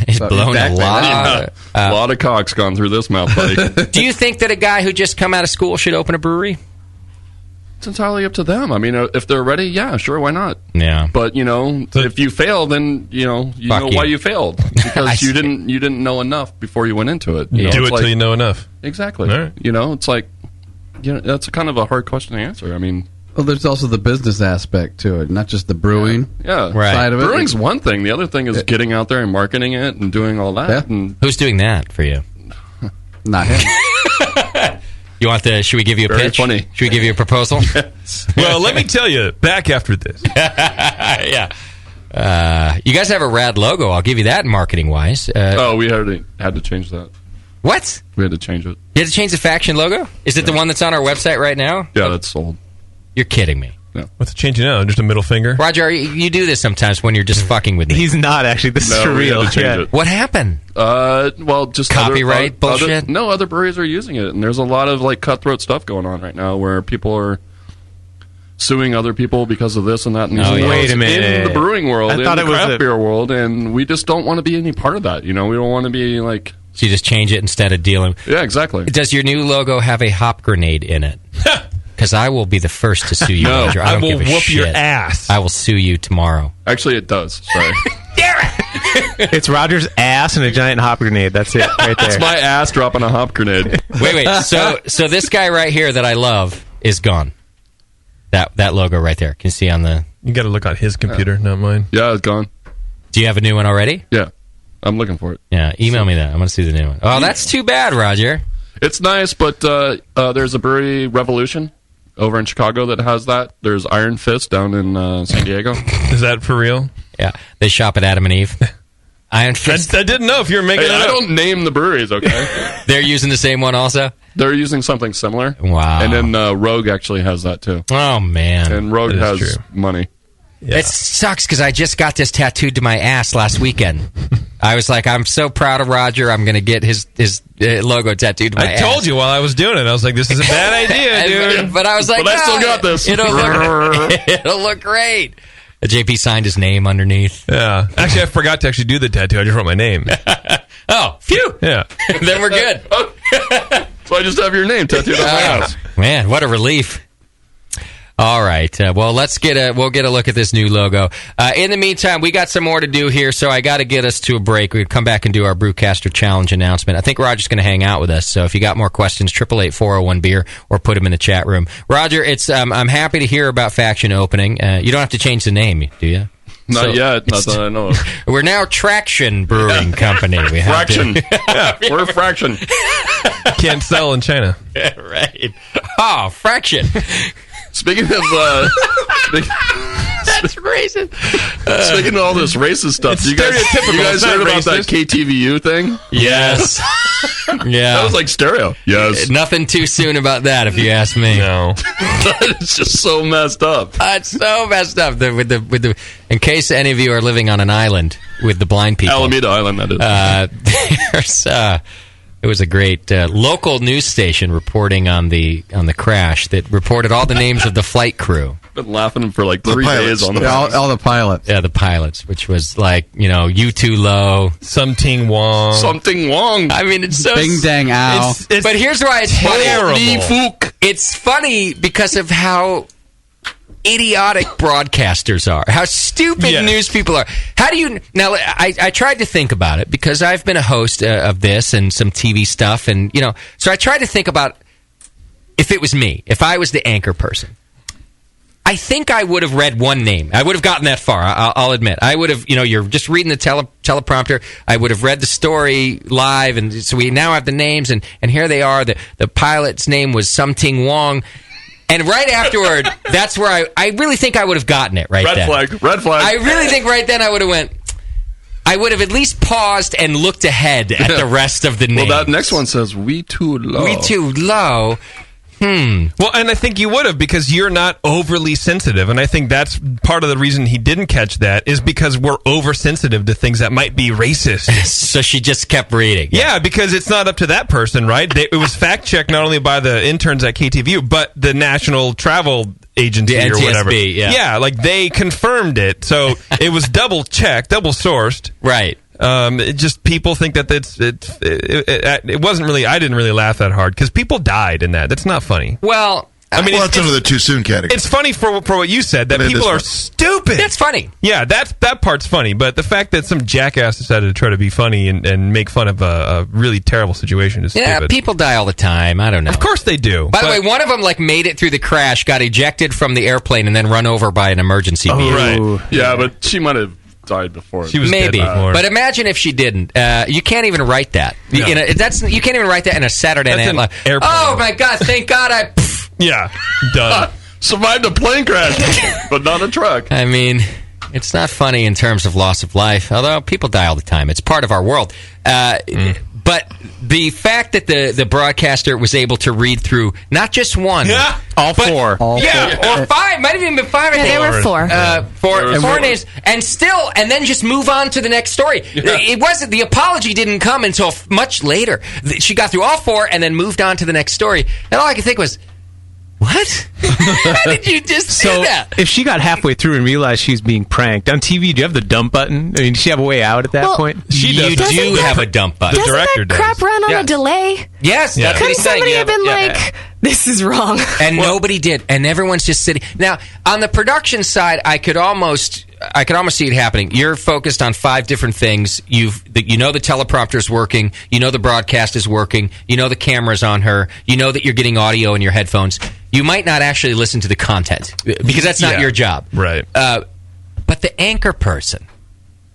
He's blown a lot.
A lot of cock's gone through this mouth, buddy.
Do you think that a guy who just come out of school should open a brewery?
It's entirely up to them. I mean, if they're ready, yeah, sure, why not?
Yeah.
But if you fail, then you know why you failed, because you didn't know enough before you went into it.
Do it till you know enough.
Exactly.
Right.
It's like that's kind of a hard question to answer. I mean,
well, there's also the business aspect to it, not just the brewing side of it.
Brewing's one thing. The other thing is getting out there and marketing it and doing all that.
Yeah.
And
who's doing that for you?
Not him.
You want should we give you a
Very
pitch?
funny.
Should we give you a proposal?
Well, let me tell you, back after this.
Yeah. You guys have a rad logo. I'll give you that marketing-wise.
We already had to change that.
What?
We had to change it.
You had to change the faction logo? Is it the one that's on our website right now?
Yeah, that's sold.
You're kidding me.
Yeah.
What's changing now? Just a middle finger?
Roger, you do this sometimes when you're just fucking with me.
He's not, actually. This is for
we
real.
had to change it.
What happened?
Well, just
copyright bullshit?
Other breweries are using it, and there's a lot of cutthroat stuff going on right now where people are suing other people because of this and that. And
Wait a minute.
In the brewing world, in
I thought
the
it was
craft beer world, and we just don't want to be any part of that. We don't want to be like.
So you just change it instead of dealing.
Yeah, exactly.
Does your new logo have a hop grenade in it? Because I will be the first to sue you,
No,
Roger.
I
don't
will
give a
whoop
shit.
your ass.
I will sue you tomorrow.
Actually, it does. Sorry.
It's Roger's ass and a giant hop grenade. That's it, right there.
It's my ass dropping a hop grenade.
Wait. So this guy right here that I love is gone. That logo right there. Can you see on the...
You got to look on his computer, not mine.
Yeah, it's gone.
Do you have a new one already?
Yeah. I'm looking for it.
Yeah, email me that. I want to see the new one. Oh, that's too bad, Roger.
It's nice, but there's a brewery, Revolution, over in Chicago that has that. There's Iron Fist down in San Diego.
Is that for real?
Yeah, they shop at Adam and Eve. Iron Fist.
I didn't know if you were making it up.
I don't name the breweries, okay?
They're using the same one also?
They're using something similar.
Wow.
And then Rogue actually has that too.
Oh, man.
And Rogue has money.
Yeah. It sucks because I just got this tattooed to my ass last weekend. I was like, I'm so proud of Roger. I'm going to get his logo tattooed to my ass.
I told you while I was doing it. I was like, this is a bad idea, dude.
But I was like,
I still got this.
It'll look great. JP signed his name underneath.
Yeah. Actually, I forgot to actually do the tattoo. I just wrote my name.
Oh, phew.
Yeah.
Then we're good.
So I just have your name tattooed on my ass.
Man, what a relief. All right. Well, we'll get a look at this new logo. In the meantime, we got some more to do here, so I got to get us to a break. We'll come back and do our Brewcaster Challenge announcement. I think Roger's going to hang out with us, so if you got more questions, 888-401-BEER or put them in the chat room. Roger, I'm happy to hear about Faction opening. You don't have to change the name, do you?
Not yet. Not that I know of.
We're now Traction Brewing Company. We have
Fraction. Yeah, we're a Fraction.
Can't sell in China.
Yeah, right. Oh, Fraction.
Speaking of
that's racist.
Speaking of all this racist stuff, you guys heard about that KTVU thing?
Yes. Yeah.
That was like stereo. Yes.
Nothing too soon about that, if you ask me.
No.
It's just so messed up.
It's so messed up. In case any of you are living on an island with the blind people,
Alameda Island, that is.
It was a great local news station reporting on the crash that reported all the names of the flight crew.
Been laughing for like 3 days on
all the pilots.
Yeah, the pilots, which was like, you too low.
Something Wong.
Something Wong.
I mean, it's so...
Bing dang ow.
But here's why it's
terrible.
funny. It's funny because of how idiotic broadcasters are, how stupid news people are. How do you... Now, I tried to think about it because I've been a host of this and some TV stuff, and, so I tried to think about if it was me, if I was the anchor person. I think I would have read one name. I would have gotten that far, I'll admit. I would have, you're just reading the teleprompter. I would have read the story live, and so we now have the names, and here they are. The pilot's name was Something Wong. And right afterward, that's where I really think I would have gotten it right then.
Red flag.
I really think right then I would have at least paused and looked ahead at the rest of the names.
Well, that next one says, we too low.
We too low.
Well, and I think you would have because you're not overly sensitive. And I think that's part of the reason he didn't catch that is because we're oversensitive to things that might be racist.
So she just kept reading.
Yeah, because it's not up to that person, right? It was fact-checked not only by the interns at KTVU, but the National Travel Agency
the
or
NTSB,
whatever.
Yeah,
like they confirmed it. So it was double-checked, double-sourced.
Right.
It just people think that it wasn't really. I didn't really laugh that hard because people died in that. That's not funny.
Well,
that's under the too soon category.
It's funny for what you said that people are stupid.
That's funny.
Yeah, that part's funny. But the fact that some jackass decided to try to be funny and make fun of a really terrible situation is stupid.
Yeah, people die all the time. I don't know.
Of course they do.
By the way, one of them made it through the crash, got ejected from the airplane, and then run over by an emergency vehicle.
Right.
Yeah, but she might have died before.
She was
maybe,
dead before.
But imagine if she didn't. You can't even write that.
No.
You can't even write that in a Saturday Night Live. Oh my God! Thank God
Yeah, done.
Survived a plane crash, but not a truck.
I mean, it's not funny in terms of loss of life. Although people die all the time, it's part of our world. But the fact that the broadcaster was able to read through not just one,
all four,
or five, might have even been five. I think
there were four.
Four names, and then just move on to the next story. It wasn't the apology didn't come until much later. She got through all four and then moved on to the next story. And all I could think was, what? How did you just do that?
If she got halfway through and realized she was being pranked on TV, do you have the dump button? I mean, does she have a way out at that point?
You do have a dump button.
Doesn't
the director
that crap run on a delay?
Yes, that's what
Couldn't
he's saying.
somebody have been this is wrong?
And nobody did, and everyone's just sitting. Now, on the production side, I could almost see it happening. You're focused on 5 different things. You know the teleprompter's working. You know the broadcast is working. You know the camera's on her. You know that you're getting audio in your headphones. You might not actually listen to the content because that's not your job.
Right.
But the anchor person,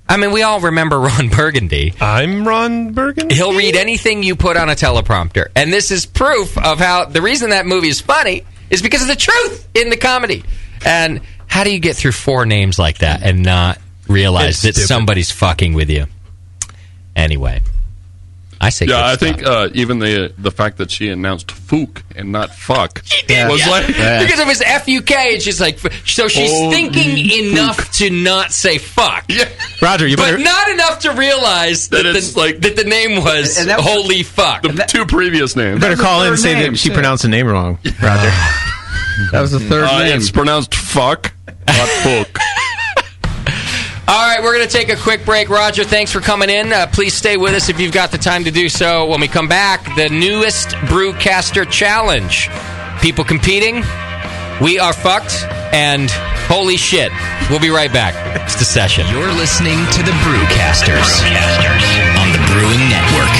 I mean, we all remember Ron Burgundy.
I'm Ron Burgundy?
He'll read anything you put on a teleprompter. And this is proof of how the reason that movie is funny is because of the truth in the comedy. And how do you get through 4 names like that and not realize that somebody's fucking with you? Anyway, I say
I think even the fact that she announced "fook" and not "fuck"
was like because it was F-U-K, and she's like, so she's thinking enough to not say "fuck."
Yeah.
Roger,
but not enough to realize that the name was "holy fuck."
The 2 previous names.
You better call in and say that she pronounced the name wrong, Roger.
That was the third name.
It's pronounced "fuck," not "fook."
All right, we're going to take a quick break. Roger, thanks for coming in. Please stay with us if you've got the time to do so. When we come back, the newest Brewcaster Challenge. People competing, we are fucked, and holy shit. We'll be right back. It's the session.
You're listening to the Brewcasters on the Brewing Network.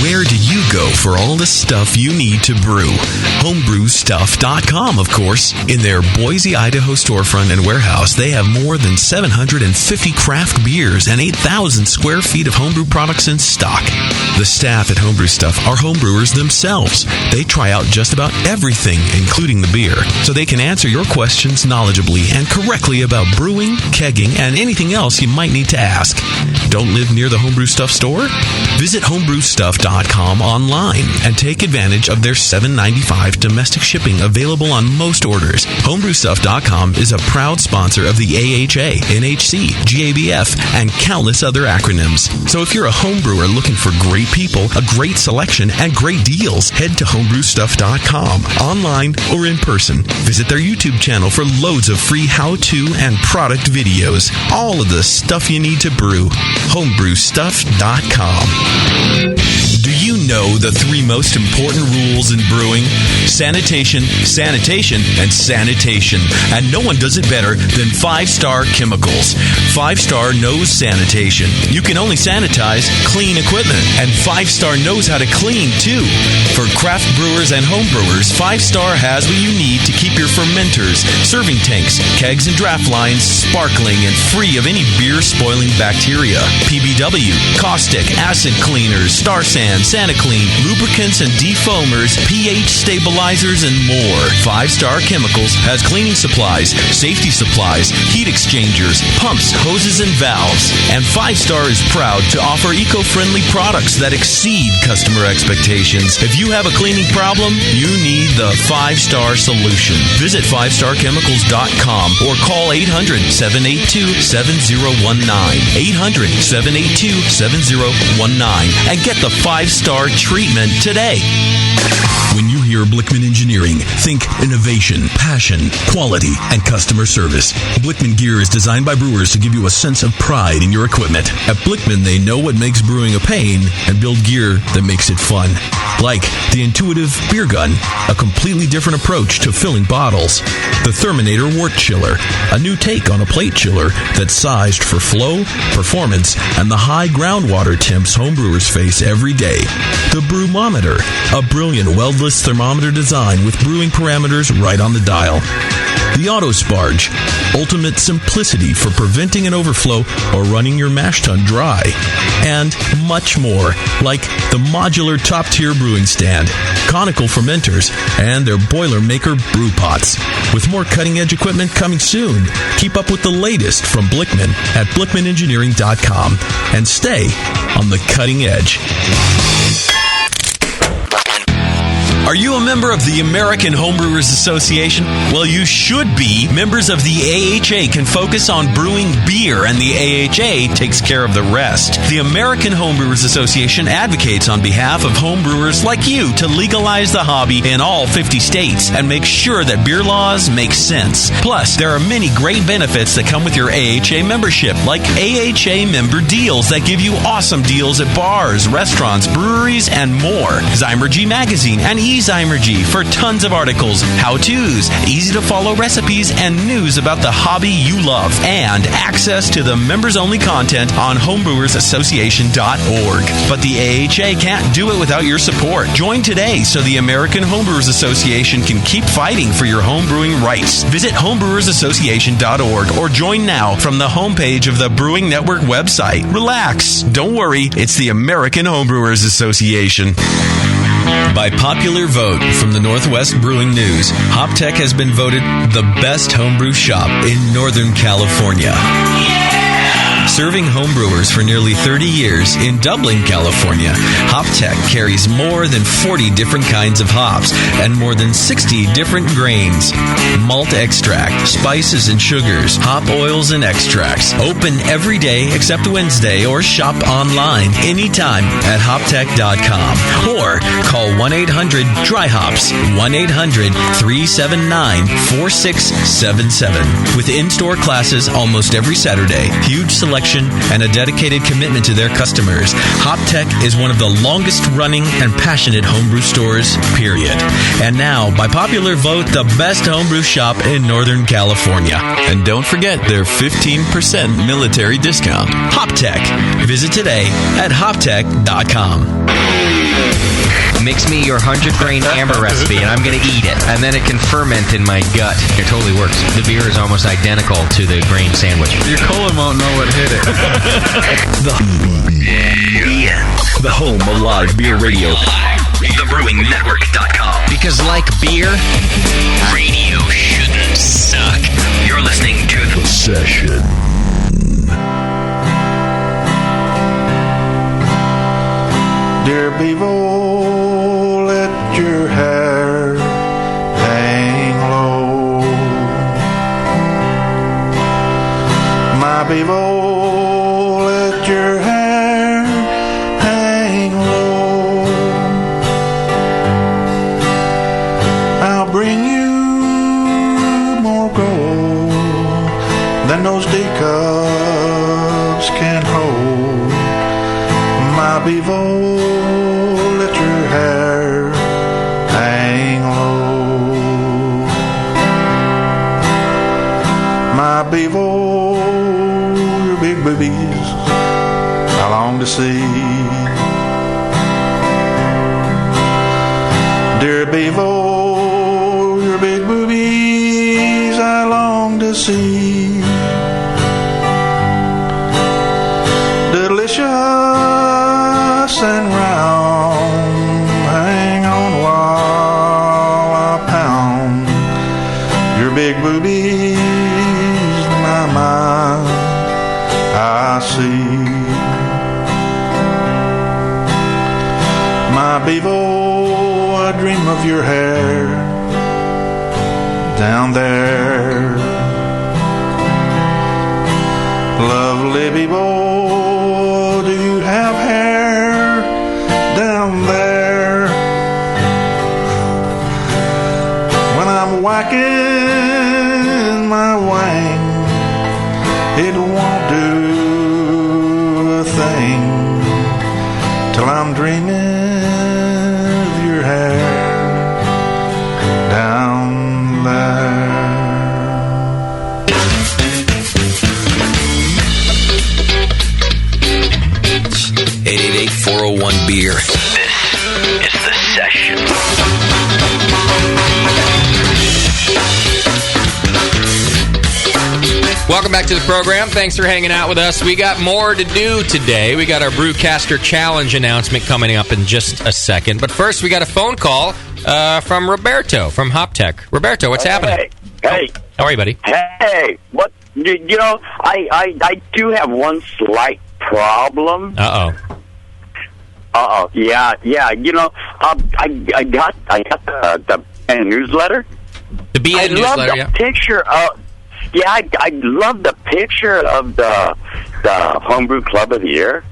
Where do you go for for all the stuff you need to brew. Homebrewstuff.com, of course. In their Boise, Idaho storefront and warehouse, they have more than 750 craft beers and 8,000 square feet of homebrew products in stock. The staff at Homebrew Stuff are homebrewers themselves. They try out just about everything, including the beer, so they can answer your questions knowledgeably and correctly about brewing, kegging, and anything else you might need to ask. Don't live near the Homebrew Stuff store? Visit homebrewstuff.com online and take advantage of their $7.95 domestic shipping available on most orders. Homebrewstuff.com is a proud sponsor of the AHA, NHC, GABF, and countless other acronyms. So if you're a homebrewer looking for great people, a great selection, and great deals, head to homebrewstuff.com, online or in person. Visit their YouTube channel for loads of free how-to and product videos. All of the stuff you need to brew. homebrewstuff.com. Do you know the 3 most important rules in brewing? Sanitation, sanitation, and sanitation. And no one does it better than 5-Star Chemicals. 5-Star knows sanitation. You can only sanitize clean equipment. And 5-Star knows how to clean, too. For craft brewers and home brewers, 5-Star has what you need to keep your fermenters, serving tanks, kegs, and draft lines sparkling and free of any beer-spoiling bacteria. PBW, caustic, acid cleaners, Star San, SaniClean, lubricants and defoamers, pH stabilizers, and more. 5-Star Chemicals has cleaning supplies, safety supplies, heat exchangers, pumps, hoses, and valves. And 5-Star is proud to offer eco-friendly products that exceed customer expectations. If you have a cleaning problem, you need the 5-Star solution. Visit 5starchemicals.com or call 800-782-7019. 800-782-7019 and get the 5-Star treatment today.
When you hear Blickman Engineering, think innovation, passion, quality, and customer service. Blickman gear is designed by brewers to give you a sense of pride in your equipment. At Blickman, they know what makes brewing a pain and build gear that makes it fun. Like the intuitive beer gun, a completely different approach to filling bottles. The Therminator Wort Chiller, a new take on a plate chiller that's sized for flow, performance, and the high groundwater temps homebrewers face every day. The Brewmometer, a brilliant weldless thermometer design with brewing parameters right on the dial. The Autosparge, ultimate simplicity for preventing an overflow or running your mash tun dry. And much more, like the modular top-tier brewing stand, conical fermenters, and their Boilermaker brew pots. With more cutting-edge equipment coming soon, keep up with the latest from Blickman at blickmanengineering.com and stay on the cutting edge.
Are you a member of the American Homebrewers Association? Well, you should be. Members of the AHA can focus on brewing beer, and the AHA takes care of the rest. The American Homebrewers Association advocates on behalf of homebrewers like you to legalize the hobby in all 50 states and make sure that beer laws make sense. Plus, there are many great benefits that come with your AHA membership, like AHA member deals that give you awesome deals at bars, restaurants, breweries, and more. Zymergy Magazine and Zymergy for tons of articles, how-tos, easy-to-follow recipes, and news about the hobby you love, and access to the members-only content on homebrewersassociation.org. But the AHA can't do it without your support. Join today so the American Homebrewers Association can keep fighting for your homebrewing rights. Visit homebrewersassociation.org or join now from the homepage of the Brewing Network website. Relax. Don't worry. It's the American Homebrewers Association. By popular vote from the Northwest Brewing News, HopTech has been voted the best homebrew shop in Northern California. Serving homebrewers for nearly 30 years in Dublin, California, HopTech carries more than 40 different kinds of hops and more than 60 different grains. Malt extract, spices and sugars, hop oils and extracts. Open every day except Wednesday or shop online anytime at hoptech.com or call 1-800-DRY-HOPS, 1-800-379-4677. With in-store classes almost every Saturday, huge selection and a dedicated commitment to their customers, HopTech is one of the longest-running and passionate homebrew stores, period. And now, by popular vote, the best homebrew shop in Northern California. And don't forget their 15% military discount. HopTech. Visit today at hoptech.com.
Mix me your 100-grain amber recipe, and I'm going to eat it. And then it can ferment in my gut. It totally works. The beer is almost identical to the grain sandwich.
Your colon won't know what hit it.
The home of live beer radio. TheBrewingNetwork.com.
Because like beer, radio shouldn't suck.
You're listening to The Session.
Dear Bevo, let your hair hang low. My Bevo, let your hair hang low. I'll bring you more gold than those teacups can hold. My Bevo, let your hair hang low. My Bevo, your big boobies I long to see. Dear Bevo, your big boobies I long to see. Delicious and round, hang on while I pound your big boobies, my mind I see. My Bevo, I dream of your hair down there. Lovely Bevo, do you have hair down there? When I'm whacking my wang, it won't do a thing till I'm dreaming of your hair down there.
888-401-BEER. This is The Session.
Welcome back to the program. Thanks for hanging out with us. We got more to do today. We got our Brewcaster Challenge announcement coming up in just a second. But first, we got a phone call from Roberto from HopTech. Roberto, what's happening?
Hey.
How are you, buddy?
Hey. What? You know, I do have one slight problem. Yeah. You know, I got the newsletter.
The BN newsletter.
I love the picture of. Yeah, I love the picture of the Homebrew Club of the Year.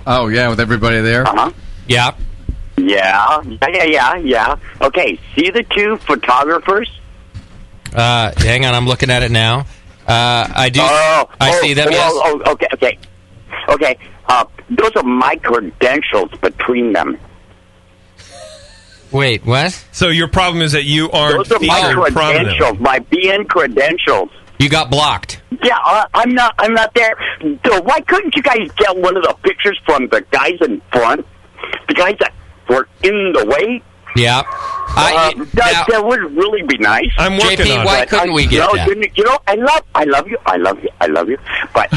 Oh yeah, with everybody there.
Yeah.
Yeah. Okay, see the two photographers?
Hang on, I'm looking at it now. I do. I see them. Yes.
Okay. Those are my credentials between them.
Wait, what?
So your problem is that you aren't
Those are my
featured
credentials,
prominently.
my BN credentials.
You got blocked.
Yeah, I'm not there. So why couldn't you guys get one of the pictures from the guys in front? The guys that were in the way?
Yeah.
That would really be nice.
I'm working
JP,
on
why
it.
couldn't we get that?
You know, I love you. But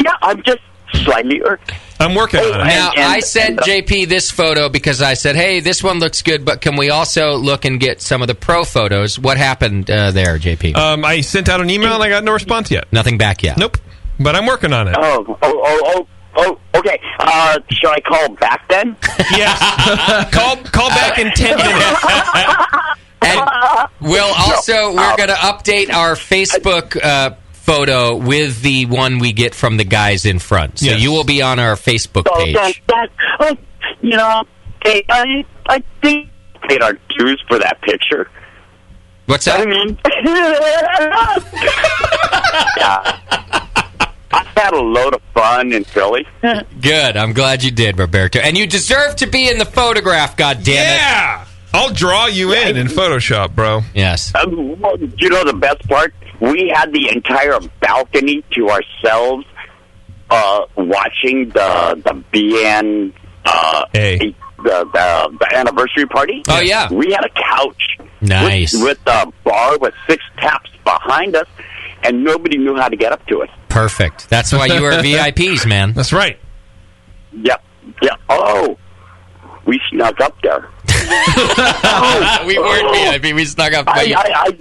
yeah, I'm just slightly irked.
I'm working on it.
Now, I sent JP this photo because I said, hey, this one looks good, but can we also look and get some of the pro photos? What happened there, JP?
I sent out an email and I got no response yet.
Nothing back yet?
Nope. But I'm working on it.
Oh, okay. Shall I call back then?
Yes. Call back in 10 minutes.
And we're going to update our Facebook photo with the one we get from the guys in front. So you will be on our Facebook page.
You know, I think I paid our dues for that picture.
What's that?
I mean, yeah. I had a load of fun in Philly.
Good. I'm glad you did, Roberto. And you deserve to be in the photograph, goddammit.
Yeah! I'll draw you in Photoshop, bro.
Yes.
Well, you know the best part? We had the entire balcony to ourselves watching the BN the anniversary party.
Oh, yeah.
We had a couch.
Nice.
With a bar with 6 taps behind us, and nobody knew how to get up to it.
Perfect. That's why you are VIPs, man.
That's right.
Yep. Yeah. Oh, we snuck up there.
We weren't VIP. We snuck up.
I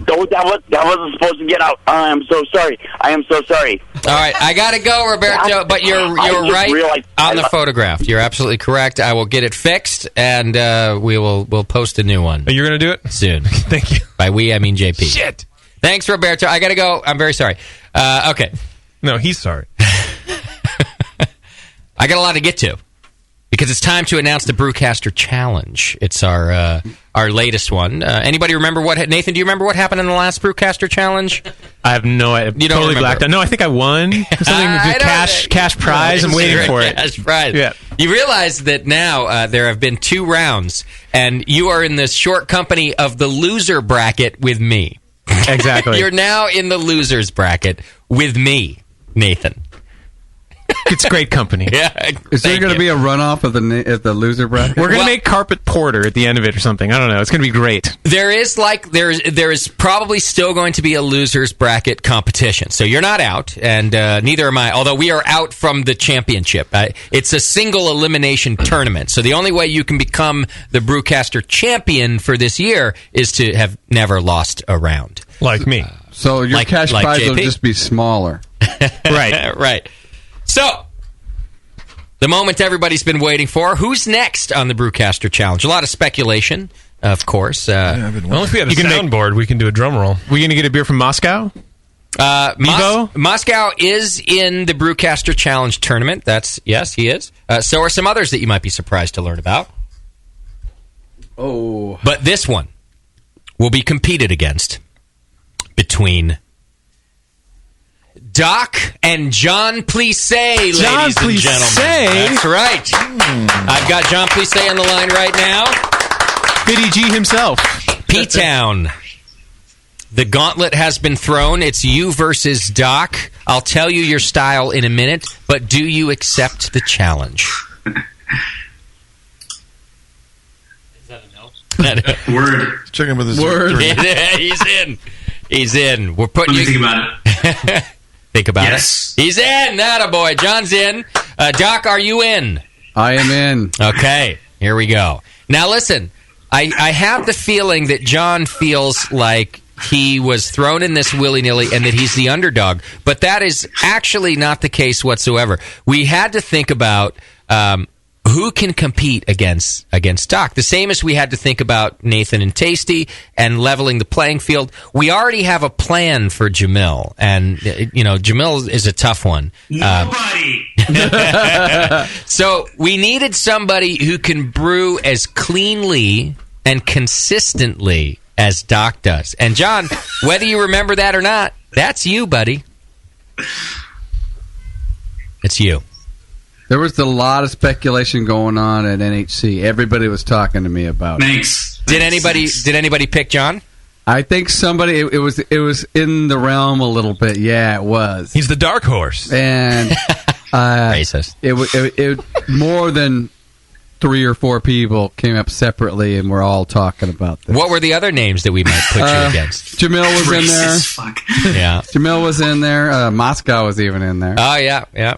don't. That wasn't supposed to get out. I am so sorry.
All right, I gotta go, Roberto. But you're right on the photograph. You're absolutely correct. I will get it fixed, and we'll post a new one.
You're gonna do it
soon.
Thank you.
By we, I mean JP.
Shit.
Thanks, Roberto. I gotta go. I'm very sorry. Okay.
No, he's sorry.
I got a lot to get to. Because it's time to announce the Brewcaster Challenge. It's our latest one. Anybody remember Nathan, do you remember what happened in the last Brewcaster Challenge?
I have no idea.
You don't
totally blacked out. No, I think I won. Something with cash prize. I'm waiting for it.
Cash prize.
Yeah.
You realize that now there have been 2 rounds, and you are in the short company of the loser bracket with me.
Exactly.
You're now in the losers bracket with me, Nathan.
It's great company.
Yeah.
Is there going to be a runoff of the loser bracket?
We're going to make carpet porter at the end of it or something. I don't know. It's going to be great.
There is probably still going to be a losers bracket competition. So you're not out, and neither am I. Although we are out from the championship. It's a single elimination tournament. So the only way you can become the Brewcaster champion for this year is to have never lost a round.
Like me.
So your cash prize will just be smaller.
Right. Right. So, the moment everybody's been waiting for. Who's next on the Brewcaster Challenge? A lot of speculation, of course.
Well, if we had a soundboard, we can do a drum roll.
We going to get a beer from Moscow?
Moscow is in the Brewcaster Challenge tournament. Yes, he is. So are some others that you might be surprised to learn about.
Oh.
But this one will be competed against between Doc and John Plissé, ladies and gentlemen. That's right. I've got John Plissé on the line right now.
Biddy G himself.
P-Town. The gauntlet has been thrown. It's you versus Doc. I'll tell you your style in a minute, but do you accept the challenge?
Is that a no? Word.
Checking with his
word. He's in. We're putting.
Let me think about it.
Think about
yes.
it. He's in. Attaboy. John's in. Doc, are you in?
I am in.
Okay. Here we go. Now, listen. I have the feeling that John feels like he was thrown in this willy-nilly and that he's the underdog. But that is actually not the case whatsoever. We had to think about who can compete against Doc. The same as we had to think about Nathan and Tasty and leveling the playing field. We already have a plan for Jamil. And, Jamil is a tough one.
Nobody!
So we needed somebody who can brew as cleanly and consistently as Doc does. And John, whether you remember that or not, that's you, buddy. It's you.
There was a lot of speculation going on at NHC. Everybody was talking to me about it.
Thanks.
Did anybody pick John?
I think somebody it was in the realm a little bit. Yeah, it was.
He's the dark horse.
And
racist.
It more than 3 or 4 people came up separately, and we're all talking about this.
What were the other names that we might put you against?
Jamil was in there.
Fuck.
Yeah.
Jamil was in there. Moscow was even in there.
Oh, yeah.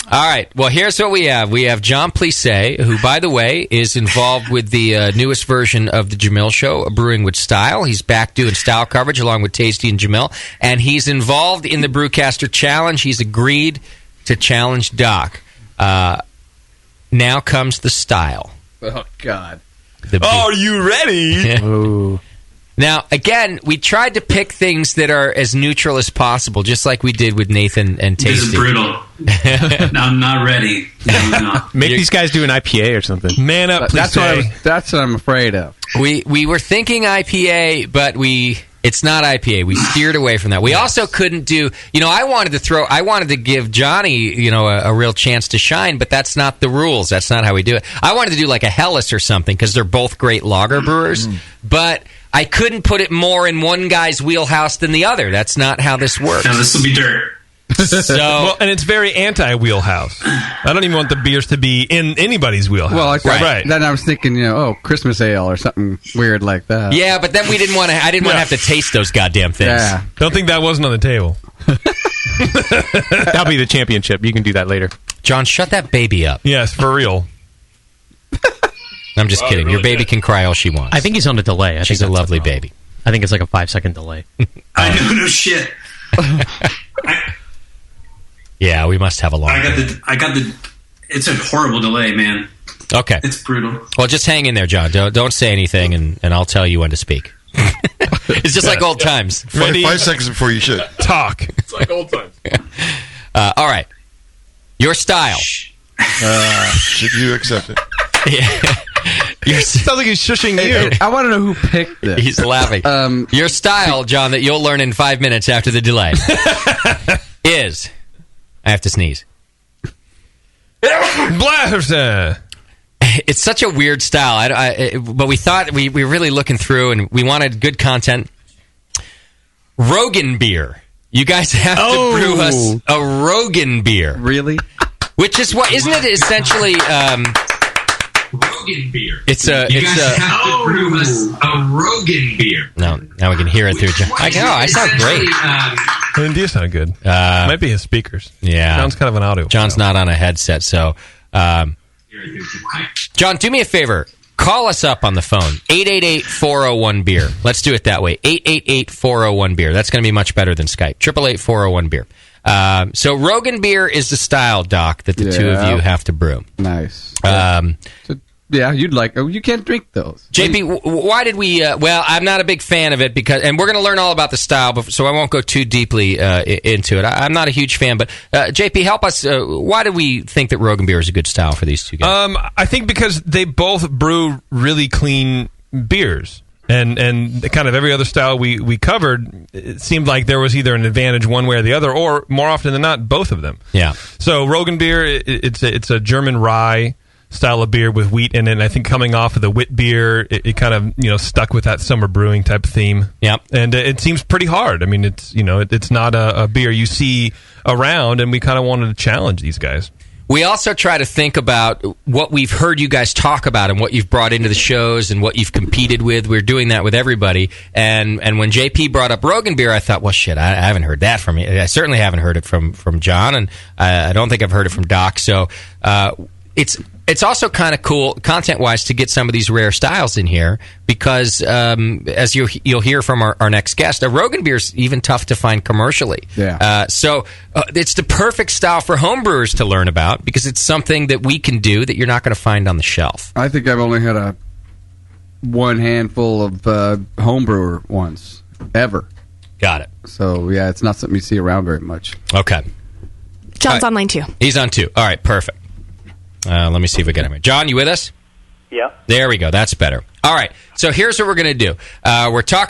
All right. Well, here's what we have. We have John Plissé, who, by the way, is involved with the newest version of the Jamil Show, Brewing with Style. He's back doing style coverage along with Tasty and Jamil. And he's involved in the Brewcaster Challenge. He's agreed to challenge Doc. Now comes the style.
Oh, God.
Are you ready?
Ooh. Now, again, we tried to pick things that are as neutral as possible, just like we did with Nathan and Tasty.
This is brutal. I'm not ready. No.
Make these guys do an IPA or something.
Man up, please.
That's what I'm afraid of.
We were thinking IPA, but it's not IPA. We steered away from that. We also couldn't do, I wanted to give Johnny, a real chance to shine, but that's not the rules. That's not how we do it. I wanted to do like a Helles or something because they're both great lager brewers, but I couldn't put it more in one guy's wheelhouse than the other. That's not how this works.
No, this will be dirt.
Well, and it's very anti-wheelhouse. I don't even want the beers to be in anybody's wheelhouse.
Well,
right.
Then I was thinking, Christmas ale or something weird like that.
Yeah, but then we didn't want to. I didn't want to have to taste those goddamn things.
Yeah.
Don't think that wasn't on the table.
That'll be the championship. You can do that later.
John, shut that baby up.
Yes, for real.
I'm just kidding. Your baby can cry all she wants.
I think he's on a delay.
She's a lovely baby.
I think it's like a 5-second delay.
I know, no shit.
Yeah, we must have a long.
I got the. It's a horrible delay, man.
Okay,
it's brutal.
Well, just hang in there, John. Don't say anything, and I'll tell you when to speak. It's just like old times.
5 seconds before you should
talk.
It's like old times.
All right, your style.
Should you accept it?
Sounds like he's shushing you.
I want to know who picked this.
He's laughing. Your style, John, that you'll learn in 5 minutes after the delay, is. I have to sneeze. It's such a weird style. But we thought we were really looking through, and we wanted good content. Rogan beer. You guys have to brew us a Rogan beer.
Really?
Which is what? Isn't it essentially?
Rogan beer.
It's
you guys have to brew us a Rogan beer.
No, now we can hear it through. I sound great.
And you sound good. Might be his speakers.
Yeah,
John's kind of an audio.
John's not on a headset, so. John, do me a favor. Call us up on the phone. 888-401-BEER. Let's do it that way. 888-401-BEER. That's going to be much better than Skype. 888-401-BEER. So Rogan beer is the style, Doc, that the two of you have to brew.
Nice.
Yeah.
You'd like. You can't drink those.
JP, why did we? Well, I'm not a big fan of it and we're going to learn all about the style, so I won't go too deeply into it. I'm not a huge fan, but JP, help us. Why do we think that Rogan beer is a good style for these two guys?
I think because they both brew really clean beers. And kind of every other style we covered, it seemed like there was either an advantage one way or the other, or more often than not, both of them.
Yeah.
So Rogan beer, it's a German rye style of beer with wheat in it. And I think coming off of the wit beer, it kind of stuck with that summer brewing type theme.
Yeah.
And it seems pretty hard. I mean, it's not a beer you see around, and we kind of wanted to challenge these guys.
We also try to think about what we've heard you guys talk about and what you've brought into the shows and what you've competed with. We're doing that with everybody. And when JP brought up Rogan beer, I thought, well, shit, I haven't heard that from you. I certainly haven't heard it from John, and I don't think I've heard it from Doc. So it's also kind of cool, content-wise, to get some of these rare styles in here because, as you'll hear from our next guest, a Rogan beer is even tough to find commercially.
Yeah.
So it's the perfect style for homebrewers to learn about because it's something that we can do that you're not going to find on the shelf.
I think I've only had one handful of homebrewer once, ever.
Got it.
So, yeah, it's not something you see around very much.
Okay.
John's online, too.
He's on, too. All right, perfect. Let me see if we get him here. John, you with us?
Yeah.
There we go. That's better. All right. So here's what we're going to do.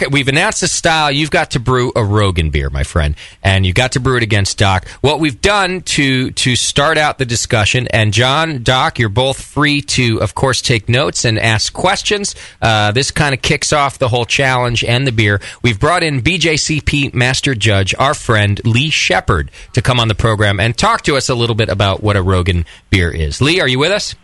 We've announced the style. You've got to brew a Rogan beer, my friend, and you've got to brew it against Doc. What we've done to start out the discussion, and John, Doc, you're both free to, of course, take notes and ask questions. This kind of kicks off the whole challenge and the beer. We've brought in BJCP Master Judge, our friend Lee Shepard, to come on the program and talk to us a little bit about what a Rogan beer is. Lee, are you with us?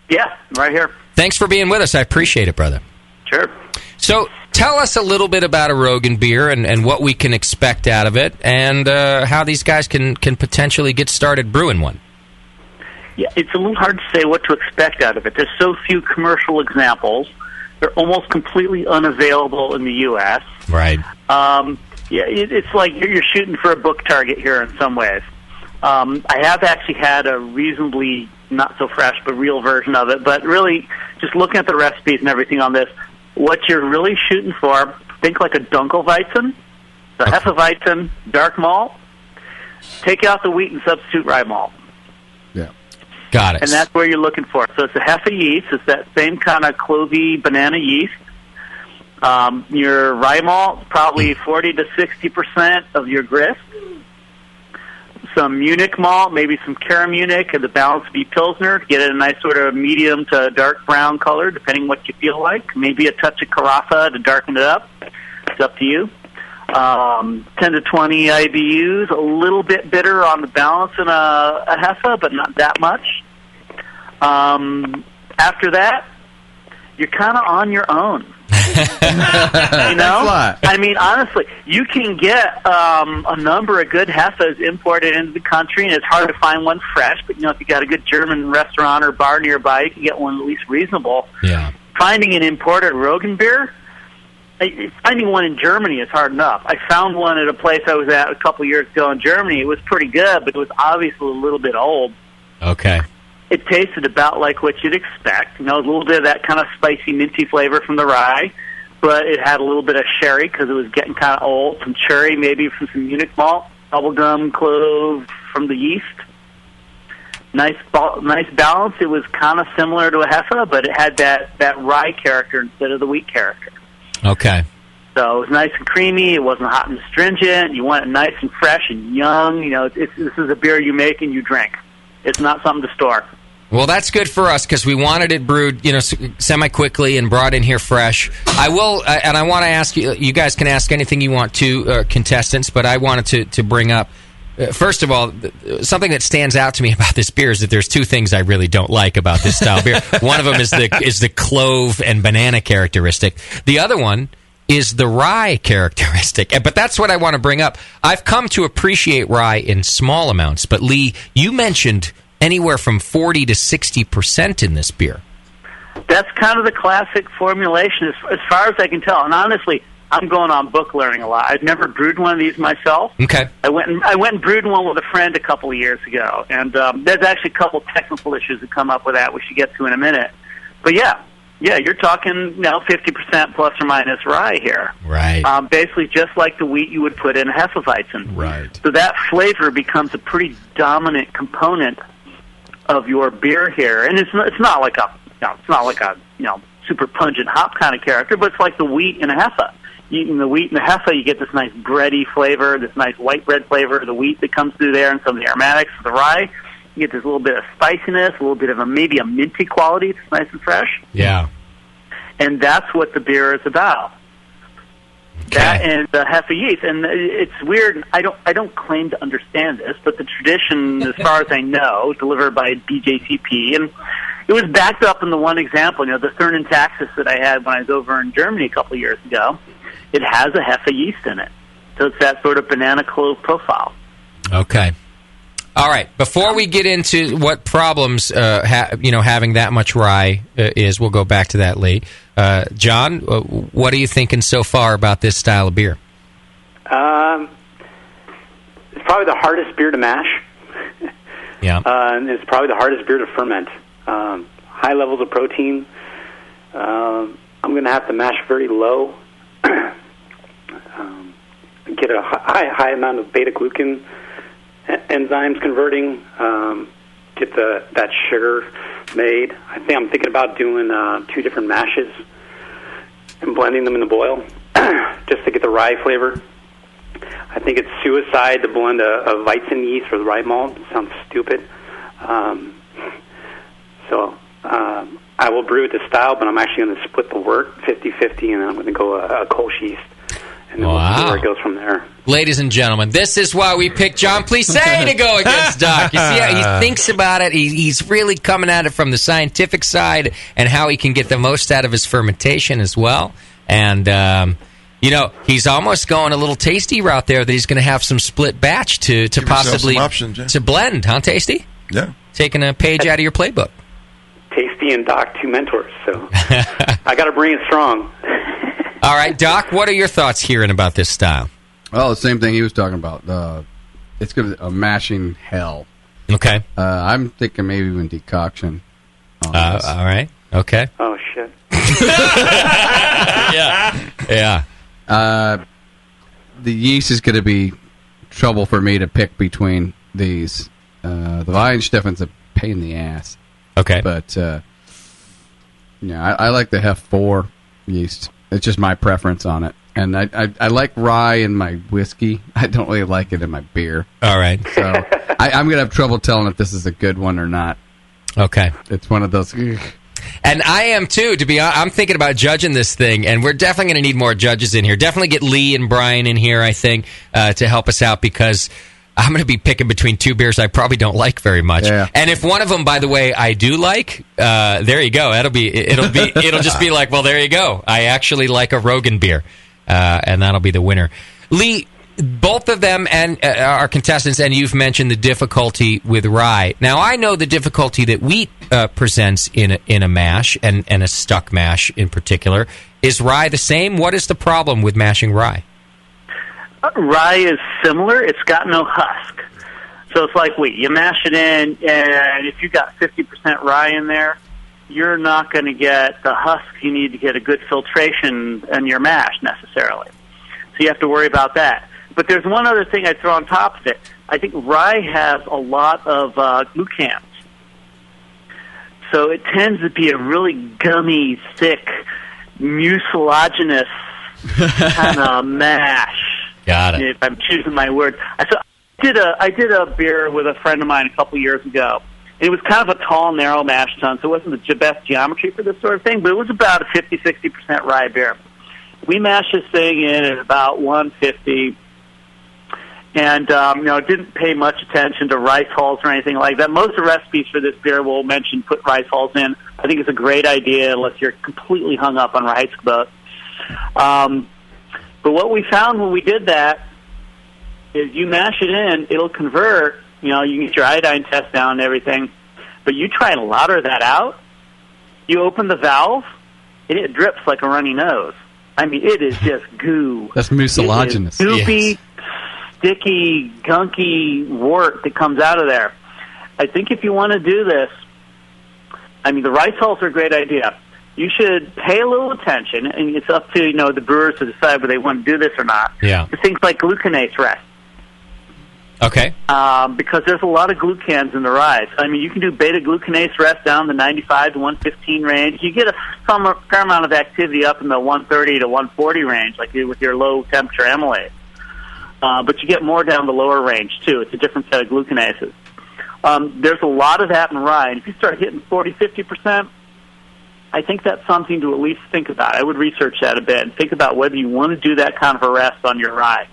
Yeah, right here.
Thanks for being with us. I appreciate it, brother.
Sure.
So tell us a little bit about a Rogan beer and what we can expect out of it and how these guys can potentially get started brewing one.
Yeah, it's a little hard to say what to expect out of it. There's so few commercial examples. They're almost completely unavailable in the U.S.
Right.
It's like you're shooting for a book target here in some ways. I have actually had a reasonably not so fresh but real version of it, but really just looking at the recipes and everything on this, what you're really shooting for, think like a Dunkelweizen, the Hefeweizen dark malt, take out the wheat and substitute rye malt.
Yeah.
Got it.
And that's where you're looking for. So it's a Hefe yeast, it's that same kind of clovey banana yeast. Your rye malt, probably 40 to 60% of your grist. Some Munich malt, maybe some Cara Munich, and the balance would be Pilsner to get it a nice sort of medium to dark brown color, depending what you feel like. Maybe a touch of Carafa to darken it up. It's up to you. 10 to 20 IBUs, a little bit bitter on the balance in a Heffa, but not that much. After that, you're kind of on your own. You know? I mean, honestly, you can get a number of good Heffas imported into the country, and it's hard to find one fresh, but, if you got a good German restaurant or bar nearby, you can get one at least reasonable.
Yeah.
Finding an imported Rogen beer, finding one in Germany is hard enough. I found one at a place I was at a couple years ago in Germany. It was pretty good, but it was obviously a little bit old.
Okay.
It tasted about like what you'd expect. A little bit of that kind of spicy, minty flavor from the rye, but it had a little bit of sherry because it was getting kind of old, some cherry, maybe from some Munich malt, bubblegum, clove from the yeast. Nice balance. It was kind of similar to a Heffa, but it had that rye character instead of the wheat character.
Okay.
So it was nice and creamy. It wasn't hot and astringent. You want it nice and fresh and young. This is a beer you make and you drink. It's not something to store.
Well, that's good for us because we wanted it brewed, semi-quickly and brought in here fresh. I will, and I want to ask you, you guys can ask anything you want to, contestants, but I wanted to bring up, first of all, something that stands out to me about this beer is that there's two things I really don't like about this style of beer. One of them is the clove and banana characteristic. The other one is the rye characteristic. But that's what I want to bring up. I've come to appreciate rye in small amounts, but Lee, you mentioned anywhere from 40 to 60% in this beer.
That's kind of the classic formulation as far as I can tell. And honestly, I'm going on book learning a lot. I've never brewed one of these myself.
Okay.
I went and brewed one with a friend a couple of years ago. And there's actually a couple technical issues that come up with that, which you get to in a minute. But yeah, you're talking 50% plus or minus rye here.
Right.
Basically just like the wheat you would put in a Hefeweizen.
Right.
So that flavor becomes a pretty dominant component of your beer here, and it's not like a super pungent hop kind of character, but it's like the wheat in a Heffa. Eating the wheat in the Heffa, you get this nice bready flavor, this nice white bread flavor, the wheat that comes through there, and some of the aromatics of the rye. You get this little bit of spiciness, a little bit of maybe a minty quality. It's nice and fresh.
Yeah,
and that's what the beer is about. Okay. That and the Heffa yeast, and it's weird. I don't claim to understand this, but the tradition, as far as I know, delivered by BJCP, and it was backed up in the one example. The Thurn Taxis that I had when I was over in Germany a couple of years ago. It has a Heffa yeast in it, so it's that sort of banana clove profile.
Okay. All right. Before we get into what problems having that much rye is, we'll go back to that, Lee. John, what are you thinking so far about this style of beer?
It's probably the hardest beer to mash.
Yeah.
And it's probably the hardest beer to ferment. High levels of protein. I'm going to have to mash very low. Get a high amount of beta-glucan enzymes converting, get that sugar made. I'm thinking about doing 2 different mashes and blending them in the boil just to get the rye flavor. I think it's suicide to blend a Weizen yeast with rye malt. It sounds stupid. So I will brew it this style, but I'm actually going to split the work 50-50, and I'm going to go a Kolsch yeast. And then we'll see where it goes from there.
Ladies and gentlemen, this is why we picked John Plisse to go against Doc. You see how he thinks about it? He's really coming at it from the scientific side and how he can get the most out of his fermentation as well. And, he's almost going a little Tasty route there that he's going to have some split batch to possibly
options, yeah.
to blend. Huh, Tasty?
Yeah.
Taking a page out of your playbook.
Tasty and Doc, 2 mentors. So I got to bring it strong.
All right, Doc, what are your thoughts hearing about this style?
Well, the same thing he was talking about. It's going to be a mashing hell.
Okay.
I'm thinking maybe even decoction.
All right. Okay.
Oh, shit.
Yeah.
The yeast is going to be trouble for me to pick between these. The Weihensteffen's a pain in the ass.
Okay.
But, I like the Hef 4 yeast. It's just my preference on it. And I like rye in my whiskey. I don't really like it in my beer.
All right.
So I'm going to have trouble telling if this is a good one or not.
Okay.
It's one of those...
And I am too, to be honest. I'm thinking about judging this thing, and we're definitely going to need more judges in here. Definitely get Lee and Brian in here, I think, to help us out, because I'm going to be picking between two beers I probably don't like very much.
Yeah.
And if one of them, by the way, I do like, there you go. It'll just be like, well, there you go. I actually like a Rogan beer, and that'll be the winner. Lee, both of them and our contestants, and you've mentioned the difficulty with rye. Now, I know the difficulty that wheat presents in a mash, and a stuck mash in particular. Is rye the same? What is the problem with mashing rye?
Rye is similar. It's got no husk. So it's like wheat. You mash it in, and if you got 50% rye in there, you're not going to get the husk you need to get a good filtration in your mash necessarily. So you have to worry about that. But there's one other thing I'd throw on top of it. I think rye has a lot of glucans. So it tends to be a really gummy, thick, mucilaginous kind of mash.
Got it.
If I'm choosing my words. So I did a beer with a friend of mine a couple years ago. It was kind of a tall, narrow mash tun, so it wasn't the best geometry for this sort of thing, but it was about a 50-60% rye beer. We mashed this thing in at about 150, and didn't pay much attention to rice hulls or anything like that. Most of the recipes for this beer will mention put rice hulls in. I think it's a great idea unless you're completely hung up on rice boat. But what we found when we did that is you mash it in, it'll convert. You can get your iodine test down and everything. But you try and lauter that out, you open the valve, and it drips like a runny nose. I mean, it is just goo.
That's mucilaginous.
It is goopy, sticky, gunky wort that comes out of there. I think if you want to do this, the rice hulls are a great idea. You should pay a little attention, and it's up to the brewers to decide whether they want to do this or not.
Yeah.
To things like glucanase rest.
Okay.
Because there's a lot of glucans in the rye. You can do beta-glucanase rest down the 95 to 115 range. You get a fair amount of activity up in the 130 to 140 range, like with your low-temperature amylase. But you get more down the lower range, too. It's a different set of glucanases. There's a lot of that in rye. And if you start hitting 40, 50%, I think that's something to at least think about. I would research that a bit and think about whether you want to do that kind of a rest on your rye.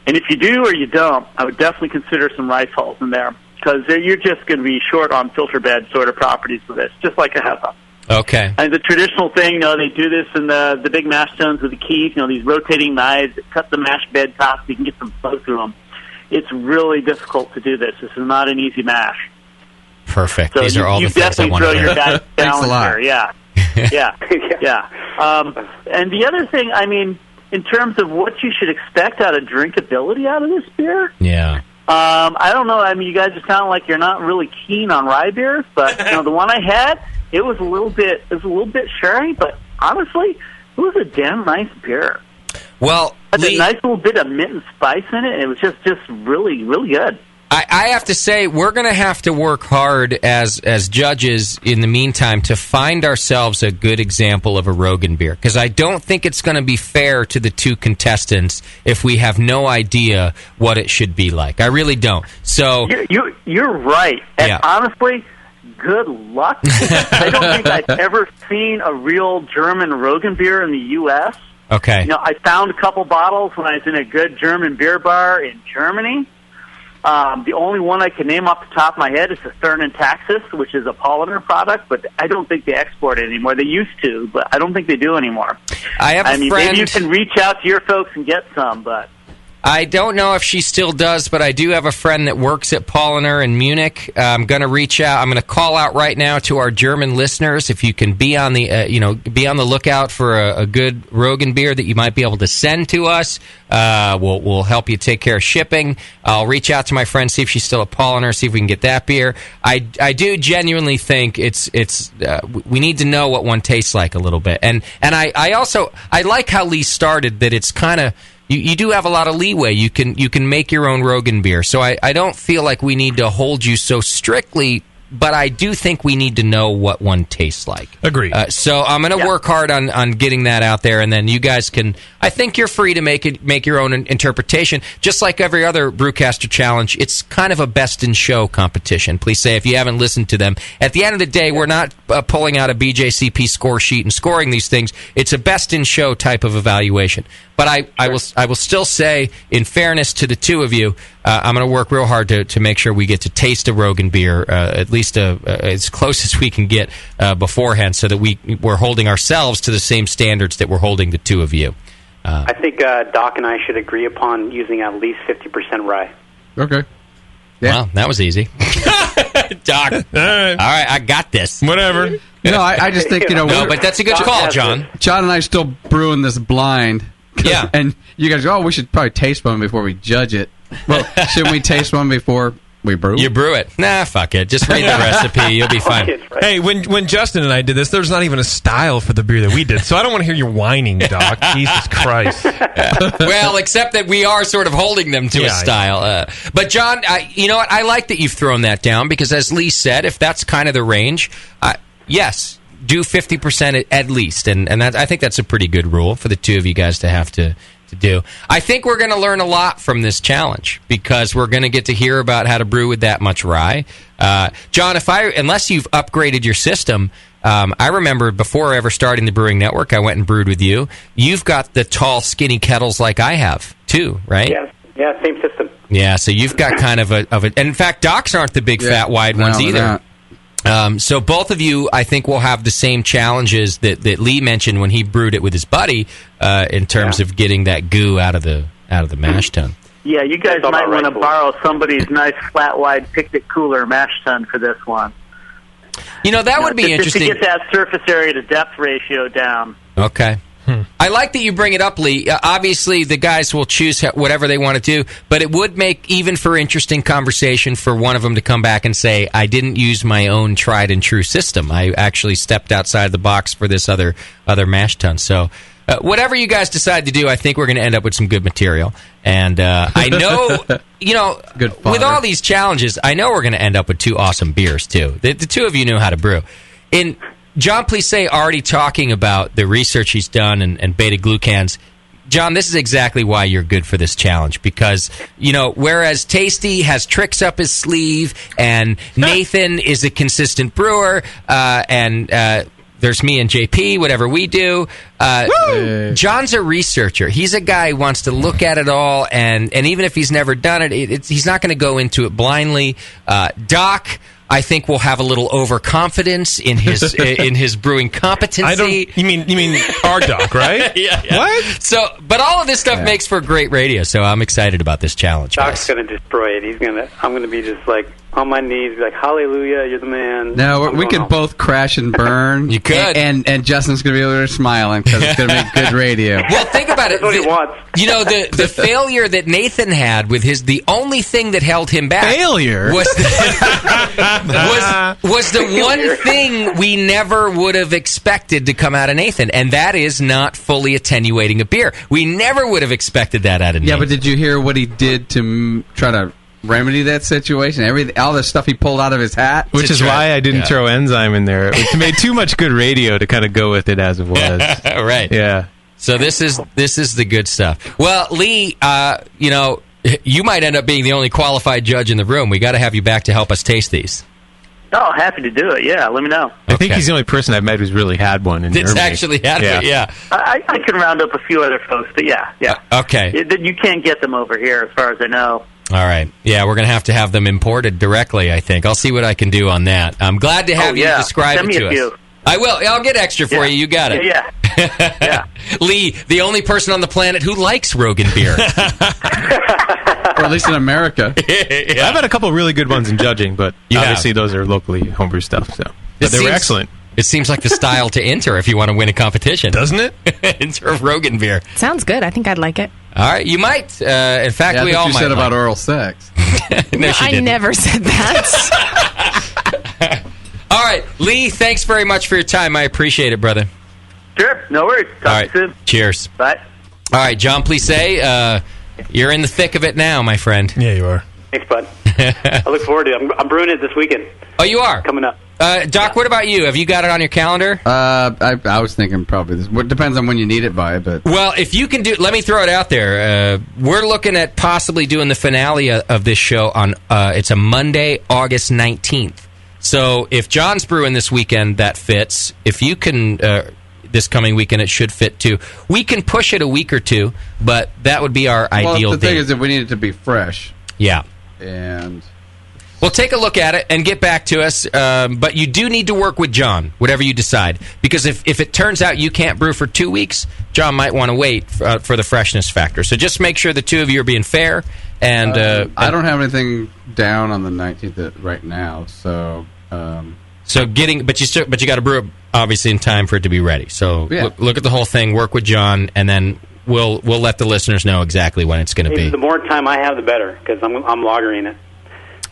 And if you do or you don't, I would definitely consider some rice hulls in there, because you're just going to be short on filter bed sort of properties with this, just like a HEPA.
Okay.
And the traditional thing, they do this in the big mash tuns with the keys, these rotating knives that cut the mash bed tops so you can get some flow through them. It's really difficult to do this. This is not an easy mash.
Perfect.
So
These are all the things I want to
hear. You definitely throw your guys down here. Yeah. And the other thing, in terms of what you should expect out of drinkability out of this beer, I don't know. You guys just sound like you're not really keen on rye beers, but the one I had, it was a little bit sherry, but honestly, it was a damn nice beer.
Well,
it had a nice little bit of mint and spice in it. It was just really, really good.
I have to say, we're going to have to work hard as judges in the meantime to find ourselves a good example of a Rogan beer, because I don't think it's going to be fair to the two contestants if we have no idea what it should be like. I really don't. So
you're right, and honestly, good luck. I don't think I've ever seen a real German Rogan beer in the U.S.
Okay.
I found a couple bottles when I was in a good German beer bar in Germany. The only one I can name off the top of my head is the Thurn in Texas, which is a Polliner product, but I don't think they export it anymore. They used to, but I don't think they do anymore.
I have a friend.
Maybe you can reach out to your folks and get some, but
I don't know if she still does, but I do have a friend that works at Polliner in Munich. I'm going to reach out. I'm going to call out right now to our German listeners. If you can be on the be on the lookout for a good Rogan beer that you might be able to send to us, we'll help you take care of shipping. I'll reach out to my friend, see if she's still at Polliner, see if we can get that beer. I do genuinely think it's we need to know what one tastes like a little bit, and I also like how Lee started that. It's kind of. You do have a lot of leeway. You can make your own Rogan beer. So I don't feel like we need to hold you so strictly, but I do think we need to know what one tastes like.
Agreed.
So I'm going to work hard on getting that out there, and then you guys can. I think you're free to make your own interpretation, just like every other Brewcaster Challenge. It's kind of a best in show competition. Please say if you haven't listened to them. At the end of the day, we're not pulling out a BJCP score sheet and scoring these things. It's a best-in-show type of evaluation. But I will still say, in fairness to the two of you, I'm going to work real hard to make sure we get to taste a Rogan beer, at least as close as we can get beforehand, so that we're holding ourselves to the same standards that we're holding the two of you.
I think Doc and I should agree upon using at least 50% rye.
Okay.
Yeah. Well, that was easy. Doc. All right, I got this.
Whatever.
No, I just think,
No, but that's a good call, John.
John and I are still brewing this blind.
Yeah.
And you guys go, we should probably taste one before we judge it. Well, shouldn't we taste one before we brew?
You brew it. Nah, fuck it. Just read the recipe. You'll be fine.
Hey, when Justin and I did this, there's not even a style for the beer that we did, so I don't want to hear your whining, Doc. Jesus Christ.
Well, except that we are sort of holding them to a style. But, John, you know what? I like that you've thrown that down because, as Lee said, if that's kind of the range, yes, do 50% at least. And I think that's a pretty good rule for the two of you guys to have to do. I think we're going to learn a lot from this challenge because we're going to get to hear about how to brew with that much rye. John, unless you've upgraded your system, I remember before ever starting the Brewing Network, I went and brewed with you. You've got the tall, skinny kettles like I have too, right?
Yes. Yeah, same system.
Yeah, so you've got kind of a. And in fact, Doc's aren't the big, fat, wide ones either. So both of you, I think, will have the same challenges that Lee mentioned when he brewed it with his buddy in terms of getting that goo out of the mash tun.
Yeah, you guys might want to borrow somebody's nice flat wide picnic cooler mash tun for this one.
That would be interesting.
Just to get that surface area to depth ratio down.
Okay. I like that you bring it up, Lee. Obviously, the guys will choose whatever they want to do, but it would make, even for interesting conversation, for one of them to come back and say, I didn't use my own tried and true system. I actually stepped outside the box for this other mash tun. So whatever you guys decide to do, I think we're going to end up with some good material. And I know, with all these challenges, I know we're going to end up with two awesome beers, too. The two of you know how to brew. John Plisse already talking about the research he's done and beta-glucans. John, this is exactly why you're good for this challenge because, whereas Tasty has tricks up his sleeve and Nathan is a consistent brewer and there's me and JP, whatever we do, John's a researcher. He's a guy who wants to look at it all, and even if he's never done it, he's not going to go into it blindly. Doc, I think will have a little overconfidence in his brewing competency.
You mean our Doc, right?
Yeah.
What?
So, but all of this stuff makes for great radio. So I'm excited about this challenge.
Doc's going to destroy it. I'm going to be just like on my knees, like Hallelujah, you're the man.
No, we could both crash and burn.
You could,
and Justin's going to be over there smiling because it's going to make good radio.
Well, think about it.
That's what he wants.
The failure that Nathan had with the only thing that held him back.
Failure
was the one thing we never would have expected to come out of Nathan, and that is not fully attenuating a beer. We never would have expected that out of Nathan.
Yeah, but did you hear what he did to try to remedy that situation? All the stuff he pulled out of his hat,
which is why I didn't throw enzyme in there. It made too much good radio to kind of go with it as it was.
Right.
Yeah.
So this is the good stuff. Well, Lee, you might end up being the only qualified judge in the room. We got to have you back to help us taste these.
Oh, happy to do it. Yeah, let me know.
I think he's the only person I've met who's really had one in
It's
Germany.
actually had it, yeah.
I can round up a few other folks, but yeah.
Okay.
You can't get them over here, as far as I know.
All right. Yeah, we're going to have them imported directly, I think. I'll see what I can do on that. I'm glad to have you describe
Send
it
me
to
a
us.
few.
I will. I'll get extra for you. You got it.
Yeah.
Lee, the only person on the planet who likes Rogan beer.
Or at least in America.
I've had a couple really good ones in judging, but obviously those are locally homebrew stuff. So, but they were excellent.
It seems like the style to enter if you want to win a competition,
doesn't it?
Enter Rogan beer.
Sounds good. I think I'd like it.
All right, you might. In fact, we all
you
might.
said about oral sex.
No, she
I
didn't.
never said that.
All right, Lee, thanks very much for your time. I appreciate it, brother.
Sure, no worries. Talk to you soon.
Cheers.
Bye.
All right, John Plisse, you're in the thick of it now, my friend.
Yeah, you are.
Thanks, bud. I look forward to it. I'm brewing it this weekend.
Oh, you are?
Coming up.
Doc, what about you? Have you got it on your calendar?
I was thinking probably this. It depends on when you need it by, but...
Well, if you can let me throw it out there. We're looking at possibly doing the finale of this show on, it's a Monday, August 19th. So if John's brewing this weekend, that fits. If you can, this coming weekend, it should fit too. We can push it a week or two, but that would be our ideal
the
date.
thing is that we need it to be fresh.
Yeah.
And
well, take a look at it and get back to us. But you do need to work with John, whatever you decide. Because if it turns out you can't brew for 2 weeks, John might want to wait for the freshness factor. So just make sure the two of you are being fair. And
I don't have anything down on the 19th right now, so.
But you got to brew it obviously in time for it to be ready. So
Yeah.
look at the whole thing, work with John, and then we'll let the listeners know exactly when it's going to be.
The more time I have, the better, because I'm lagering it.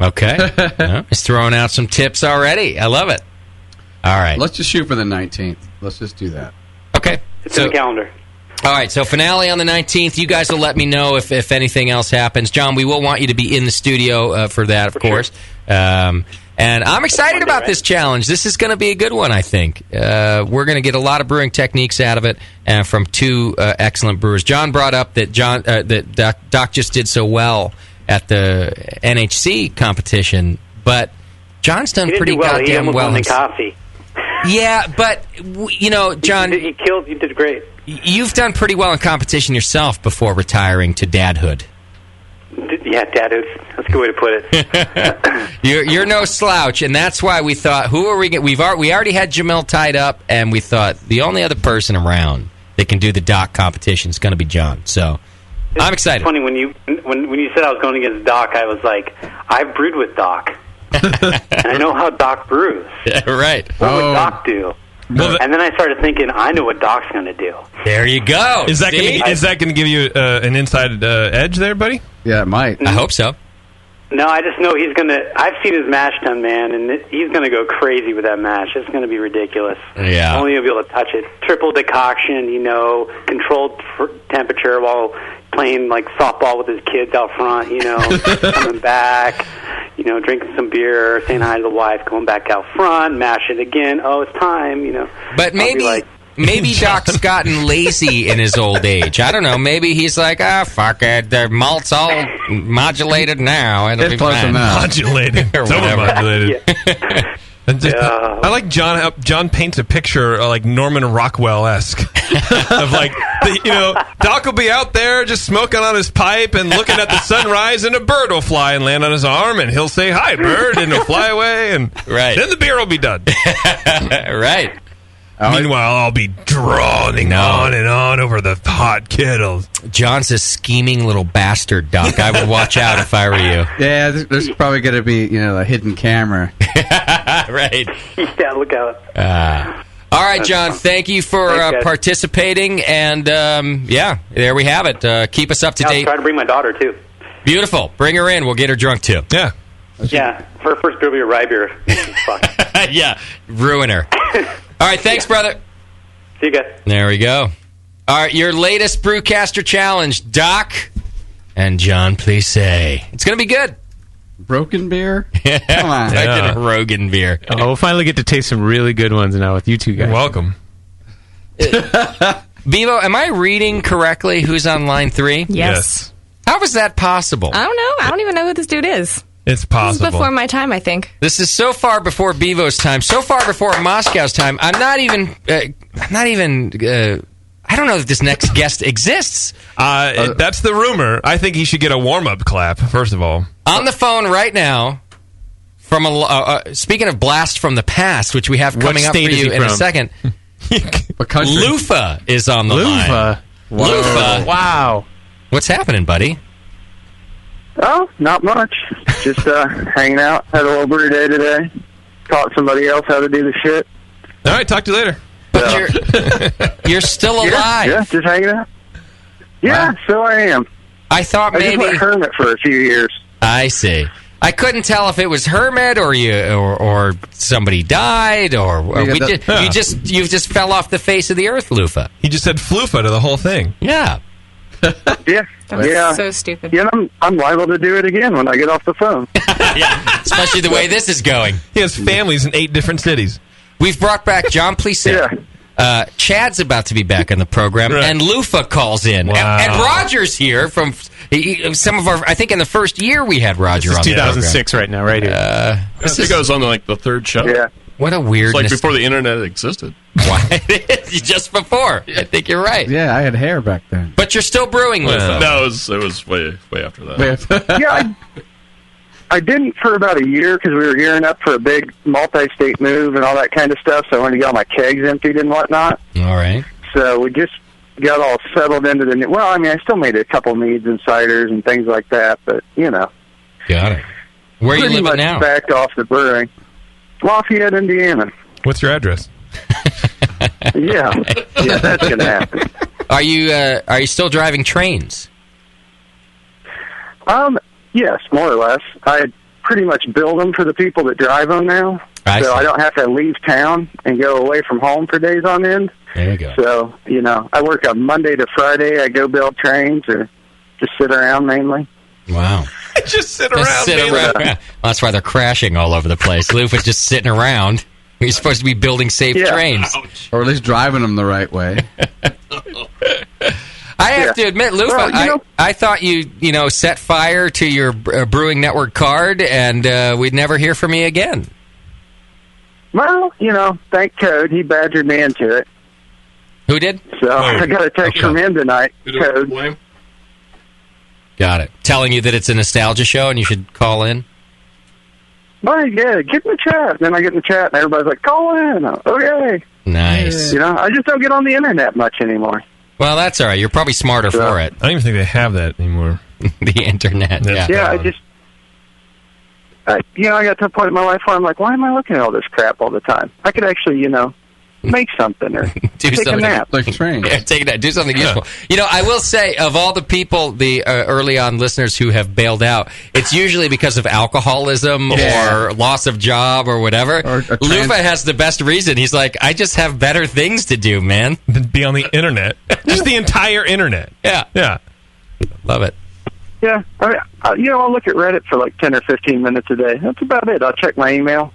Okay. He's throwing out some tips already. I love it. All right.
Let's just shoot for the 19th. Let's just do that.
Okay.
It's in the calendar.
All right, so finale on the 19th. You guys will let me know if anything else happens. John, we will want you to be in the studio for that, of course. And I'm excited about this challenge. This is going to be a good one, I think. We're going to get a lot of brewing techniques out of it from two excellent brewers. John brought up that Doc just did so well at the NHC competition, but John's done pretty goddamn well.
He coffee.
Yeah, but John,
you did great.
You've done pretty well in competition yourself before retiring to dadhood.
Yeah, dadhood. That's a good way to put it.
You're no slouch, and that's why we thought, who are we? We already had Jamel tied up, and we thought the only other person around that can do the Doc competition is going to be John. So I'm excited.
It's funny when you said I was going against Doc, I was like, I've brewed with Doc, and I know how Doc brews.
Yeah, right.
What would Doc do? And then I started thinking, I know what Doc's going to do.
There you go.
Is that going to give you an inside edge there, buddy?
Yeah, it might.
I hope so.
No, I just know he's going to... I've seen his mash tun, man, and he's going to go crazy with that mash. It's going to be ridiculous.
Yeah.
Only you'll be able to touch it. Triple decoction, controlled temperature while playing like softball with his kids out front, coming back, drinking some beer, saying hi to the wife, going back out front, mash it again. Oh, it's time,
But maybe Doc's gotten lazy in his old age. I don't know. Maybe he's like, fuck it. The malt's all modulated now.
It's close enough.
Modulated.
Or whatever.
Modulated. I like John paints a picture like Norman Rockwell-esque of Doc will be out there just smoking on his pipe and looking at the sunrise, and a bird will fly and land on his arm, and he'll say, "Hi, bird," and he'll fly away, and then the beer will be done.
Right.
Meanwhile, I'll be droning on and on over the hot kettles.
John's a scheming little bastard, Doc. I would watch out if I were you.
Yeah, there's probably going to be, a hidden camera.
Right.
Yeah, look out.
All right, John, thank you for participating. And, there we have it. Keep us up to date.
I'll try to bring my daughter, too.
Beautiful. Bring her in. We'll get her drunk, too.
Yeah.
Yeah, for her first beer will be a rye beer.
Yeah, ruin her. All right, thanks, brother.
See you guys.
There we go. All right, your latest Brewcaster challenge, Doc and John Plisse. It's going to be good.
Broken beer?
Come on.
Yeah.
Rogan beer.
Oh, we'll finally get to taste some really good ones now with you two guys.
You're welcome.
Bevo, am I reading correctly who's on line 3?
Yes.
How is that possible?
I don't know. I don't even know who this dude is.
It's possible.
This is before my time, I think.
This is so far before Bevo's time, so far before Moscow's time. I don't know that this next guest exists.
That's the rumor. I think he should get a warm-up clap, first of all.
On the phone right now, from speaking of blast from the past, which we have coming up for you in a second, Lufa is on the line. Lufa.
Wow.
What's happening, buddy?
Oh, not much. Just hanging out. Had a little brew day today. Taught somebody else how to do the shit.
All right, talk to you later.
But you're still alive.
Yeah, just hanging out. Yeah, so I am.
I thought maybe
I just went hermit for a few years.
I see. I couldn't tell if it was hermit or somebody died or you just fell off the face of the earth, Lufa.
He just said flufa to the whole thing.
Yeah.
Yeah.
That was so stupid.
Yeah, I'm liable to do it again when I get off the phone.
Yeah, especially the way this is going.
He has families in 8 different cities.
We've brought back John Plisse.
Yeah.
Chad's about to be back on the program, and Lufa calls in.
Wow.
And Roger's here from some of our... I think in the first year we had Roger on the program.
2006 right now, right here.
This goes on like the third show.
Yeah.
What a weird...
It's like before the internet existed.
Why? Just before. I think you're right.
Yeah, I had hair back then.
But you're still brewing, Lufa.
No, it was way after that.
Yeah, I didn't for about a year because we were gearing up for a big multi-state move and all that kind of stuff, so I wanted to get all my kegs emptied and whatnot.
All right.
So we just got all settled into the new... Well, I mean, I still made a couple meads and ciders and things like that, but, you know.
Got it. Where are you living now?
Backed off the brewing. Lafayette, Indiana.
What's your address?
Yeah, that's going to happen.
Are you still driving trains?
Yes, more or less. I pretty much build them for the people that drive them now. I don't have to leave town and go away from home for days on end.
There you go.
So, you know, I work a Monday to Friday. I go build trains or just sit around mainly.
Wow.
Just sit around.
Well, that's why they're crashing all over the place. Lufa's just sitting around. You're supposed to be building safe trains.
Ouch. Or at least driving them the right way.
I have to admit, Lufa, I thought you set fire to your Brewing Network card and we'd never hear from you again.
Well, thank Code. He badgered me into it.
Who did?
So I got a text from him tonight. Code.
Got it. Telling you that it's a nostalgia show and you should call in?
Well, yeah, get in the chat. Then I get in the chat and everybody's like, call in. Okay.
Nice.
I just don't get on the internet much anymore.
Well, that's all right. You're probably smarter for it.
I don't even think they have that anymore.
The internet.
Yeah, I got to a point in my life where I'm like, why am I looking at all this crap all the time? I could actually, make something or take a nap.
Like trains.
Yeah, take a nap. Do something useful. I will say, of all the people, the early on listeners who have bailed out, it's usually because of alcoholism or loss of job or whatever. Lufa has the best reason. He's like, I just have better things to do, man.
Than be on the internet. Just the entire internet.
Yeah.
Yeah.
Love it.
Yeah. I mean, I'll look at Reddit for like 10 or 15 minutes a day. That's about it. I'll check my email.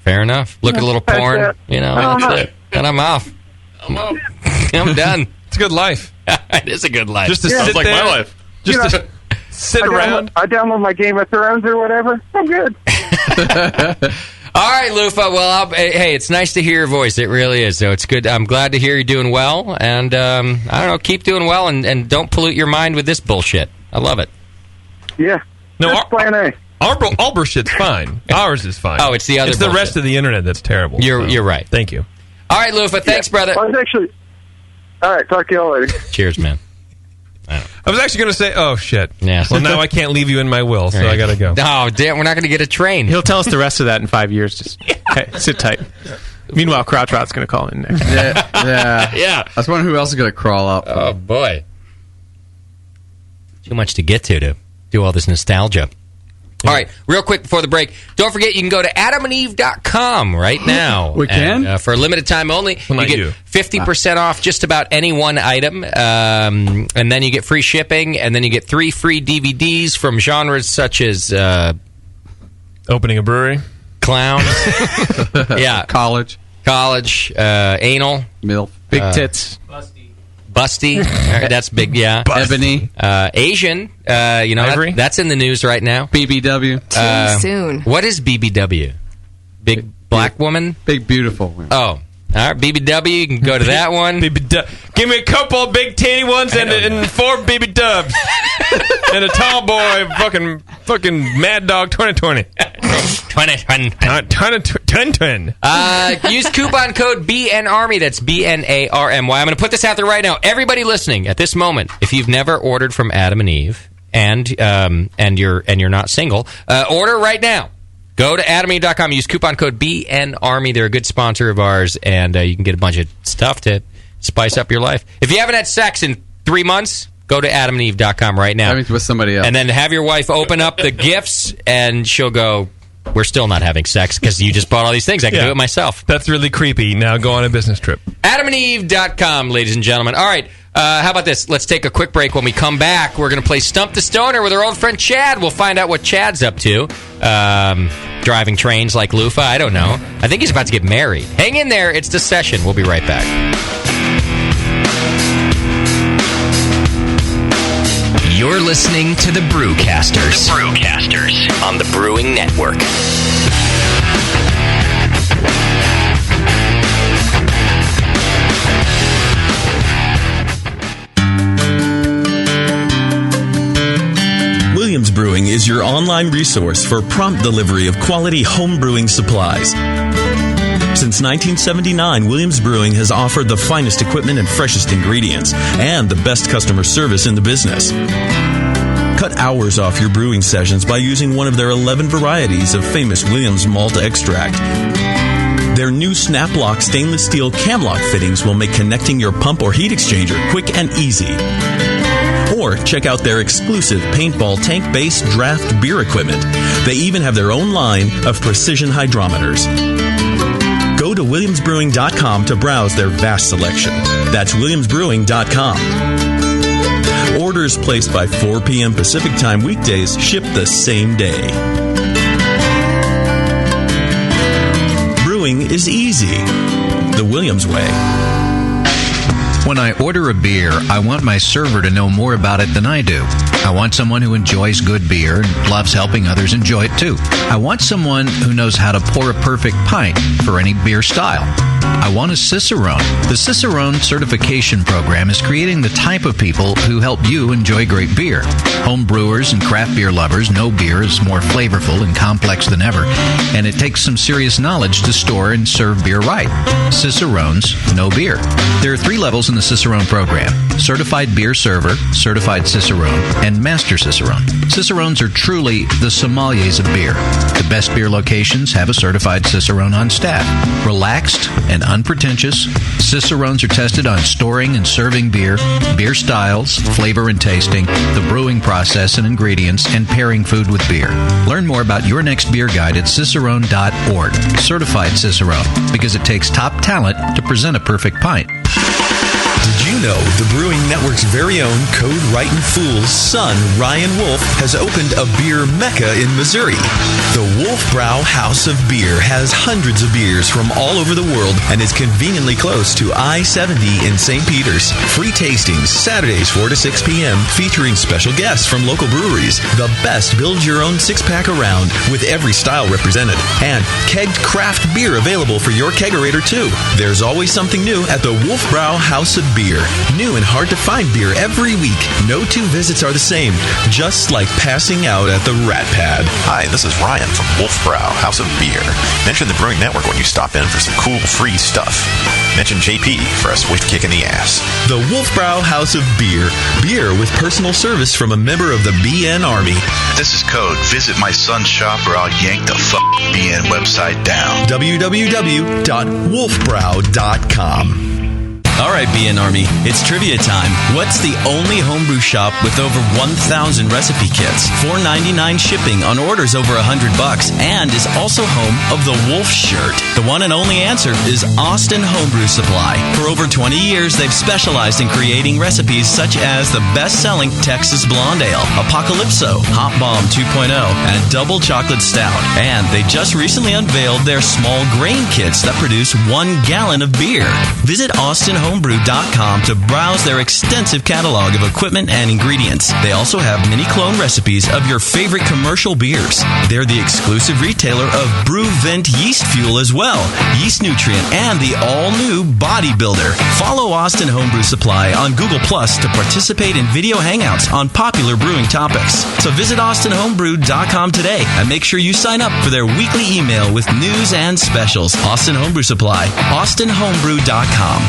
Fair enough. Look at a little porn, that's it. And I'm off. I'm done.
It's a good life.
It is a good life.
Just to sit
like
there,
my life.
Just to sit around.
I download my Game of Thrones or whatever. I'm good.
All right, Lufa. Well, hey, it's nice to hear your voice. It really is. So it's good. I'm glad to hear you're doing well. And, I don't know, keep doing well and don't pollute your mind with this bullshit. I love it.
Yeah.
No,
that's plan A.
Our bullshit's fine. Ours is fine.
Oh, it's the other
It's the
bullshit.
rest of the internet that's terrible.
You're right.
Thank you.
All right, Lufa. Thanks, brother.
Well, all right, talk to y'all later.
Cheers, man.
I was actually going to say, oh, shit.
Yeah.
Well, now I can't leave you in my will, so I got to go.
Oh, damn, we're not going to get a train.
He'll tell us the rest of that in 5 years. Just sit tight. Meanwhile, Krautrot's going to call in next.
Yeah.
Yeah.
I was wondering who else is going to crawl up.
Oh, boy. Too much to get to do all this nostalgia. All right, real quick before the break, don't forget you can go to adamandeve.com right now.
We can?
And, for a limited time only.
Well,
you get 50% off just about any one item, and then you get free shipping, and then you get 3 free DVDs from genres such as...
Opening a brewery.
Clowns. Yeah.
College.
Anal.
MILF.
Big tits.
Busty. That's big, yeah.
Ebony.
Asian.
Ivory.
That's in the news right now.
BBW.
Too soon.
What is BBW? Big black woman?
Big beautiful woman.
Oh. All right, BBW. You can go to that one.
Give me a couple of big titty ones and 4 baby dubs. And a tall boy, fucking Mad Dog 2020. 2020.
Use coupon code BNARMY. That's BNARMY. I'm going to put this out there right now. Everybody listening at this moment, if you've never ordered from Adam and Eve and you're not single, order right now. Go to adamandeve.com. Use coupon code BNARMY. They're a good sponsor of ours, and you can get a bunch of stuff to spice up your life. If you haven't had sex in 3 months, go to adamandeve.com right now.
That means with somebody else.
And then have your wife open up the gifts, and she'll go, we're still not having sex because you just bought all these things. I can do it myself.
That's really creepy. Now go on a business trip.
adamandeve.com, ladies and gentlemen. All right. How about this? Let's take a quick break. When we come back, we're going to play Stump the Stoner with our old friend Chad. We'll find out what Chad's up to. driving trains like Lufa. I don't know. I think he's about to get married. Hang in there. It's The Session. We'll be right back.
You're listening to the Brewcasters. The Brewcasters on the Brewing Network.
Williams Brewing is your online resource for prompt delivery of quality home brewing supplies. Since 1979, Williams Brewing has offered the finest equipment and freshest ingredients, and the best customer service in the business. Cut hours off your brewing sessions by using one of their 11 varieties of famous Williams malt extract. Their new Snap-Lock stainless steel cam-lock fittings will make connecting your pump or heat exchanger quick and easy. Or check out their exclusive paintball tank-based draft beer equipment. They even have their own line of precision hydrometers. Go to williamsbrewing.com to browse their vast selection. That's williamsbrewing.com. Orders placed by 4 p.m. Pacific Time weekdays ship the same day. Brewing is easy. The Williams way.
When I order a beer, I want my server to know more about it than I do. I want someone who enjoys good beer and loves helping others enjoy it too. I want someone who knows how to pour a perfect pint for any beer style. I want a Cicerone. The Cicerone certification program is creating the type of people who help you enjoy great beer. Home brewers and craft beer lovers know beer is more flavorful and complex than ever, and it takes some serious knowledge to store and serve beer right. Cicerones know beer. There are 3 levels in the Cicerone program: Certified Beer Server, Certified Cicerone, and Master Cicerone. Cicerones are truly the sommeliers of beer. The best beer locations have a certified Cicerone on staff. Relaxed and unpretentious, Cicerones are tested on storing and serving beer, beer styles, flavor and tasting, the brewing process and ingredients, and pairing food with beer. Learn more about your next beer guide at cicerone.org. Certified Cicerone, because it takes top talent to present a perfect pint.
Did you know the Brewing Network's very own Code Writin' Fool's son, Ryan Wolf, has opened a beer mecca in Missouri? The Wolf Brow House of Beer has hundreds of beers from all over the world and is conveniently close to I-70 in St. Peter's. Free tastings Saturdays 4 to 6 p.m. featuring special guests from local breweries. The best build-your-own six-pack around with every style represented. And kegged craft beer available for your kegerator too. There's always something new at the Wolf Brow House of Beer. New and hard to find beer every week. No 2 visits are the same. Just like passing out at the Rat Pad.
Hi, this is Ryan from Wolfbrow House of Beer. Mention the Brewing Network when you stop in for some cool free stuff. Mention JP for a swift kick in the ass.
The Wolfbrow House of Beer. Beer with personal service from a member of the BN Army.
This is Code. Visit my son's shop or I'll yank the BN website down.
www.wolfbrow.com.
All right, BN Army, it's trivia time. What's the only homebrew shop with over 1,000 recipe kits, $4.99 shipping on orders over $100, and is also home of the Wolf shirt? The one and only answer is Austin Homebrew Supply. For over 20 years, they've specialized in creating recipes such as the best-selling Texas Blonde Ale, Apocalypso, Hop Bomb 2.0, and Double Chocolate Stout. And they just recently unveiled their small grain kits that produce 1 gallon of beer. Visit austinhomebrew.com to browse their extensive catalog of equipment and ingredients. They also have mini clone recipes of your favorite commercial beers. They're the exclusive retailer of BrewVent yeast fuel as well, Yeast Nutrient, and the all-new Bodybuilder. Follow Austin Homebrew Supply on Google Plus to participate in video hangouts on popular brewing topics. So visit austinhomebrew.com today and make sure you sign up for their weekly email with news and specials. Austin Homebrew Supply, austinhomebrew.com.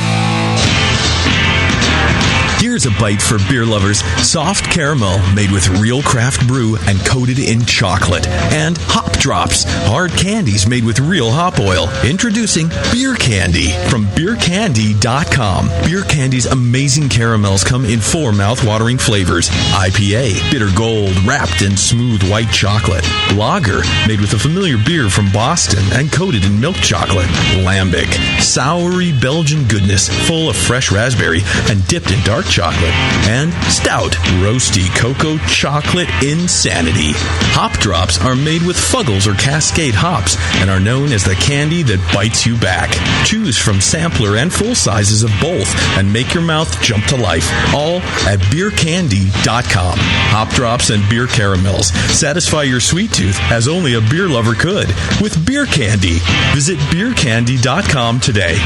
Here's a bite for beer lovers. Soft caramel made with real craft brew and coated in chocolate. And hop drops, hard candies made with real hop oil. Introducing Beer Candy from beercandy.com. Beer Candy's amazing caramels come in 4 mouth-watering flavors. IPA, bitter gold, wrapped in smooth white chocolate. Lager, made with a familiar beer from Boston and coated in milk chocolate. Lambic, soury Belgian goodness full of fresh raspberry and dipped in dark
chocolate, and stout, roasty cocoa chocolate insanity. Hop Drops are made with Fuggles or Cascade hops and are known as the candy that bites you back. Choose from sampler and full sizes of both and make your mouth jump to life, all at beercandy.com. Hop Drops and beer caramels satisfy your sweet tooth as only a beer lover could with Beer Candy. Visit beercandy.com today.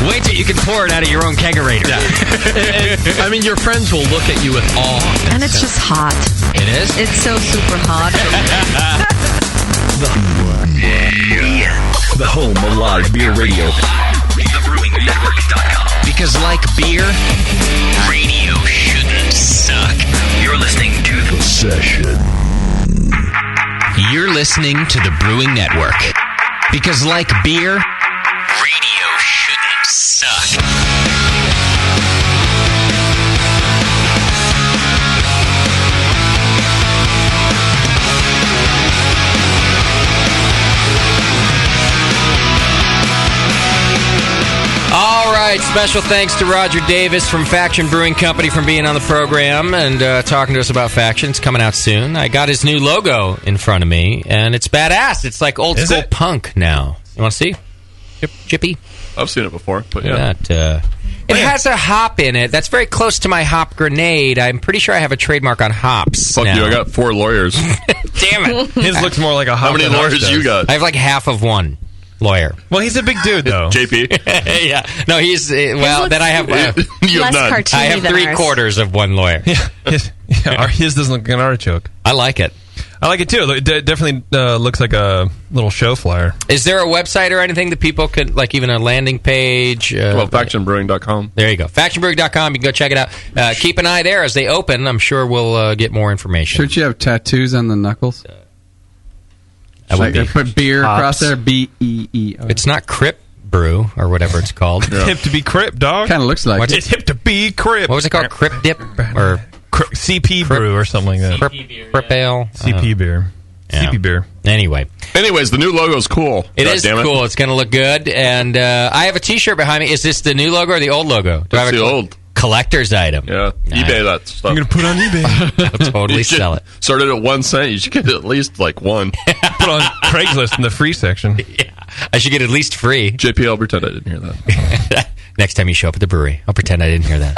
Wait till you can pour it out of your own kegerator.
I mean, your friends will look at you with awe.
And it's just hot.
It is?
It's so super hot.
The home of live beer radio.
TheBrewingNetwork.com. Because like beer, radio shouldn't suck. You're listening to The
Session.
You're listening to the Brewing Network. Because like beer, radio shouldn't suck.
All right, special thanks to Roger Davis from Faction Brewing Company for being on the program and talking to us about Faction. It's coming out soon. I got his new logo in front of me, and it's badass. It's like old school punk now. You want to see? Chippy?
I've seen it before, but yeah.
It has a hop in it. That's very close to my hop grenade. I'm pretty sure I have a trademark on hops.
Fuck
now.
you, I got 4 lawyers.
Damn it.
His looks more like a hop.
How many
than ours
lawyers
does.
you got?
I have like half of one lawyer.
Well, he's a big dude, though.
JP?
Yeah. No, he's... well, then I have...
You have none.
Cartoony
I have
than
3/4 of one lawyer.
His doesn't look like an artichoke.
I like it.
I like it, too. It definitely looks like a little show flyer.
Is there a website or anything that people could... like even a landing page?
FactionBrewing.com.
There you go. FactionBrewing.com. You can go check it out. Keep an eye there as they open. I'm sure we'll get more information.
Shouldn't you have tattoos on the knuckles? Put beer across there. B-E-E-O.
It's not Crip Brew or whatever it's called.
Hip to be Crip, dog.
Kind of looks like
It's hip to be Crip.
What was it called? Crip Dip? Or
CP Brew or something like that.
Crip Ale?
CP beer.
Yeah.
CP beer.
Anyways, the new logo's cool.
It is cool. It's going to look good. And I have a T-shirt behind me. Is this the new logo or the old logo?
That's the old.
Collector's item.
Yeah.
Nice.
eBay that stuff.
I'm going to put on eBay.
I'll totally sell it.
Started at 1 cent. You should get at least like one.
Put on Craigslist in the free section.
Yeah. I should get at least free.
JP, I'll pretend I didn't hear that.
Next time you show up at the brewery, I'll pretend I didn't hear that.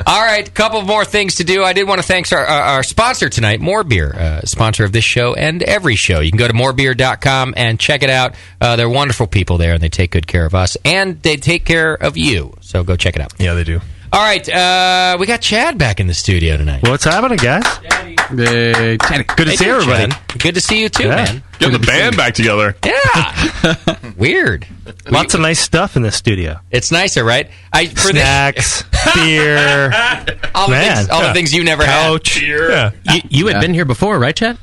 All right, a couple more things to do. I did want to thank our sponsor tonight, More Beer, sponsor of this show and every show. You can go to morebeer.com and check it out. They're wonderful people there, and they take good care of us, and they take care of you. So go check it out.
Yeah, they do.
All right, we got Chad back in the studio tonight.
What's happening, guys?
Hey,
good to see everybody.
Chad. Good to see you too, man.
Get the band back together.
Yeah. Weird.
Lots of nice stuff in the studio.
It's nicer, right?
Snacks, beer,
all the things you never
couch.
had.
Yeah. You had been here before, right, Chad?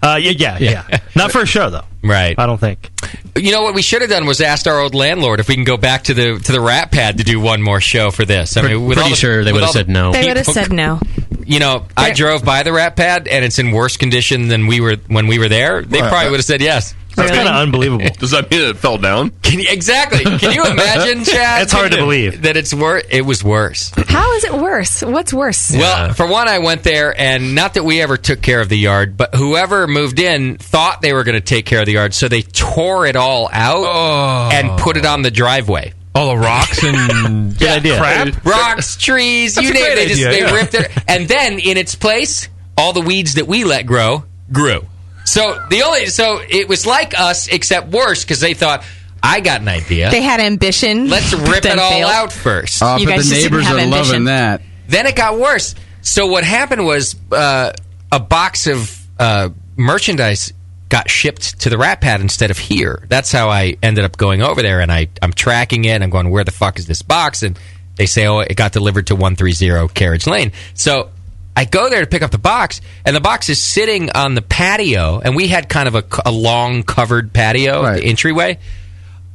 Yeah. Not for a show though.
Right.
I don't think.
You know what we should have done was asked our old landlord if we can go back to the Rat Pad to do one more show for this. I mean,
pretty sure they would have said no.
They would have said no.
You know, I drove by the Rat Pad and it's in worse condition than we were when we were there. They probably would have said yes.
That's kind of unbelievable.
Does that mean it fell down?
Exactly. Can you imagine, Chad?
It's hard to believe
that it's worse. It was worse.
How is it worse? What's worse?
Well, for one, I went there, and not that we ever took care of the yard, but whoever moved in thought they were going to take care of the yard, so they tore it all out and put it on the driveway.
All the rocks and
good idea.
Crap.
Rocks, trees, you name it. They ripped it. And then in its place, all the weeds that we let grow grew. So it was like us, except worse, because they thought, I got an idea.
They had ambition.
Let's rip it all out first.
But the neighbors are loving that.
Then it got worse. So what happened was a box of merchandise got shipped to the Rat Pad instead of here. That's how I ended up going over there, and I'm tracking it, and I'm going, where the fuck is this box? And they say, oh, it got delivered to 130 Carriage Lane. So I go there to pick up the box, and the box is sitting on the patio, and we had kind of a long covered patio, the entryway,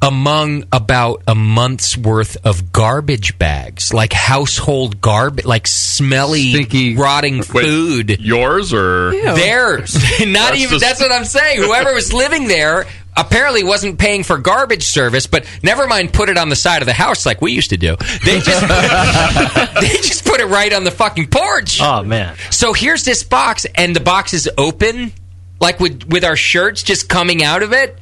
among about a month's worth of garbage bags, like household garbage, like smelly, stinky, rotting food.
Yours or
theirs? Not even. That's what I'm saying. Whoever was living there apparently wasn't paying for garbage service, but never mind put it on the side of the house like we used to do. They just put it right on the fucking porch.
Oh, man.
So here's this box, and the box is open, like with our shirts just coming out of it,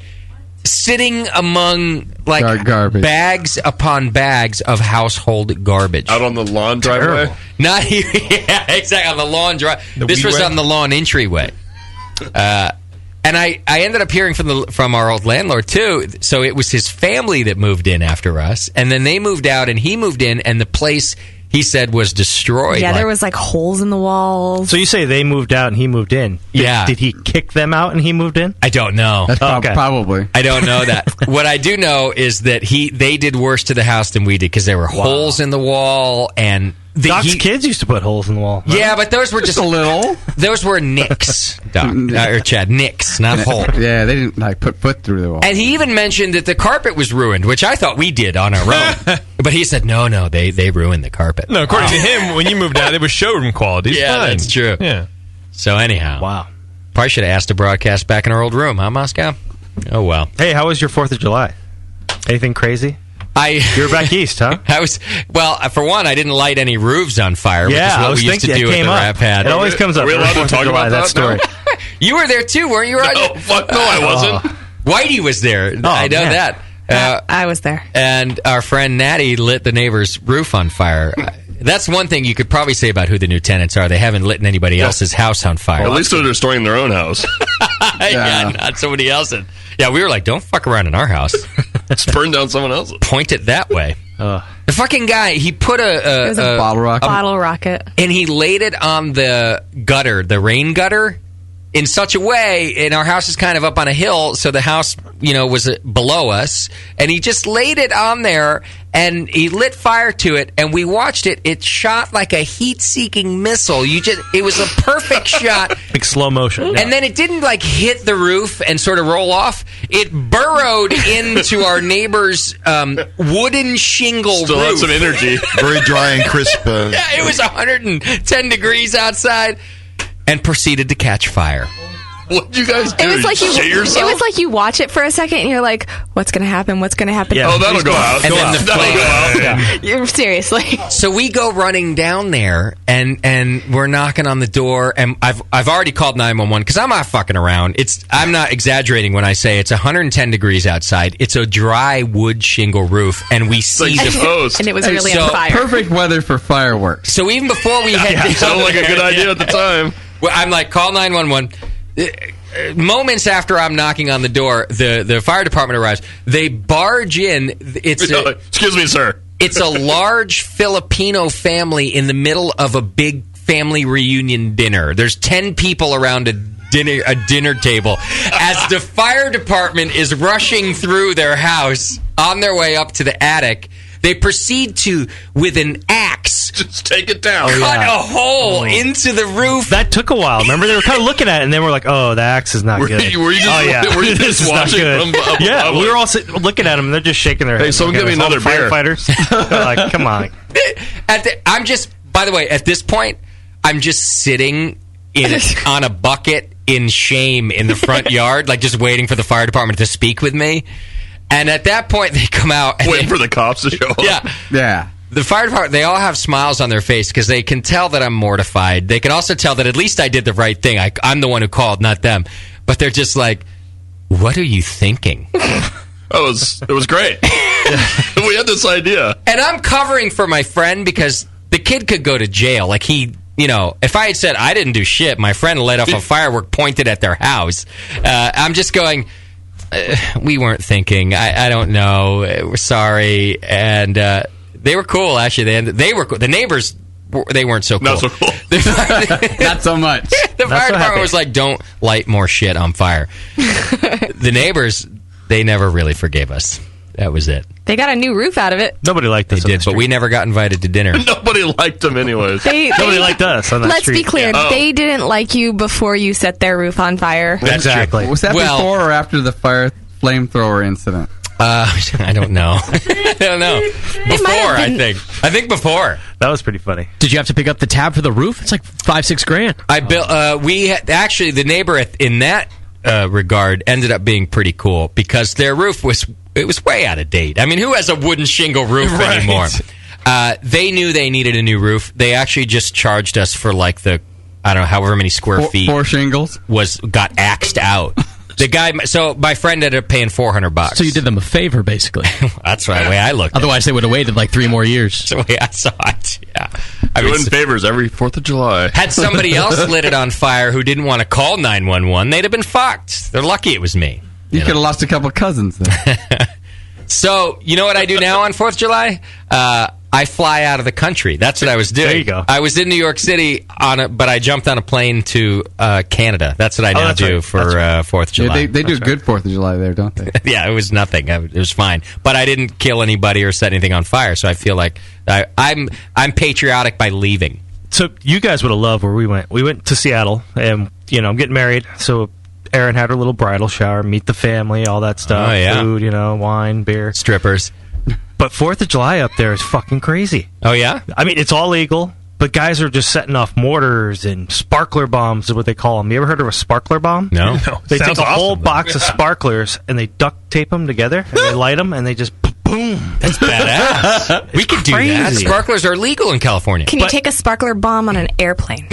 sitting among like
garbage.
bags upon bags of household garbage.
Out on the lawn driveway?
Not here. Yeah, exactly, on the lawn driveway. This was on the lawn entryway. And I ended up hearing from our old landlord, too. So it was his family that moved in after us. And then they moved out, and he moved in, and the place, he said, was destroyed.
Yeah, there was like holes in the walls.
So you say they moved out and he moved in. Did he kick them out and he moved in?
I don't know.
That's probably.
I don't know that. What I do know is that they did worse to the house than we did, because there were holes in the wall, and...
Doc's kids used to put holes in the wall. Right?
Yeah, but those were just
a little.
Those were nicks, Doc. Or Chad, nicks, not holes.
Yeah, they didn't like put foot through the wall.
And he even mentioned that the carpet was ruined, which I thought we did on our own. But he said, no, they ruined the carpet.
No, according to him, when you moved out, it was showroom quality.
Yeah,
fine.
that's true.
Yeah.
So anyhow.
Wow.
Probably should have asked to broadcast back in our old room, huh, Moscow? Oh, well.
Hey, how was your 4th of July? Anything crazy? You were back east, huh?
Well, for one, I didn't light any roofs on fire, which is what we used to do at the Rap Pad.
It always comes up.
Are we allowed to talk about that
story?
You were there too, weren't you, Roger?
No, fuck no, I wasn't.
Whitey was there. I know
man.
that.
I was there.
And our friend Natty lit the neighbor's roof on fire. That's one thing you could probably say about who the new tenants are. They haven't lit anybody else's house on fire.
At least they're destroying their own house.
Yeah, not somebody else's. Yeah, we were like, don't fuck around in our house.
Just burn down someone else's.
Point it that way. The fucking guy, he put
it was a
bottle rocket.
Bottle rocket.
And he laid it on the gutter, the rain gutter, in such a way, and our house is kind of up on a hill, so the house, was below us, and he just laid it on there, and he lit fire to it, and we watched it. It shot like a heat-seeking missile. It was a perfect shot.
Like slow motion.
And then it didn't, hit the roof and sort of roll off. It burrowed into our neighbor's wooden shingle
Still
roof.
had some energy.
Very dry and crisp.
Yeah, it was 110 degrees outside. And proceeded to catch fire.
What did you guys do?
It was like
you shit yourself?
It was like you watch it for a second and you're like, what's going to happen? What's going to happen?
Yeah.
Oh, that'll go out.
And then that'll go out.
Yeah. Seriously.
So we go running down there, and we're knocking on the door, and I've already called 911 because I'm not fucking around. I'm not exaggerating when I say it's 110 degrees outside. It's a dry wood shingle roof, and we see the
post.
And it was really on fire.
Perfect weather for fireworks.
So even before we head down,
sounded like a good idea at the time.
Well, I'm like, call 911. Moments after I'm knocking on the door, the fire department arrives. They barge in.
Excuse me, sir.
It's a large Filipino family in the middle of a big family reunion dinner. There's 10 people around a dinner table as the fire department is rushing through their house on their way up to the attic. They proceed to, with an axe,
just take it down.
Cut a hole into the roof.
That took a while. Remember, they were kind of looking at it, and then we're like, "Oh, the axe is not good."
Were you just
This is not
watching
good.
from up
Yeah,
above?
we were all looking at them, and they're just shaking their heads.
Hey, someone give me another beer.
Firefighters, like, come on.
By the way, at this point, I'm just sitting on a bucket in shame in the front yard, like just waiting for the fire department to speak with me. And at that point, they come out.
Waiting for the cops to show up.
Yeah.
The fire department, they all have smiles on their face because they can tell that I'm mortified. They can also tell that at least I did the right thing. I'm the one who called, not them. But they're just like, what are you thinking?
It was great. We had this idea.
And I'm covering for my friend because the kid could go to jail. Like if I had said I didn't do shit, my friend let off a firework pointed at their house. I'm just going... we weren't thinking. I don't know. We're sorry. And they were cool, actually. They were cool. The neighbors, they weren't so cool.
Not so cool.
Not so much.
The fire department was like, don't light more shit on fire. The neighbors, they never really forgave us. That was it.
They got a new roof out of it.
Nobody liked us.
They did, but we never got invited to dinner.
Nobody liked them anyways.
Nobody liked us on that
Let's
street.
be clear.
Yeah.
They didn't like you before you set their roof on fire.
Exactly.
Was that before or after the flamethrower incident?
I don't know. I don't know. Before, I think. I think before.
That was pretty funny.
Did you have to pick up the tab for the roof? It's like $5-6 grand.
I built. We actually the neighbor in that regard ended up being pretty cool because their roof was way out of date. I mean, who has a wooden shingle roof anymore? They knew they needed a new roof. They actually just charged us for like I don't know, however many square feet.
4 shingles
got axed out. The guy, so my friend ended up paying $400.
So you did them a favor, basically.
That's right, the way I looked.
Otherwise, they would have waited like 3 more years.
That's the way I saw it. Yeah,
doing favors every 4th of July.
Had somebody else lit it on fire who didn't want to call 911, they'd have been fucked. They're lucky it was me.
You could have lost a couple cousins then.
So you know what I do now on 4th of July? I fly out of the country. That's what I was doing.
There you go.
I was in New York City but I jumped on a plane to Canada. That's what I now do for 4th of July.
Yeah, they do a good 4th of July there, don't they?
Yeah, it was nothing. It was fine. But I didn't kill anybody or set anything on fire, so I feel like I'm patriotic by leaving.
So you guys would have loved where we went. We went to Seattle, and I'm getting married, so Erin had her little bridal shower, meet the family, all that stuff.
Oh, yeah.
Food, wine, beer.
Strippers.
But 4th of July up there is fucking crazy.
Oh, yeah?
I mean, it's all legal, but guys are just setting off mortars and sparkler bombs is what they call them. You ever heard of a sparkler bomb?
No.
They take a whole
awesome,
box of sparklers and they duct tape them together and they light them and they just boom.
That's badass. We could do that. Sparklers are legal in California.
Can you take a sparkler bomb on an airplane?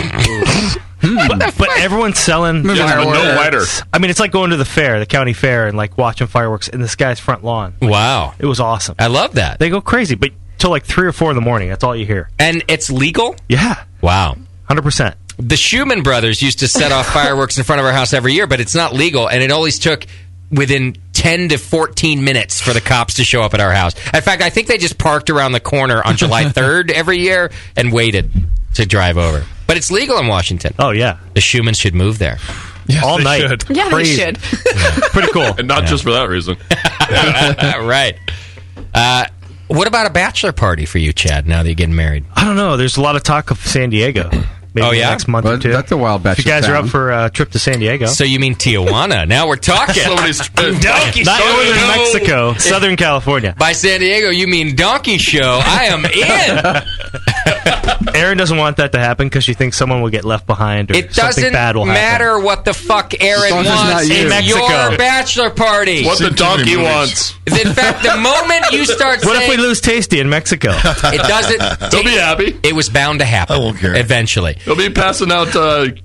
But everyone's selling fireworks.
No lighter.
I mean, it's like going to the fair, the county fair, and like watching fireworks in this guy's front lawn.
Wow.
It was awesome.
I love that.
They go crazy, but till like 3 or 4 in the morning, that's all you hear.
And it's legal?
Yeah.
Wow.
100%.
The Schumann brothers used to set off fireworks in front of our house every year, but it's not legal, and it always took within 10 to 14 minutes for the cops to show up at our house. In fact, I think they just parked around the corner on July 3rd every year and waited to drive over. But it's legal in Washington.
Oh, yeah.
The Schumanns should move there.
Yes,
all night.
Should.
Yeah,
Crazy.
they should.
Pretty cool.
And not just for that reason.
Right. What about a bachelor party for you, Chad, now that you're getting married?
I don't know. There's a lot of talk of San Diego. Maybe next month or two.
That's a wild bachelor.
If you guys
town.
are up for a trip to San Diego.
So you mean Tijuana. Now we're talking.
Donkey Not northern Mexico, Southern California.
By San Diego, you mean Donkey Show. I am in.
Erin doesn't want that to happen because she thinks someone will get left behind or
it
something
doesn't
bad will happen.
matter what the fuck Erin wants
in Mexico.
Your bachelor party.
What the donkey wants.
In fact, the moment you start
What
saying...
if we lose Tasty in Mexico?
It doesn't...
They'll be happy.
It was bound to happen.
I won't care.
Eventually.
They'll be passing out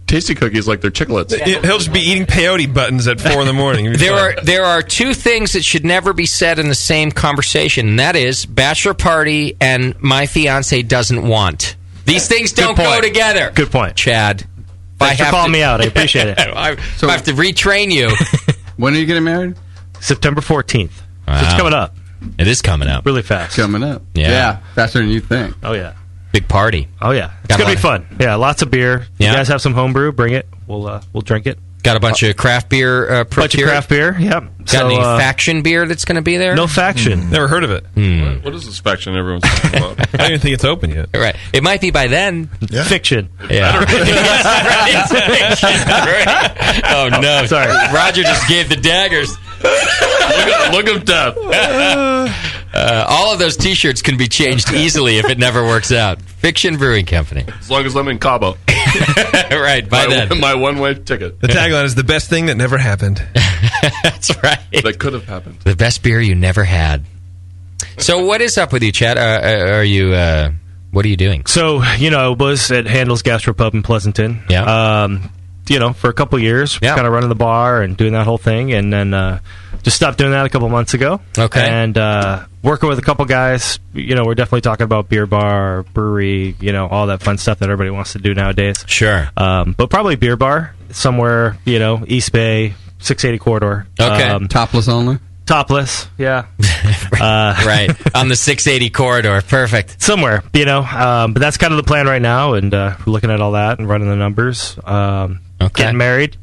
tasty cookies like they're chiclets.
He'll just be eating peyote buttons at 4 in the morning.
There are 2 things that should never be said in the same conversation, and that is bachelor party and my fiance doesn't want. These things don't go together.
Good point.
Chad.
Thanks for calling me out. I appreciate it.
I have to retrain you.
When are you getting married?
September 14th.
Wow.
So it's coming up.
It is coming up.
Really fast.
Coming up.
Yeah.
Faster than you think.
Oh, yeah.
Big party.
Oh, yeah. It's going to be fun. Yeah, lots of beer.
Yeah.
You guys have some homebrew, bring it. We'll drink it.
Got a bunch of craft beer.
Bunch of craft beer, yep.
Got any faction beer that's going to be there?
No faction.
Never heard of it.
What is this faction everyone's talking about?
I don't even think it's open yet.
Right. It might be by then.
Yeah.
Fiction.
Yeah. Oh, no.
Sorry.
Roger just gave the daggers.
Look of death.
All of those T-shirts can be changed easily if it never works out. Fiction Brewing Company.
As long as I'm in Cabo.
Right, by then.
My one-way ticket.
The tagline is the best thing that never happened.
That's right.
That could have happened.
The best beer you never had. So what is up with you, Chad? Are you... what are you doing?
So, I was at Handel's Gastropub in Pleasanton.
Yeah.
For a couple years, kind of running the bar and doing that whole thing, and then just stopped doing that a couple months ago.
Okay.
And working with a couple guys, we're definitely talking about beer bar, brewery, all that fun stuff that everybody wants to do nowadays.
Sure.
But probably beer bar somewhere, East Bay, 680 corridor.
Okay.
Topless only?
Topless, yeah.
Right. On the 680 corridor. Perfect.
Somewhere, but that's kind of the plan right now, and we're looking at all that and running the numbers. Getting married.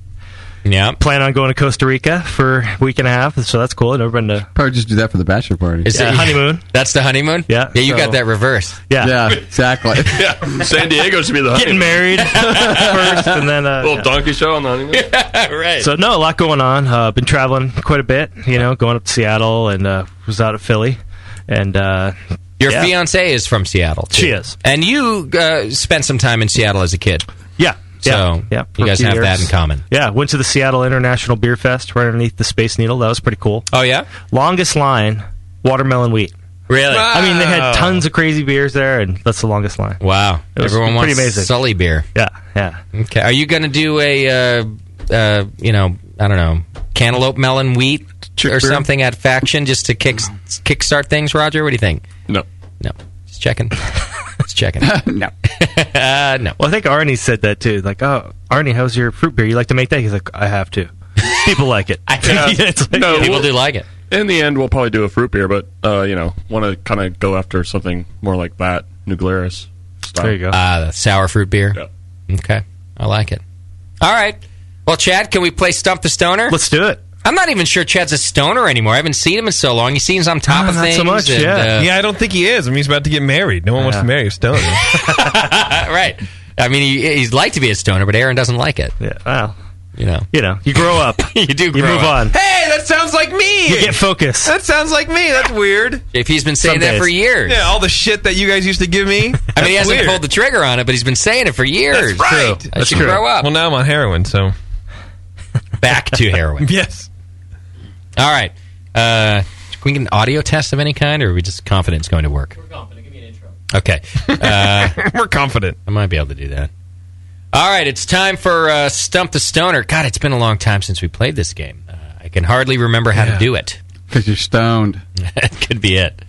Yeah.
Plan on going to Costa Rica for a week and a half, so that's cool. I've never been to...
Probably just do that for the bachelor party.
Is it
honeymoon?
That's the honeymoon?
Yeah.
Yeah, you got that reversed.
Yeah.
Exactly.
Yeah. San Diego should be the
Getting married first, and then...
little donkey show on the honeymoon.
Yeah, right.
So, no, a lot going on. Been traveling quite a bit, going up to Seattle, and was out at Philly. And...
Your fiancée is from Seattle, too.
She is.
And you spent some time in Seattle as a kid.
Yeah. Yeah,
So
for
you
a
guys
few
have that
years.
in common.
Yeah, went to the Seattle International Beer Fest right underneath the Space Needle. That was pretty cool.
Oh, yeah?
Longest line, watermelon wheat.
Really?
I mean, they had tons of crazy beers there, and that's the longest line.
Wow.
It was
Everyone
pretty
wants
amazing.
Sully beer.
Yeah.
Okay. Are you going to do a, I don't know, cantaloupe melon wheat or something at Faction just to kickstart things, Roger? What do you think?
No.
Just checking. Just checking.
No.
No.
Well, I think Arnie said that, too. Like, oh, Arnie, how's your fruit beer? You like to make that? He's like, I have to. People like it.
People do like it.
In the end, we'll probably do a fruit beer, but want to kind of go after something more like that, New Glarus style.
There you go.
The sour fruit beer.
Yeah.
Okay, I like it. All right. Well, Chad, can we play Stump the Stoner?
Let's do it.
I'm not even sure Chad's a stoner anymore. I haven't seen him in so long. He seems on top of
not
things.
so much.
and,
Yeah, I don't think he is. I mean, he's about to get married. No one wants to marry a stoner.
Right. I mean, he'd like to be a stoner, but Aaron doesn't like it.
Yeah. Well,
you
grow up.
You do.
You move on.
Hey, that sounds like me.
You get focused.
That sounds like me. That's weird.
JP's been saying
Some
that for
days.
years.
Yeah, all the shit that you guys used to give me.
I mean, he hasn't
weird.
pulled the trigger on it, but he's been saying it for years.
That's right.
I should grow up.
Well, now I'm on heroin, so
Back to heroin.
Yes.
All right. Can we get an audio test of any kind, or are we just confident it's going to work?
We're confident. Give me an intro.
Okay.
We're confident.
I might be able to do that. All right, it's time for Stump the Stoner. God, it's been a long time since we played this game. I can hardly remember how to do it.
Because you're stoned.
That could be it.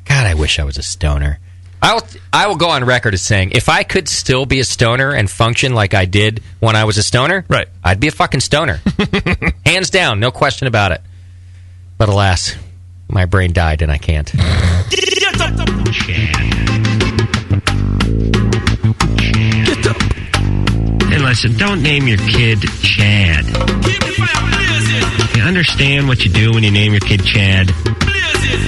God, I wish I was a stoner. I will go on record as saying, if I could still be a stoner and function like I did when I was a stoner,
right,
I'd be a fucking stoner. Hands down, no question about it. But alas, my brain died and I can't.
Hey, listen, don't name your kid Chad. You understand what you do when you name your kid Chad?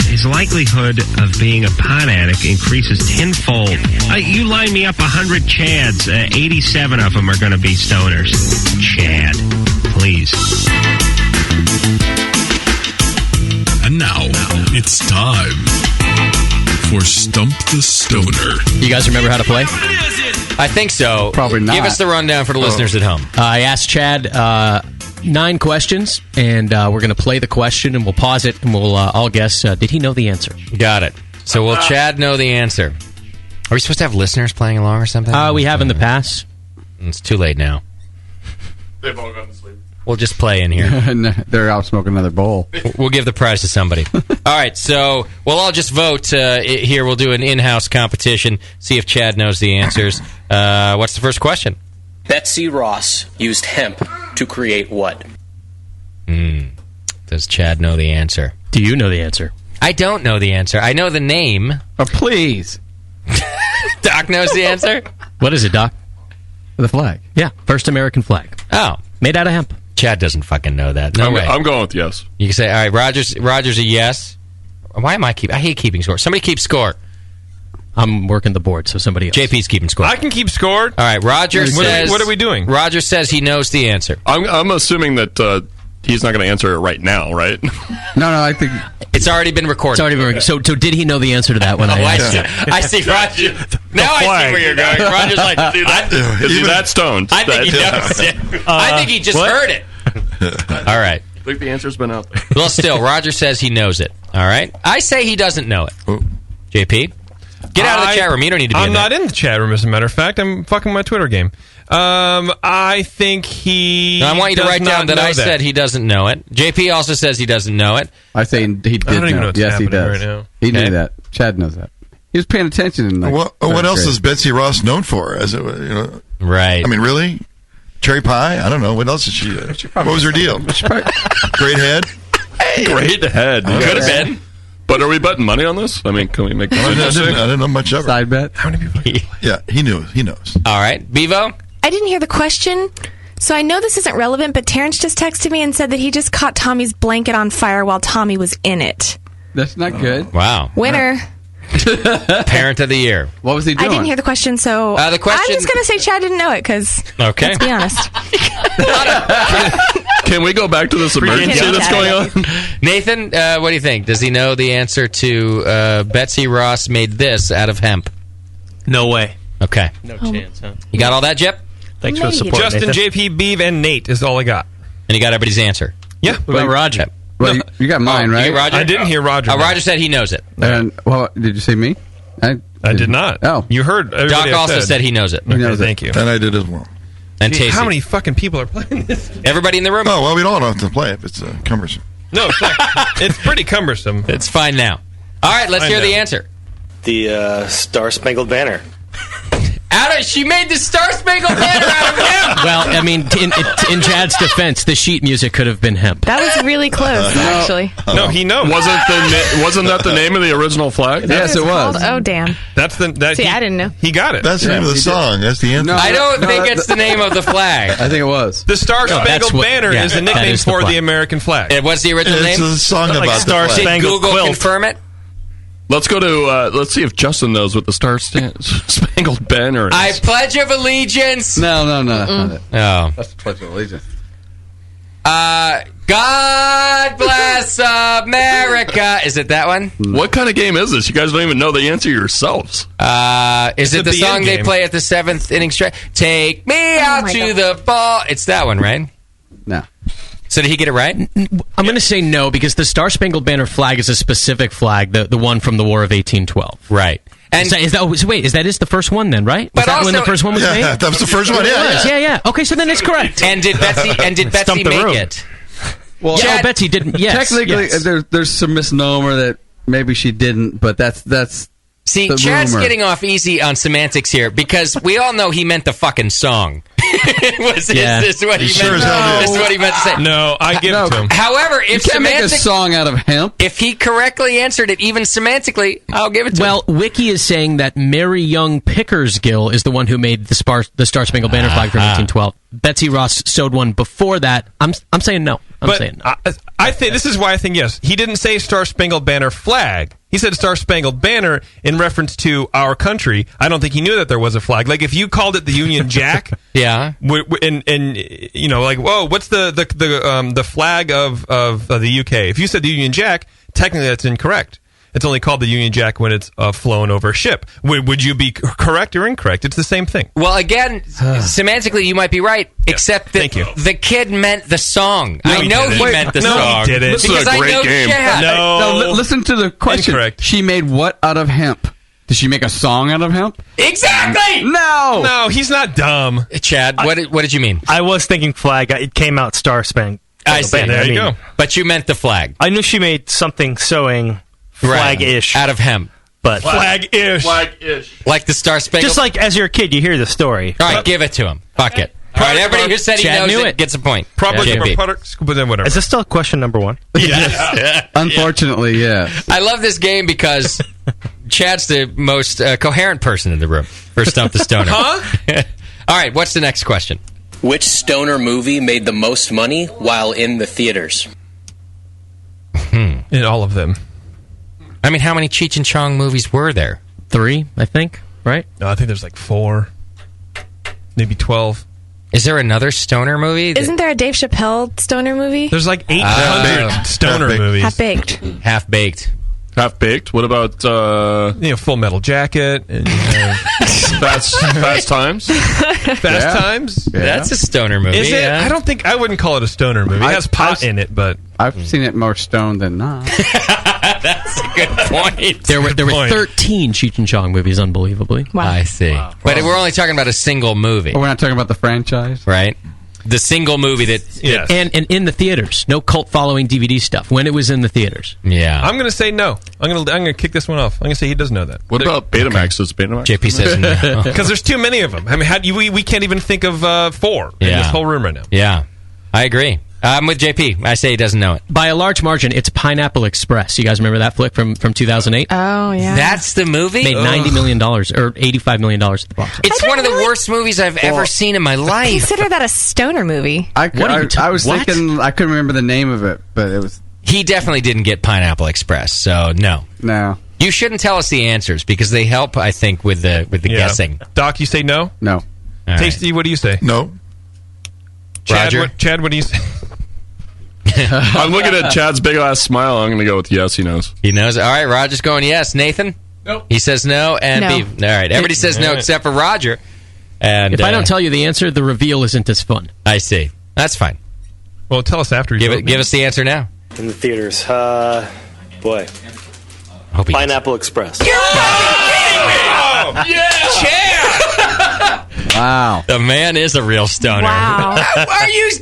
His likelihood of being a pot addict increases tenfold. You line me up 100 Chads, 87 of them are going to be stoners. Chad, please.
And now, it's time for Stump the Stoner.
You guys remember how to play?
I think so.
Probably not.
Give us the rundown for the listeners at home.
I asked Chad 9 questions, and we're going to play the question, and we'll pause it, and we'll all guess, did he know the answer?
Got it. So will Chad know the answer? Are we supposed to have listeners playing along or something?
We have in the past.
It's too late now.
They've all gone to sleep.
We'll just play in here.
They're out smoking another bowl.
We'll give the prize to somebody. All right, so we'll all just vote here. We'll do an in-house competition, see if Chad knows the answers. What's the first question?
Betsy Ross used hemp to create what?
Does Chad know the answer?
Do you know the answer?
I don't know the answer. I know the name.
Oh, please.
Doc knows the answer?
What is it, Doc?
The flag.
Yeah, first American flag.
Oh.
Made out of hemp.
Chad doesn't fucking know that. No way.
I'm going with yes.
You can say, all right, Roger's a yes. Why am I I hate keeping score. Somebody keep score.
I'm working the board, so somebody else.
JP's keeping score.
I can keep score.
All right, Roger says...
What are we doing?
Roger says he knows the answer.
I'm assuming that he's not going to answer it right now, right?
No, I think...
It's already been recorded.
It's already been recorded. So did he know the answer to that when I asked him?
I see, Roger. Now I see where you're going. Roger's like,
Is he that stoned?
I think he knows it. I think he just heard it. All right.
I think the answer's been out there.
Well, still, Roger says he knows it. All right. I say he doesn't know it. JP, get out of the chat room. You don't need to be
I'm
in
not
there.
in the chat room, as a matter of fact. I'm fucking my Twitter game. I think he.
Now, I want you to
does
write
not
down that
know
I said he doesn't know it. JP also says he doesn't know it.
I say he did
I don't even know
know.
what's
Yes, he
happening
does.
right now.
He
Okay.
knew that. Chad knows that. He was paying attention. In
What else is Betsy Ross known for? As
Right.
I mean, really? Cherry pie? I don't know. What else is she? What was her deal? Great head.
Great head.
Okay.
Could have been.
But are we betting money on this? I mean, can we make
I
money?
didn't know much of her.
Side bet.
How many people?
Yeah, he knew. He knows.
All right. Bevo?
I didn't hear the question, so I know this isn't relevant, but Terrence just texted me and said that he just caught Tommy's blanket on fire while Tommy was in it.
That's not good.
Wow.
Winner.
Parent of the year.
What was he doing?
I didn't hear the question, so
The question-
I'm just going to say Chad didn't know it, because
Okay.
let's be honest.
Can we go back to this emergency that's going on?
Nathan, what do you think? Does he know the answer to Betsy Ross made this out of hemp?
No way.
Okay.
No chance, huh?
You got all that, Jep?
Thanks for the support,
Justin,
Nathan.
JP, Beeve, and Nate is all I got.
And you got everybody's answer.
Yeah.
What about Roger?
Well, you got mine,
You
right?
get Roger?
I didn't hear Roger.
Roger said he knows it.
And well, did you say me?
I did not.
Oh,
you heard.
Doc also said he knows it.
Okay, thank you.
And I did as well.
And
Gee,
Tasty.
how many fucking people are playing this?
Everybody in the room?
Oh, well, we don't have to play if it's cumbersome.
No, it's not. It's pretty cumbersome.
It's fine now. All right, let's hear the answer.
The Star Spangled Banner.
She made the Star Spangled Banner out of hemp.
Well, I mean, in Chad's defense, the sheet music could have been hemp.
That was really close, actually.
No, he knows.
Wasn't that the name of the original flag?
Yes, it was.
Oh, damn.
That's the.
See, I didn't know.
He got it.
That's the name of the song. That's the answer.
I don't think it's the name of the flag.
I think it was.
The Star Spangled Banner is the nickname
is the
for
flag.
the American flag.
What's the original
It's
name?
a song
Like
about
Star
the flag.
Did
Spangled
Google
Quilt.
confirm it?
Let's go to. Let's see if Justin knows what the Spangled Banner is.
I pledge of allegiance.
No, that's not it.
Oh.
That's the Pledge of Allegiance.
God bless America. Is it that one?
What kind of game is this? You guys don't even know the answer yourselves.
Is it the
the
song
end
they
game.
play at the 7th inning stretch? Take me out
my
to
God.
the ball. It's that one, right?
No.
So did he get it right?
I'm going to say no because the Star Spangled Banner flag is a specific flag, the one from the War of 1812.
Right. And
so wait, is that the first one then, right? Was
But
that when the
also-
first one was made?
Yeah, that was the first one.
It
Yeah,
was. Yeah. Okay, so then it's correct.
And did Betsy
Stumped the
make
room.
it?
Well,
Yeah, Betsy didn't. Yes,
technically,
yes.
there's some misnomer that maybe she didn't, but that's
See,
the
Chad's
rumor.
getting off easy on semantics here because we all know he meant the fucking song. Is this what he
Sure
meant?
as hell did.
This is what he meant to say.
No, I give it to him.
However,
you
if
can't make a song out of hemp.
if he correctly answered it, even semantically, I'll give it to him.
Well, Wiki is saying that Mary Young Pickersgill is the one who made the Star Spangled Banner flag from 1812. Betsy Ross sewed one before that. I'm saying no. I'm saying no.
I think this is why I think yes. He didn't say Star Spangled Banner flag. He said Star Spangled Banner in reference to our country. I don't think he knew that there was a flag. Like if you called it the Union Jack,
yeah,
and you know, like whoa, what's the flag of the UK? If you said the Union Jack, technically that's incorrect. It's only called the Union Jack when it's flown over a ship. Would you be correct or incorrect? It's the same thing.
Well, again, semantically, you might be right, except that the kid meant the song.
No,
I know he meant the song.
he didn't.
This is
Because
a
I
great
know
game.
Chad.
No.
Listen to the question.
Incorrect.
She made what out of hemp? Did she make a song out of hemp?
Exactly!
No,
he's not dumb.
Chad, what did you mean?
I was thinking flag. It came out Star Spangled
I see.
Banner.
There you go.
But you meant the flag.
I knew she made something sewing flag-ish.
Out of hemp.
But
Flag-ish.
Like the Star Spangled.
just like as you're a kid, you hear the story.
All right, give it to him. Fuck it. All right, everybody who said he
Chad
knows
knew
it
it.
gets a point.
Probably
Yeah, JP.
but then whatever.
Is this still question number one?
Yes.
Unfortunately, yes.
I love this game because Chad's the most coherent person in the room for Stump the Stoner.
Huh?
All right, what's the next question?
Which stoner movie made the most money while in the theaters?
In all of them.
I mean, how many Cheech and Chong movies were there?
3, I think. Right?
No, I think there's like 4, maybe 12.
Is there another stoner movie?
Isn't there a Dave Chappelle stoner movie?
There's like 800 stoner
Half-baked.
movies.
Half Baked.
Half-baked.
Half-baked. What about
Full Metal Jacket and
Fast Times?
Fast Times?
Yeah.
That's a stoner movie.
Is it?
yeah.
I wouldn't call it a stoner movie. It has pot in it, but
I've seen it more stoned than not.
That's a good point.
There were
point.
13 Cheech and Chong movies, unbelievably.
Wow.
I see. But we're only talking about a single movie,
But we're not talking about the franchise.
right? The single movie that...
yes.
And in the theaters. No cult following DVD stuff. When it was in the theaters.
Yeah.
I'm going to say no. I'm going to kick this one off. I'm going to say he doesn't know that.
What about Betamax? Is Betamax?
JP says no.
Because there's too many of them. I mean, we can't even think of 4 in
Yeah.
this whole room right now.
Yeah. I agree. I'm with JP. I say he doesn't know it.
By a large margin, it's Pineapple Express. You guys remember that flick from 2008?
Oh, yeah.
That's the movie?
Made $90 million or $85 million at the box office.
It's one of the worst movies I've ever seen in my life.
Consider that a stoner movie.
I was
what?
thinking, I couldn't remember the name of it, but it was.
He definitely didn't get Pineapple Express, so no.
No.
You shouldn't tell us the answers because they help, I think, with the
Yeah.
guessing.
Doc, you say no?
No.
All right.
Tasty, what do you say?
No.
Roger?
Chad, what do you say?
I'm looking at Chad's big ass smile. I'm going to go with yes. He knows.
He knows. All right, Roger's going yes. Nathan?
Nope.
He says no. And
No.
Beef. All right, everybody says no except for Roger. And
if I don't tell you the answer, the reveal isn't as fun.
I see. That's fine.
Well, tell us after.
Give us the answer now.
In the theaters. Boy. Pineapple Express.
Wow.
The man is a real stoner.
Wow.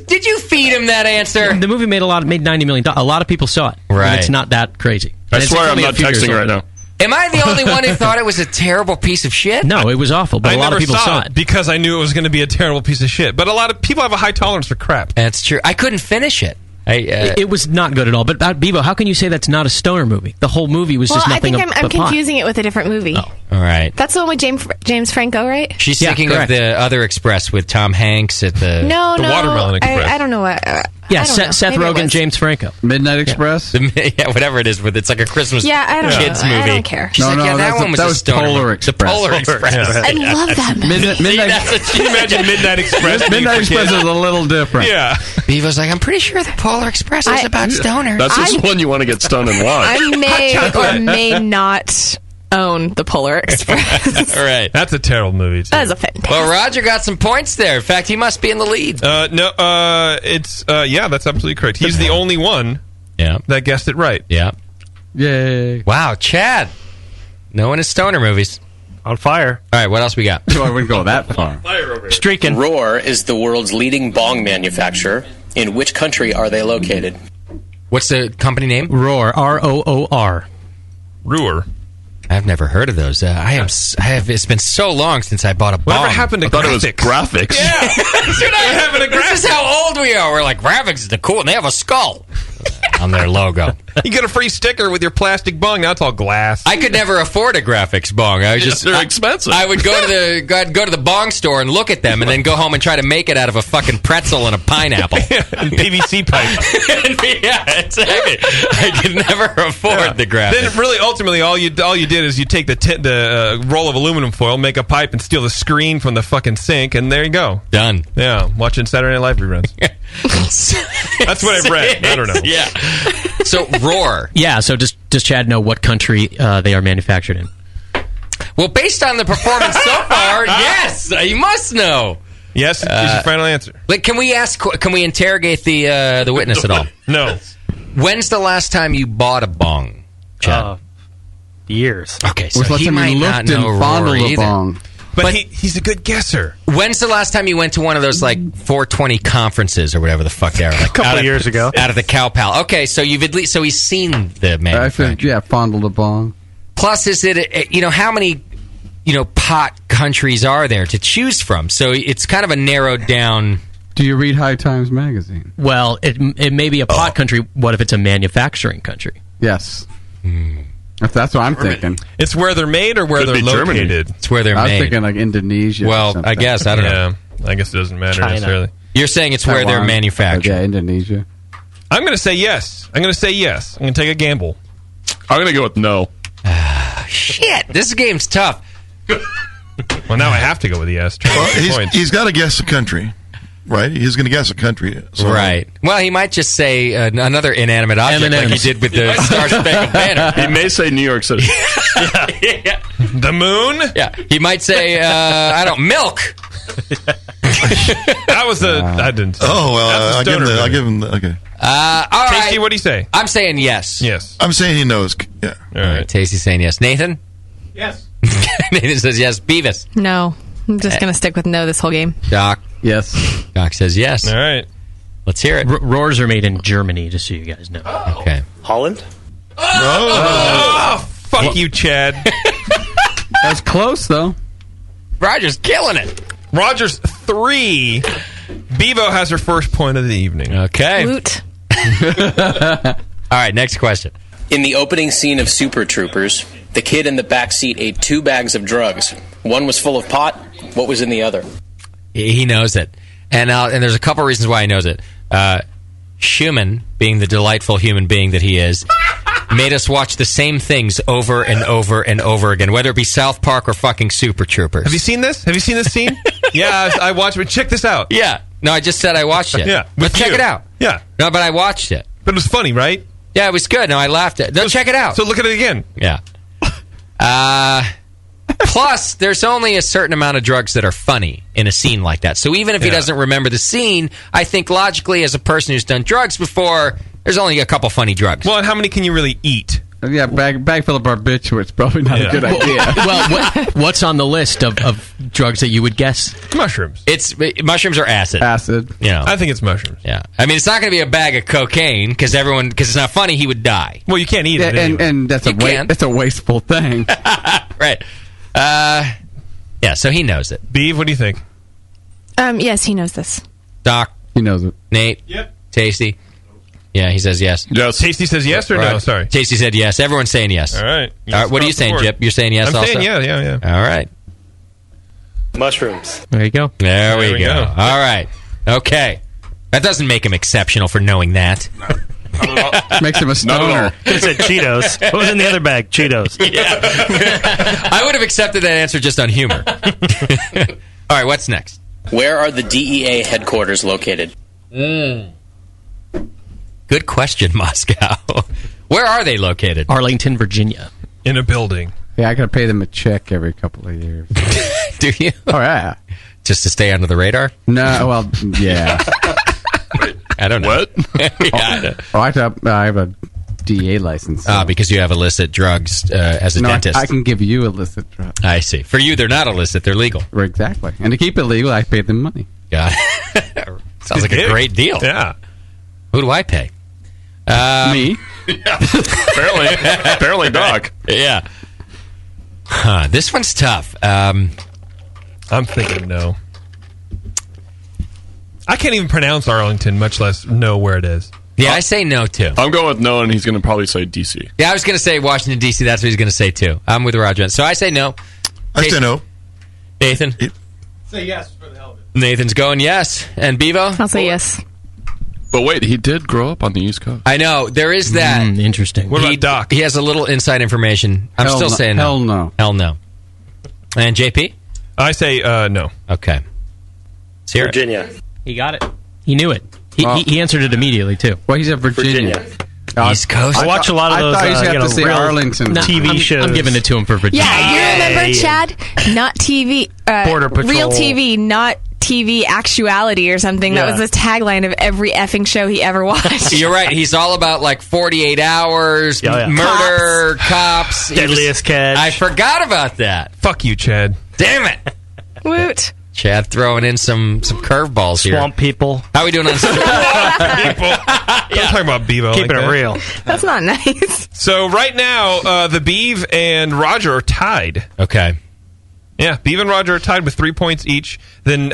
Did you feed him that answer?
The movie made $90 million. A lot of people saw it.
Right.
And it's not that crazy.
I
And it's
swear I'm
only a
not
few years
texting
old.
right now.
Am I the only one who thought it was a terrible piece of shit?
No, it was awful, but
I
a lot
never
of people saw it.
because I knew it was going to be a terrible piece of shit. But a lot of people have a high tolerance for crap.
That's true. I couldn't finish it.
It was not good at all. But Bebo, how can you say that's not a stoner movie? The whole movie was just
I
nothing
think I'm
but pot.
confusing it with a different movie.
All right.
That's the one with James Franco, right?
She's thinking of the other Express with Tom Hanks at the
Watermelon Express. I don't know what.
Yeah,
I don't know.
Seth
Maybe it
Rogen,
was.
James Franco.
Midnight Express?
Yeah, whatever it is. It's like a Christmas
Yeah, I don't
kids
know.
movie.
I don't care.
She's like, that one was
that
a
was
stoner
Polar
movie.
Express.
The Polar Express.
I love that movie.
Can you imagine Midnight Express?
Midnight Express is a little different.
Yeah.
Beaver's like, I'm pretty sure the Polar Express is about stoners.
That's just one you want to get stoned and watch.
I may or may not own the Polar Express.
All right.
That's a terrible movie, too.
That is a fantastic.
Well, Roger got some points there. In fact, he must be in the lead.
Yeah, that's absolutely correct. He's the only one that guessed it right.
Yeah.
Yay.
Wow, Chad. No one is stoner movies.
On fire.
All right, what else we got?
I wouldn't go that far.
Streaking.
Roar is the world's leading bong manufacturer. In which country are they located?
What's the company name?
Roar. R-O-O-R.
Roar.
I've never heard of those. I have. It's been so long since I bought a bong.
Whatever happened to
graphics?
Yeah. This is how old we are. We're like, graphics is cool, and they have a skull on their logo.
You get a free sticker with your plastic bong. Now it's all glass.
I could never afford a graphics bong. I was
They're expensive.
I would go to the bong store and look at them, and then go home and try to make it out of a fucking pretzel and a pineapple
and PVC pipe.
Yeah, exactly. I could never afford the graphics.
Then really, ultimately, all you did is you take the roll of aluminum foil, make a pipe, and steal the screen from the fucking sink, and there you go.
Done.
Yeah, watching Saturday Night Live reruns. That's what I've read. I don't know.
Yeah. So Roar.
Yeah. So does Chad know what country they are manufactured in?
Well, based on the performance so far, yes, you must know.
Yes, is your final answer.
Like, can we interrogate the witness at all?
No.
When's the last time you bought a bong, Chad?
Years.
Okay, so
When's the last
he
time
might
you
not
looked and
know Roar
fondled a
either.
bong?
But he's a good guesser.
When's the last time you went to one of those like 420 conferences or whatever the fuck they are? Like,
A couple of years ago.
Out of the Cow Pal. Okay, so you've at least he's seen the
I
manufacturer.
think, fondled a bong.
Plus, is it how many pot countries are there to choose from? So it's kind of a narrowed down.
Do you read High Times magazine?
Well, it may be a pot country. What if it's a manufacturing country?
Yes. If that's what I'm thinking.
It's where they're made or where
Could
they're
be Germany.
located.
It's where they're
I was
made.
thinking like Indonesia. or
Well,
something.
I guess I don't know.
Yeah, I guess it doesn't matter
China.
necessarily.
You're saying it's where they're
Taiwan.
manufactured.
Yeah, Indonesia.
I'm going to say yes. I'm going to take a gamble.
I'm going to go with no.
Shit, this game's tough.
Well, now I have to go with yes.
Well, he's got to guess a country, right? He's going to guess a country. So.
Right. Well, he might just say another inanimate object like he did with the Star Spangled Banner.
He may say New York City.
Yeah.
The moon?
Yeah. He might say, milk.
That was I didn't.
Oh, well, I'll give him the, okay.
All right.
Tasty, what do you say?
I'm saying yes.
Yes.
I'm saying he knows. Yeah.
All right.
Tasty's saying yes. Nathan?
Yes.
Nathan says yes. Beavis?
No. I'm just going to stick with no this whole game.
Doc?
Yes.
Doc says yes.
All right.
Let's hear it.
Roars are made in Germany, just so you guys know.
Okay.
Holland?
Oh, fuck you, Chad.
That's close, though.
Roger's killing it.
Roger's 3. Bevo has her first point of the evening.
Okay.
Woot.
All right, next question.
In the opening scene of Super Troopers, the kid in the back seat ate 2 bags of drugs. One was full of pot. What was in the other?
He knows it. And there's a couple reasons why he knows it. Schumann, being the delightful human being that he is, made us watch the same things over and over and over again, whether it be South Park or fucking Super Troopers.
Have you seen this? Have you seen this scene? Yeah, I watched it. Check this out.
Yeah. No, I just said I watched it.
Yeah.
But check
you.
it out.
Yeah.
No, but I watched it.
But it was funny, right?
Yeah, it was good. No, I laughed at it. No, check it out.
So look at it again.
Yeah. Plus, there's only a certain amount of drugs that are funny in a scene like that. So even if he doesn't remember the scene, I think logically, as a person who's done drugs before, there's only a couple funny drugs.
Well, and how many can you really eat?
Yeah, bag full of barbiturates, probably not a good idea.
Well, what's on the list of drugs that you would guess?
Mushrooms.
Mushrooms or acid.
Acid.
Yeah,
I think it's mushrooms.
Yeah, I mean, it's not going to be a bag of cocaine because it's not funny. He would die.
Well, you can't eat it anyway.
And that's a wasteful thing.
Right. Yeah, so he knows it.
Beav, what do you think?
Yes, he knows this.
Doc.
He knows it.
Nate.
Yep.
Tasty. Yeah, he says yes.
Yes.
Tasty says yes or no? Sorry.
Tasty said yes. Everyone's saying yes.
All right.
All right. What are you saying, Jip? You're saying yes
I'm
also?
saying yeah.
All right.
Mushrooms.
There you go.
There we go. All right. Okay. That doesn't make him exceptional for knowing that.
Makes him a stoner.
Could have said Cheetos. What was in the other bag? Cheetos.
Yeah. I would have accepted that answer just on humor. All right, what's next?
Where are the DEA headquarters located?
Good question, Moscow. Where are they located?
Arlington, Virginia.
In a building.
Yeah, I got to pay them a check every couple of years.
Do you?
Oh, yeah.
Just to stay under the radar?
No, well, yeah.
I don't know.
What?
Yeah,
I have a DEA license. So.
because you have illicit drugs as a dentist.
I can give you illicit drugs.
I see. For you, they're not illicit; they're legal.
Exactly. And to keep it legal, I pay them money.
Got it. Sounds like a great deal.
Yeah.
Who do I pay?
Me.
Apparently, Doc.
Yeah. Huh, this one's tough.
I'm thinking no. I can't even pronounce Arlington, much less know where it is.
Yeah, I say no, too.
I'm going with no, and he's going to probably say D.C.
Yeah, I was going to say Washington, D.C. That's what he's going to say, too. I'm with Roger. So I say no.
I say no.
Nathan?
Say yes for the hell of it.
Nathan's going yes. And Bevo?
I'll say yes.
But wait, he did grow up on the East Coast.
I know. There is that.
Interesting.
What about Doc?
He has a little inside information. I'm still saying no.
Hell no.
Hell no. And JP?
I say no.
Okay. Let's hear
Virginia.
He got it. He knew it. He answered it immediately, too.
Well, he's at Virginia.
East Coast?
I watch a lot of those.
I thought he'd have to say
real
Arlington.
TV shows.
I'm giving it to him for Virginia.
Yeah, you remember, Chad? Not TV.
Border Patrol.
Real TV, not TV actuality or something.
Yeah.
That was the tagline of every effing show he ever watched.
You're right. He's all about like 48 hours, murder, cops.
Deadliest Catch.
I forgot about that.
Fuck you, Chad.
Damn it.
Woot.
Chad throwing in some curveballs here.
Swamp People.
How are we doing on Swamp
People? Don't talk about Bevo.
Keeping
like
it
that.
real.
That's not nice.
So right now, the Beav and Roger are tied.
Okay.
Yeah, Beav and Roger are tied with 3 points each. Then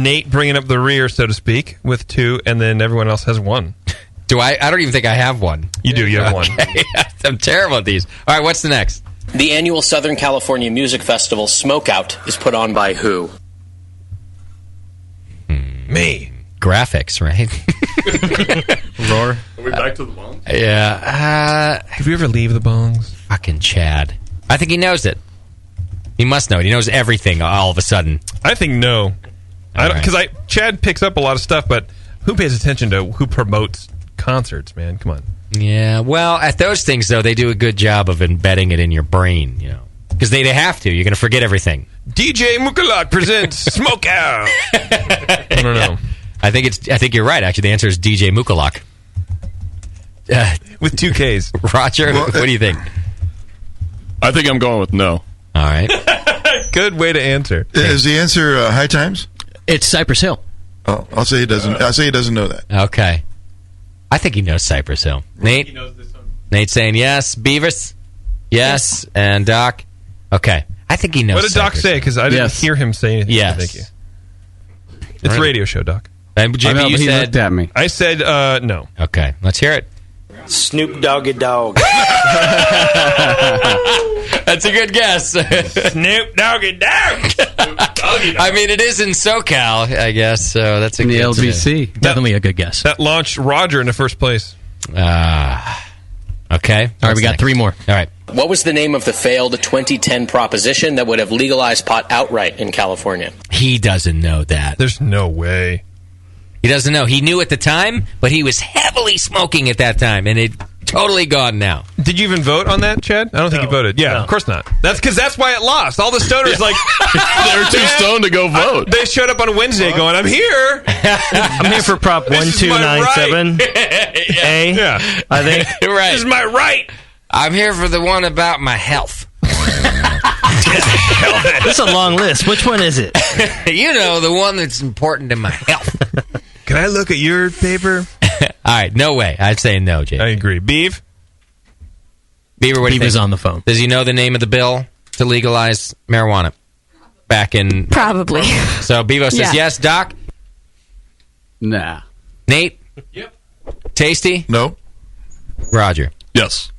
Nate bringing up the rear, so to speak, with 2, and then everyone else has 1.
Do I? I don't even think I have one.
You do. You have 1.
I'm terrible at these. All right, what's the next?
The annual Southern California Music Festival Smokeout is put on by who?
Me.
Graphics, right?
Roar.
Are we back to the bongs?
Yeah.
Did we ever leave the bongs?
Fucking Chad. I think he knows it. He must know it. He knows everything all of a sudden.
I think no. Because Chad picks up a lot of stuff, but who pays attention to who promotes concerts, man? Come on.
Yeah, well, at those things, though, they do a good job of embedding it in your brain, you know. Because they have to. You're going to forget everything.
DJ Mukalak presents Smoke Out. I don't know.
I think you're right, actually. The answer is DJ Mukalak.
With 2 Ks.
Roger, what do you think?
I think I'm going with no.
All right.
Good way to answer.
Is the answer High Times?
It's Cypress Hill.
Oh, I'll say he doesn't. I'll say he doesn't know that.
Okay. I think he knows Cypress Hill. Nate?
He knows this one.
Nate's saying yes. Beavis? Yes. And Doc? Okay. I think he knows
What did Doc
Cypress
say?
Hill.
Because I didn't hear him say anything.
Yes.
Thank you. It's a radio show, Doc.
And JP, you
he
said...
looked at me.
I said no.
Okay. Let's hear it.
Snoop Doggy Dogg.
That's a good guess.
Snoop Doggy Dogg.
I mean, it is in SoCal, I guess, so that's a
In the
good
LBC.
Definitely a good guess.
That launched Roger into first place.
Okay.
All right, we got 3 more.
All right.
What was the name of the failed 2010 proposition that would have legalized pot outright in California?
He doesn't know that.
There's no way.
He doesn't know. He knew at the time, but he was heavily smoking at that time, and it Totally gone now.
Did you even vote on that, Chad? I don't think you voted. Yeah, of course not. That's because that's why it lost. All the stoners
they were too stoned to go vote.
They showed up on Wednesday going, "I'm here.
I'm here for Prop 1297 A.
Yeah,
I think.
Right.
This is my right.
I'm here for the one about my health.
This is a long list. Which one is it?
You know, the one that's important to my health.
Can I look at your paper?
All right, no way. I'd say no, Jay.
I agree. Beaver,
what do you think?
Beaver's on the phone.
Does he know the name of the bill to legalize marijuana? Back in...
Probably.
So Bevo says yes. Doc?
Nah.
Nate? Yep. Tasty?
No.
Roger?
Yes.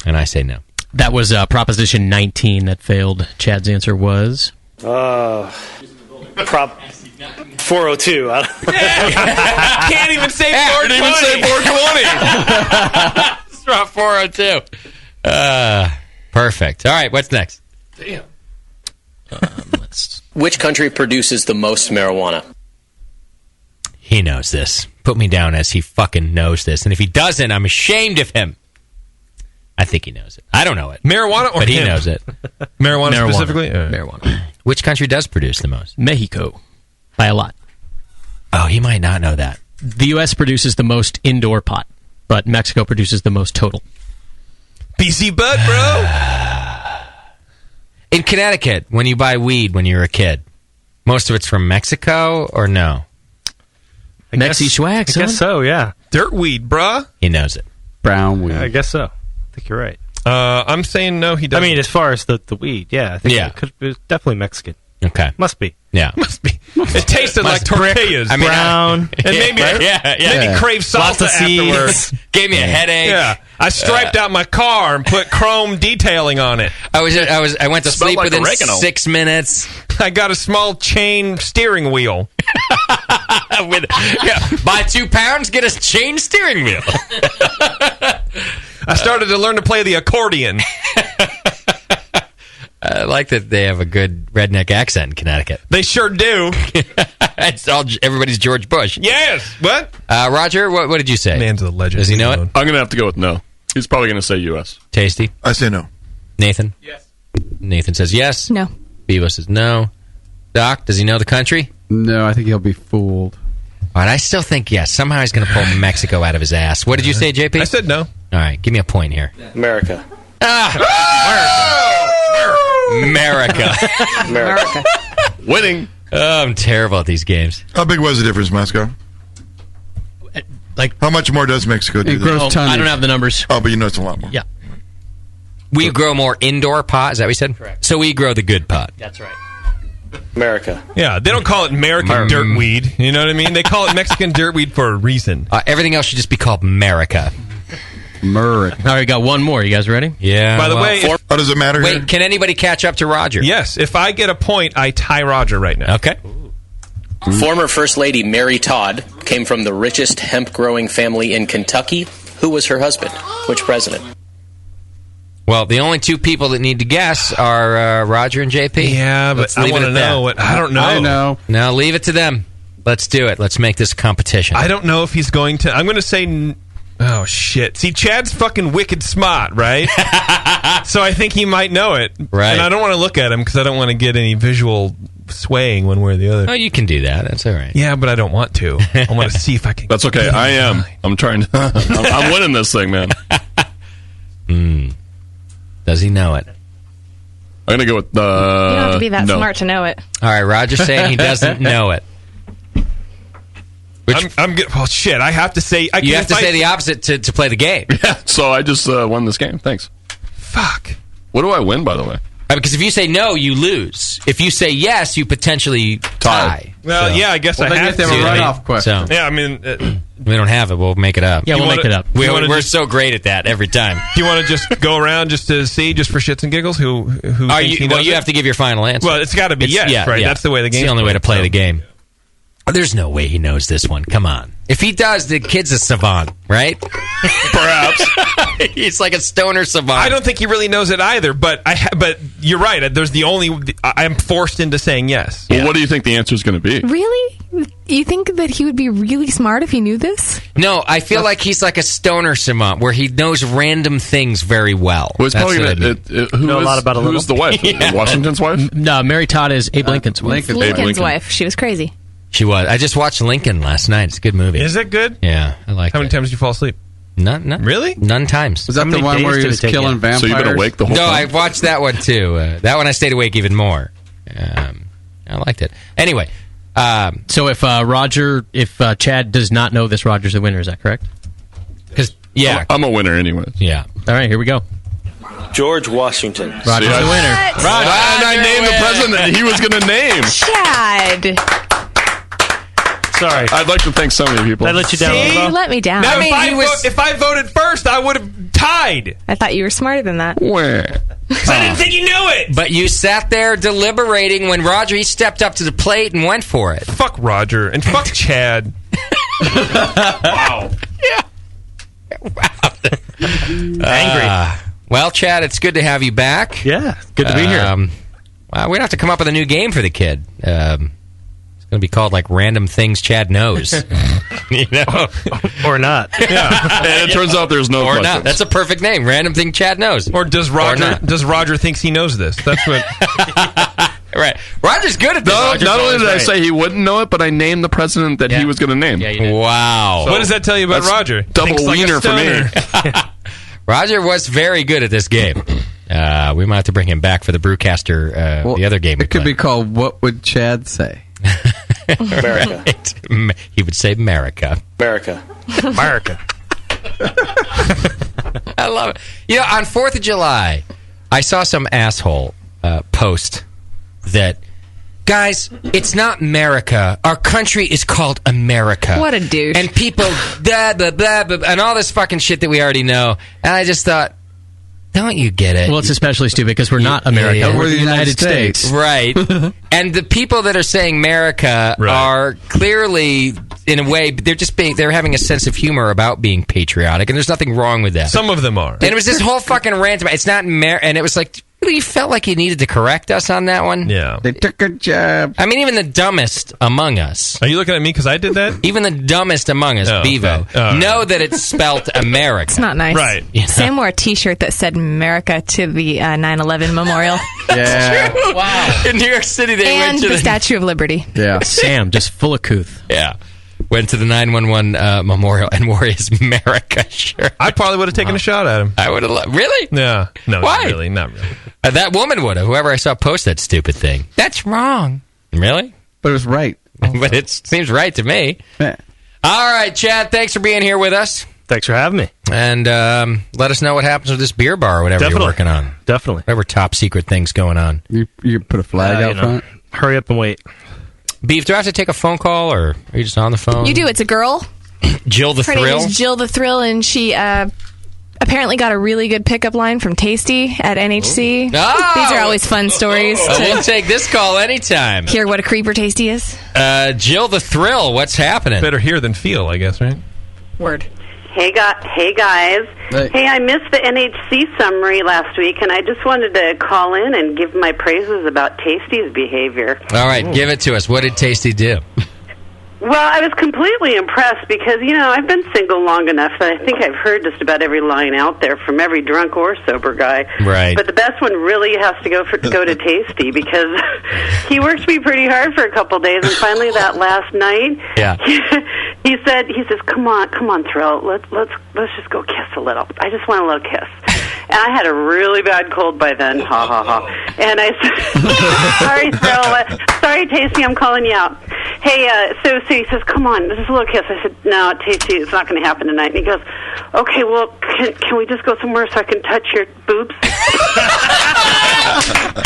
And I say no.
That was Proposition 19 that failed. Chad's answer was?
Prop 402.
Can't even say 420.
It's Prop 402. Perfect. All right, what's next?
Damn.
Which country produces the most marijuana?
He knows this. Put me down as he fucking knows this. And if he doesn't, I'm ashamed of him. I think he knows it. I don't know it.
Marijuana or
But he
him?
knows it.
Marijuana specifically?
Marijuana.
Which country does produce the most?
Mexico. By a lot.
Oh, he might not know that.
The U.S. produces the most indoor pot, but Mexico produces the most total.
BC Bud, bro.
In Connecticut, when you buy weed when you're a kid, most of it's from Mexico or no?
Mexi swag,
I
son.
guess so, yeah.
Dirt weed, bruh.
He knows it.
Brown weed.
Yeah, I guess so. I think you're right.
I'm saying no, he doesn't.
I mean, as far as the weed, yeah. I think it's definitely Mexican.
Okay.
Must be.
Yeah.
Must be. It tasted like tortillas.
I mean,
brown.
And maybe, maybe crave
Lots
salsa
of seeds.
afterwards.
Gave me a headache.
Yeah. I striped out my car and put chrome detailing on it.
I went to
Smelled
sleep
like
within
oregano.
6 minutes.
I got a small chain steering wheel.
Buy 2 pounds, get a chain steering wheel.
I started to learn to play the accordion.
I like that they have a good redneck accent in Connecticut.
They sure do.
It's all everybody's George Bush.
Yes. What?
Roger, what did you say?
Man's a legend.
Does he know it?
I'm going to have to go with no. He's probably going to say U.S.
Tasty?
I say no.
Nathan? Yes. Nathan says yes.
No.
Bevo says no. Doc, does he know the country?
No, I think he'll be fooled.
All right, I still think yes. Somehow he's going to pull Mexico out of his ass. What did you say, JP?
I said no.
All right, give me a point here.
America.
America.
Winning.
Oh, I'm terrible at these games.
How big was the difference, Moscow?
Like,
how much more does Mexico do?
It grows tonnage.
I don't have the numbers.
Oh, but you know it's a lot more.
Yeah.
We grow more indoor pot. Is that what you said? Correct. So we grow the good pot.
That's right.
America.
Yeah, they don't call it American dirt weed. You know what I mean? They call it Mexican dirt weed for a reason.
Everything else should just be called America.
America.
All right, got one more. You guys ready?
Yeah.
By the way,
how does it matter here?
Wait, can anybody catch up to Roger?
Yes. If I get a point, I tie Roger right now.
Okay.
Former First Lady Mary Todd came from the richest hemp-growing family in Kentucky. Who was her husband? Which president?
Well, the only 2 people that need to guess are Roger and JP.
Yeah, but
Let's
I
leave
want
it
to
at
know
that.
what. I don't know.
I know.
Now leave it to them. Let's do it. Let's make this competition.
I don't know if he's going to. I'm going to say. Oh, shit. See, Chad's fucking wicked smart, right? So I think he might know it.
Right.
And I don't want to look at him because I don't want to get any visual swaying one way or the other.
Oh, you can do that. That's all right.
Yeah, but I don't want to. I want to see if I can.
That's okay. I am. I'm trying to. I'm winning this thing, man.
Does he know it?
I'm going to go with
You don't have to be that
no.
smart to know it.
All right, Roger's saying he doesn't know it.
I'm good. Well, shit. I have to say.
You have to say the opposite to play the game.
Yeah, so I just won this game. Thanks.
Fuck.
What do I win, by the way?
Because if you say no, you lose. If you say yes, you potentially tie.
Well, yeah, I guess
Well,
I
they
have
get
to.
them a runoff question.
So,
Yeah, I mean,
we don't have it. We'll make it up.
Yeah, we'll make it up.
We're so great at that every time.
do you want to just go around just to see, just for shits and giggles, who
Are
thinks he
you,
knows
well, you
it?
have to give your final answer.
Well, it's got to be yes, right?
Yeah.
That's the way the game.
It's the only way to play the game. There's no way he knows this one. Come on. If he does, the kid's a savant, right?
Perhaps.
He's like a stoner savant.
I don't think he really knows it either, but but you're right. I'm forced into saying yes.
Well, what do you think the answer is going to be?
Really? You think that he would be really smart if he knew this?
No, I feel like he's like a stoner savant where he knows random things very well.
Well, it's probably
know a lot about a little.
Who's the wife?
Yeah.
Washington's wife?
No, Mary Todd is Abe Lincoln's wife.
Lincoln's wife. She was crazy.
She was. I just watched Lincoln last night. It's a good movie.
Is it good?
Yeah, I like it.
How many times did you fall asleep?
None.
Really?
None times.
Was that the one where he was killing vampires?
So you've been awake the whole
No,
time?
I watched that one too. That one I stayed awake even more. I liked it. Anyway.
So if Chad does not know this, Roger's the winner. Is that correct?
Yeah.
I'm a winner anyway.
Yeah.
All right, here we go.
George Washington.
Roger's the winner.
Roger, and I named the president that he was going to name.
Chad.
Sorry.
I'd like to thank so many people.
Did I let you down?
You let me down.
Now, if I voted first, I would have tied.
I thought you were smarter than that.
Where?
I didn't think you knew it.
But you sat there deliberating when Roger, he stepped up to the plate and went for it.
Fuck Roger and fuck Chad. Wow.
Angry. Well, Chad, it's good to have you back.
Yeah, good to be here.
Well, we're going to have to come up with a new game for the kid. It's going to be called, like, Random Things Chad Knows. You know?
Or not.
Yeah. And it turns out there's no
Or
questions.
not. That's a perfect name. Random Thing Chad Knows.
Or does Roger thinks he knows this? That's what...
Right. Roger's good at this.
Not only did I say he wouldn't know it, but I named the president that he was going to name.
Yeah, you did. Wow.
So what does that tell you about
that's
Roger?
Double
Thinks like a
wiener for me.
stoner.
Roger was very good at this game. We might have to bring him back for the Brewcaster, the other game.
It could be called What Would Chad Say?
America.
He would say America.
America.
America.
I love it. You know, on 4th of July, I saw some asshole post that, guys, it's not America. Our country is called America.
What a douche.
And people, blah, blah, blah, blah, and all this fucking shit that we already know. And I just thought, don't you get it?
Well, it's especially stupid because we're not America.
Yeah.
We're the United States.
Right. And the people that are saying America are clearly, in a way, they're having a sense of humor about being patriotic, and there's nothing wrong with that.
Some of them are.
And it was this whole fucking rant about it's not and it was like, really, you felt like you needed to correct us on that one?
Yeah.
They took a jab.
I mean, even the dumbest among us.
Are you looking at me because I did that?
Even the dumbest among us, Bevo,
okay.
know that it's spelt America.
It's not nice.
Right.
You know?
Sam wore a T-shirt that said America to the 9/11 memorial.
Yeah.
Wow. In New York City, they
and
went to
the Statue of Liberty.
Yeah.
Sam, just full of couth.
Yeah. Went to the 911 memorial and wore his America shirt.
I probably would have taken a shot at him.
I would have Really?
Yeah. No,
Why?
Not really.
That woman would have. Whoever I saw post that stupid thing. That's wrong. Really?
But it was right.
But it seems right to me.
Yeah.
All right, Chad, thanks for being here with us.
Thanks for having me.
And let us know what happens with this beer bar or whatever you're working on.
Definitely.
Whatever top secret thing's going on.
You put a flag out front?
Hurry up and wait.
Beef, do I have to take a phone call or are you just on the phone?
You do. It's a girl.
Jill the
Her
Thrill?
name is Jill the Thrill, and she apparently got a really good pickup line from Tasty at NHC.
Oh!
These are always fun stories
We'll
to
take this call anytime.
hear what a creeper Tasty is.
Jill the Thrill, what's happening?
Better hear than feel, I guess, right?
Word.
Hey guys. Hey, I missed the NHC summary last week, and I just wanted to call in and give my praises about Tasty's behavior.
All right, give it to us. What did Tasty do?
Well, I was completely impressed because, I've been single long enough that I think I've heard just about every line out there from every drunk or sober guy.
Right.
But the best one really has to go to Tasty because he worked me pretty hard for a couple days, and finally that last night, he says, "Come on, Thrill, let's just go kiss a little. I just want a little kiss." And I had a really bad cold by then, ha ha ha. And I said, "Sorry, Thrill, sorry, Tasty, I'm calling you out." Hey, so he says, "Come on, just a little kiss." I said, "No, Tasty, it's not going to happen tonight." And he goes, "Okay, well, can we just go somewhere so I can touch your boobs?"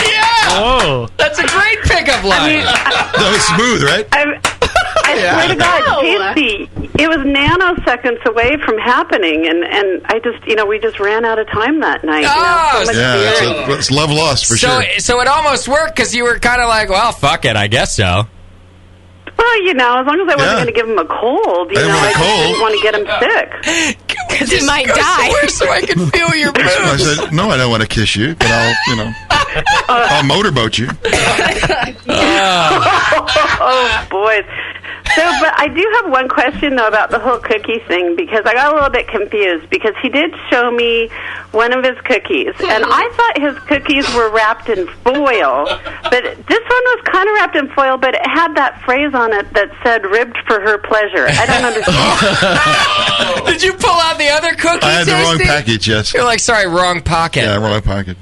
Yeah! That's a great pickup line.
That was smooth, right?
I swear to God, Tasty, it was nanoseconds away from happening, and I just, we just ran out of time that night.
Oh,
so much beer.
It's love lost for sure.
So it almost worked because you were kind of like, well, fuck it, I guess so.
Well, you know, as long as I wasn't going to give him a cold, you know, I just didn't want to get him sick.
Because he might die.
So I can feel your boobs.
I said, no, I don't want to kiss you, but I'll motorboat you.
Oh, boys. So, but I do have one question, though, about the whole cookie thing, because I got a little bit confused, because he did show me one of his cookies, and I thought his cookies were wrapped in foil, but this one was kind of wrapped in foil, but it had that phrase on it that said, ribbed for her pleasure. I don't understand.
Did you pull out the other cookie,
I had the wrong
Tasty?
package, yes.
You're like, sorry, wrong pocket.
Yeah, wrong pocket.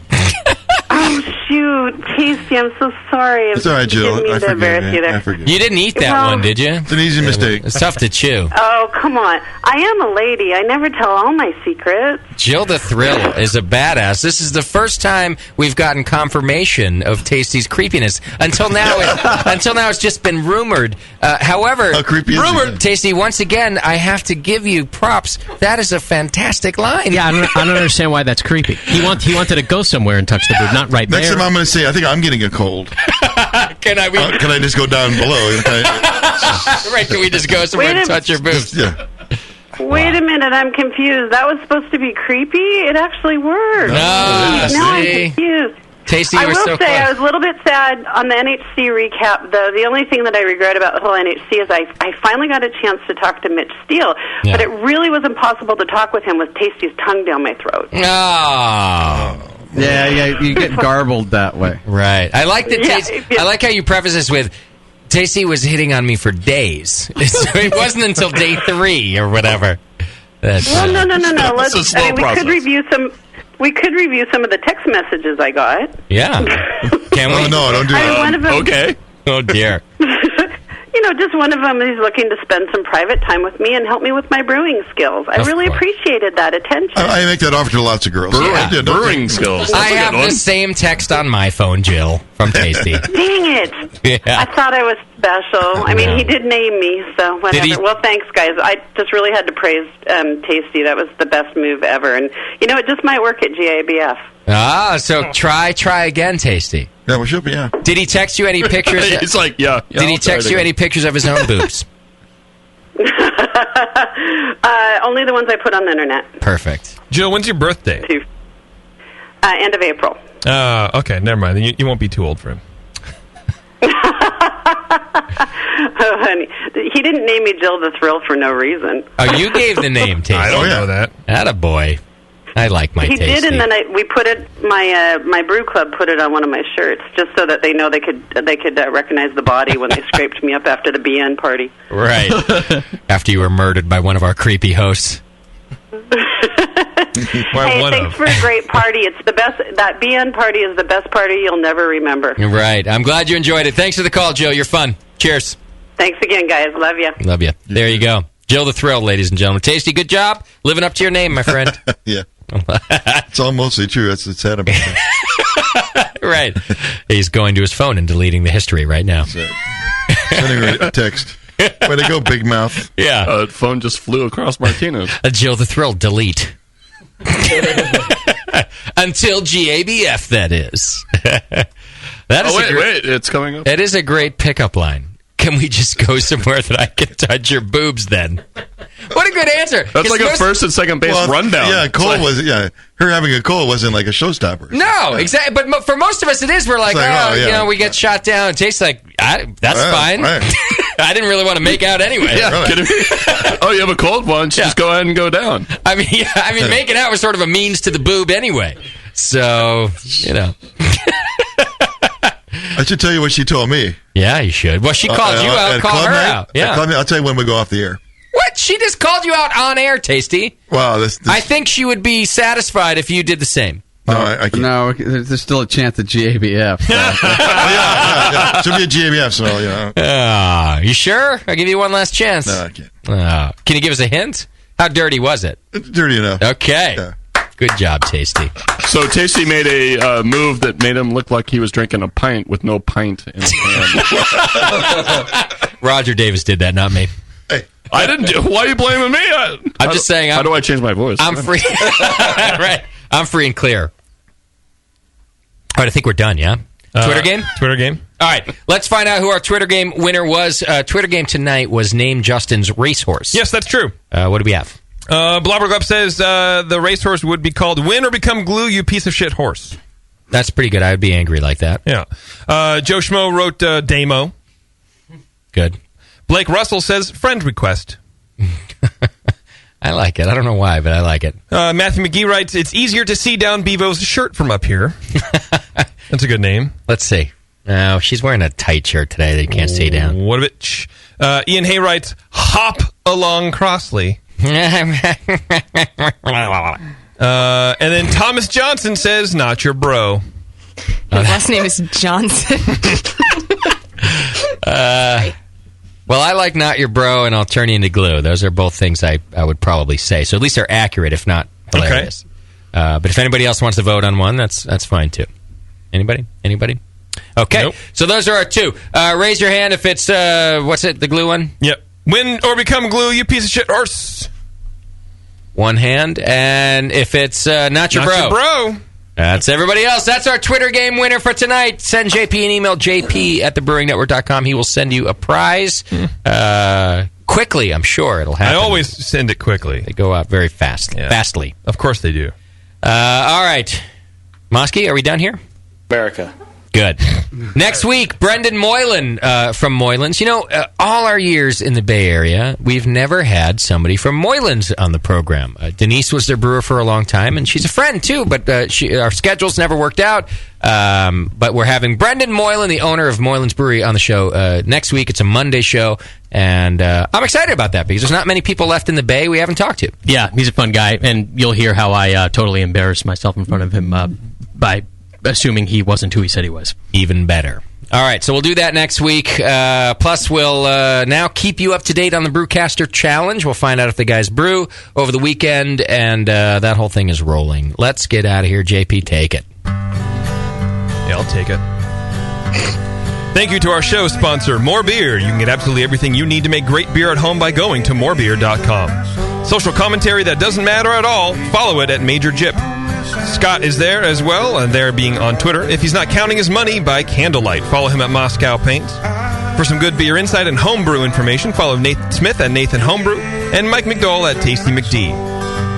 Oh, shoot. Tasty, I'm so sorry.
It's all right, Jill.
I forgive you.
I forgive
You didn't eat that one, did you?
It's an easy mistake.
It's tough to chew.
Oh, come on. I am a lady. I never tell all my secrets.
Jill the Thrill is a badass. This is the first time we've gotten confirmation of Tasty's creepiness. Until now, it's just been rumored. However, rumored, Tasty, once again, I have to give you props. That is a fantastic line.
Yeah, I don't understand why that's creepy. He wanted to go somewhere and touch the boob, not right
Next
there.
time I'm going to say, I think I'm getting a cold.
Can
I just go down below?
Right, can we just go somewhere and touch your boobs?
Yeah.
Wait a minute, I'm confused. That was supposed to be creepy? It actually worked.
No,
now I'm
see?
confused.
Tasty,
I
you were
will
so
say
close.
I was a little bit sad on the NHC recap, though. The only thing that I regret about the whole NHC is I finally got a chance to talk to Mitch Steele, but it really was impossible to talk with him with Tasty's tongue down my throat.
Oh.
Yeah, you get garbled that way.
Right. I like that. I like how you preface this with, Tasty was hitting on me for days. So it wasn't until day 3 or whatever.
Well, no.
It's a slow process.
We could review some of the text messages I got.
Yeah. Can we?
Oh, no, don't do that.
One of them,
okay. Oh, dear.
You know, just one of them is looking to spend some private time with me and help me with my brewing skills. I really appreciated that attention.
I make that offer to lots of girls.
Brewing skills.
I have the same text on my phone, Jill, from Tasty.
Dang it.
Yeah.
I thought I was special. I mean, he did name me, so whatever. Well, thanks, guys. I just really had to praise Tasty. That was the best move ever. And, you know, it just might work at GABF.
So try again, Tasty.
Yeah, we should be, yeah.
Did he text you any pictures?
It's like, yeah.
Did he text you any pictures of his own boobs?
Only the ones I put on the internet.
Perfect.
Jill, when's your birthday?
End of April.
Okay, never mind. You won't be too old for him.
Oh, honey. He didn't name me Jill the Thrill for no reason.
Oh, you gave the name, Tasty.
I don't know that.
Attaboy. I like my
He
Tasty.
did, and then we put it. My brew club put it on one of my shirts, just so that they know they could recognize the body when they scraped me up after the BN party.
Right. After you were murdered by one of our creepy hosts.
Hey, thanks for a great party. It's the best. That BN party is the best party you'll never remember.
Right. I'm glad you enjoyed it. Thanks for the call, Jill. You're fun. Cheers.
Thanks again, guys. Love you.
Love you. There you go. Jill the Thrill, ladies and gentlemen. Tasty, good job. Living up to your name, my friend.
Yeah. It's all mostly true. That's what's sad about that.
Right. He's going to his phone and deleting the history right now.
Sending her a text. Way to go, big mouth.
Yeah.
Phone just flew across Martinez.
Jill the Thrill, delete. Until GABF, that is.
Wait, it's coming up.
It is a great pickup line. Can we just go somewhere that I can touch your boobs then? What a good answer.
That's like a first and second base rundown.
Yeah, her having a cold wasn't like a showstopper.
No, exactly. But for most of us, it is. We're like, you know, we get shot down. It tastes like, that's fine.
Right.
I didn't really want to make out anyway.
Yeah, oh, you have a cold one? Just go ahead and go down.
I mean, making out was sort of a means to the boob anyway. So, you know.
I should tell you what she told me.
Yeah, you should. Well, she called you out. Call her out. Yeah.
I'll tell you when we go off the air.
What? She just called you out on air, Tasty.
Wow.
I think she would be satisfied if you did the same.
No, I can't.
No, there's still a chance at GABF. So.
yeah. She'll be at GABF, so, you know.
You sure? I'll give you one last chance.
No, I can't.
Can you give us a hint? How dirty was it?
It's dirty enough.
Okay.
Yeah.
Good job, Tasty.
So Tasty made a move that made him look like he was drinking a pint with no pint in his hand.
Roger Davis did that, not me.
Hey.
I didn't do. Why are you blaming me?
I'm just saying.
How do I change my voice?
I'm free. Right. I'm free and clear. All right, I think we're done, yeah? Twitter game?
Twitter game.
All right, let's find out who our Twitter game winner was. Twitter game tonight was Name Justin's Racehorse.
Yes, that's true.
What do we have?
Blobberglup says the racehorse would be called Win or Become Glue, you piece of shit horse.
That's pretty good. I would be angry like that.
Yeah. Joe Schmo wrote Damo.
Good.
Blake Russell says friend request.
I like it. I don't know why, but I like it.
Matthew McGee writes, it's easier to see down Bevo's shirt from up here. That's a good name.
Let's see. No, she's wearing a tight shirt today that you can't see down.
What a bit. Ian Hay writes, hop along Crossley. And then Thomas Johnson says, not your bro.
His last name is Johnson.
Well, I like not your bro, and I'll turn you into glue. Those are both things I would probably say. So at least they're accurate, if not hilarious. Okay. But if anybody else wants to vote on one, that's fine too. Anybody? Okay. Nope. So those are our two. Raise your hand if it's what's it? The glue one?
Yep. Win or become glue, you piece of shit horse.
One hand, and if it's not your bro. That's everybody else. That's our Twitter game winner for tonight. Send JP an email, jp@thebrewingnetwork.com. He will send you a prize quickly, I'm sure it'll happen.
I always send it quickly.
They go out very fastly.
Of course they do.
All right. Mosky, are we done here?
America.
Good. Next week, Brendan Moylan from Moylan's. You know, all our years in the Bay Area, we've never had somebody from Moylan's on the program. Denise was their brewer for a long time, and she's a friend, too, but our schedules never worked out. But we're having Brendan Moylan, the owner of Moylan's Brewery, on the show next week. It's a Monday show, and I'm excited about that because there's not many people left in the Bay we haven't talked to.
Yeah, he's a fun guy, and you'll hear how I totally embarrassed myself in front of him by assuming he wasn't who he said he was.
Even better. All right, so we'll do that next week. Plus, we'll now keep you up to date on the Brewcaster Challenge. We'll find out if the guys brew over the weekend, and that whole thing is rolling. Let's get out of here. JP, take it.
Yeah, I'll take it. Thank you to our show sponsor, More Beer. You can get absolutely everything you need to make great beer at home by going to morebeer.com. Social commentary that doesn't matter at all, follow it at Major Jip. Scott is there as well, and they're being on Twitter. If he's not counting his money, by candlelight. Follow him at Moscow Paints. For some good beer insight and homebrew information, follow Nathan Smith at Nathan Homebrew and Mike McDowell at Tasty McD.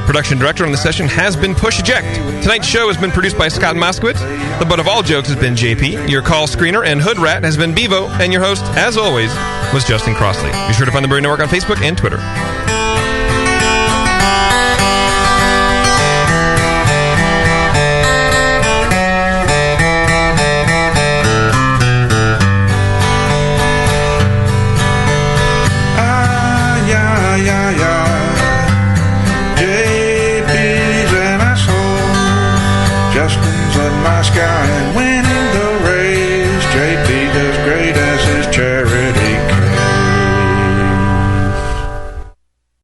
Production director on the session has been Push Eject. Tonight's show has been produced by Scott Moskowitz. The butt of all jokes has been JP. Your call screener and hood rat has been Bevo. And your host, as always, was Justin Crossley. Be sure to find the Brewing Network on Facebook and Twitter.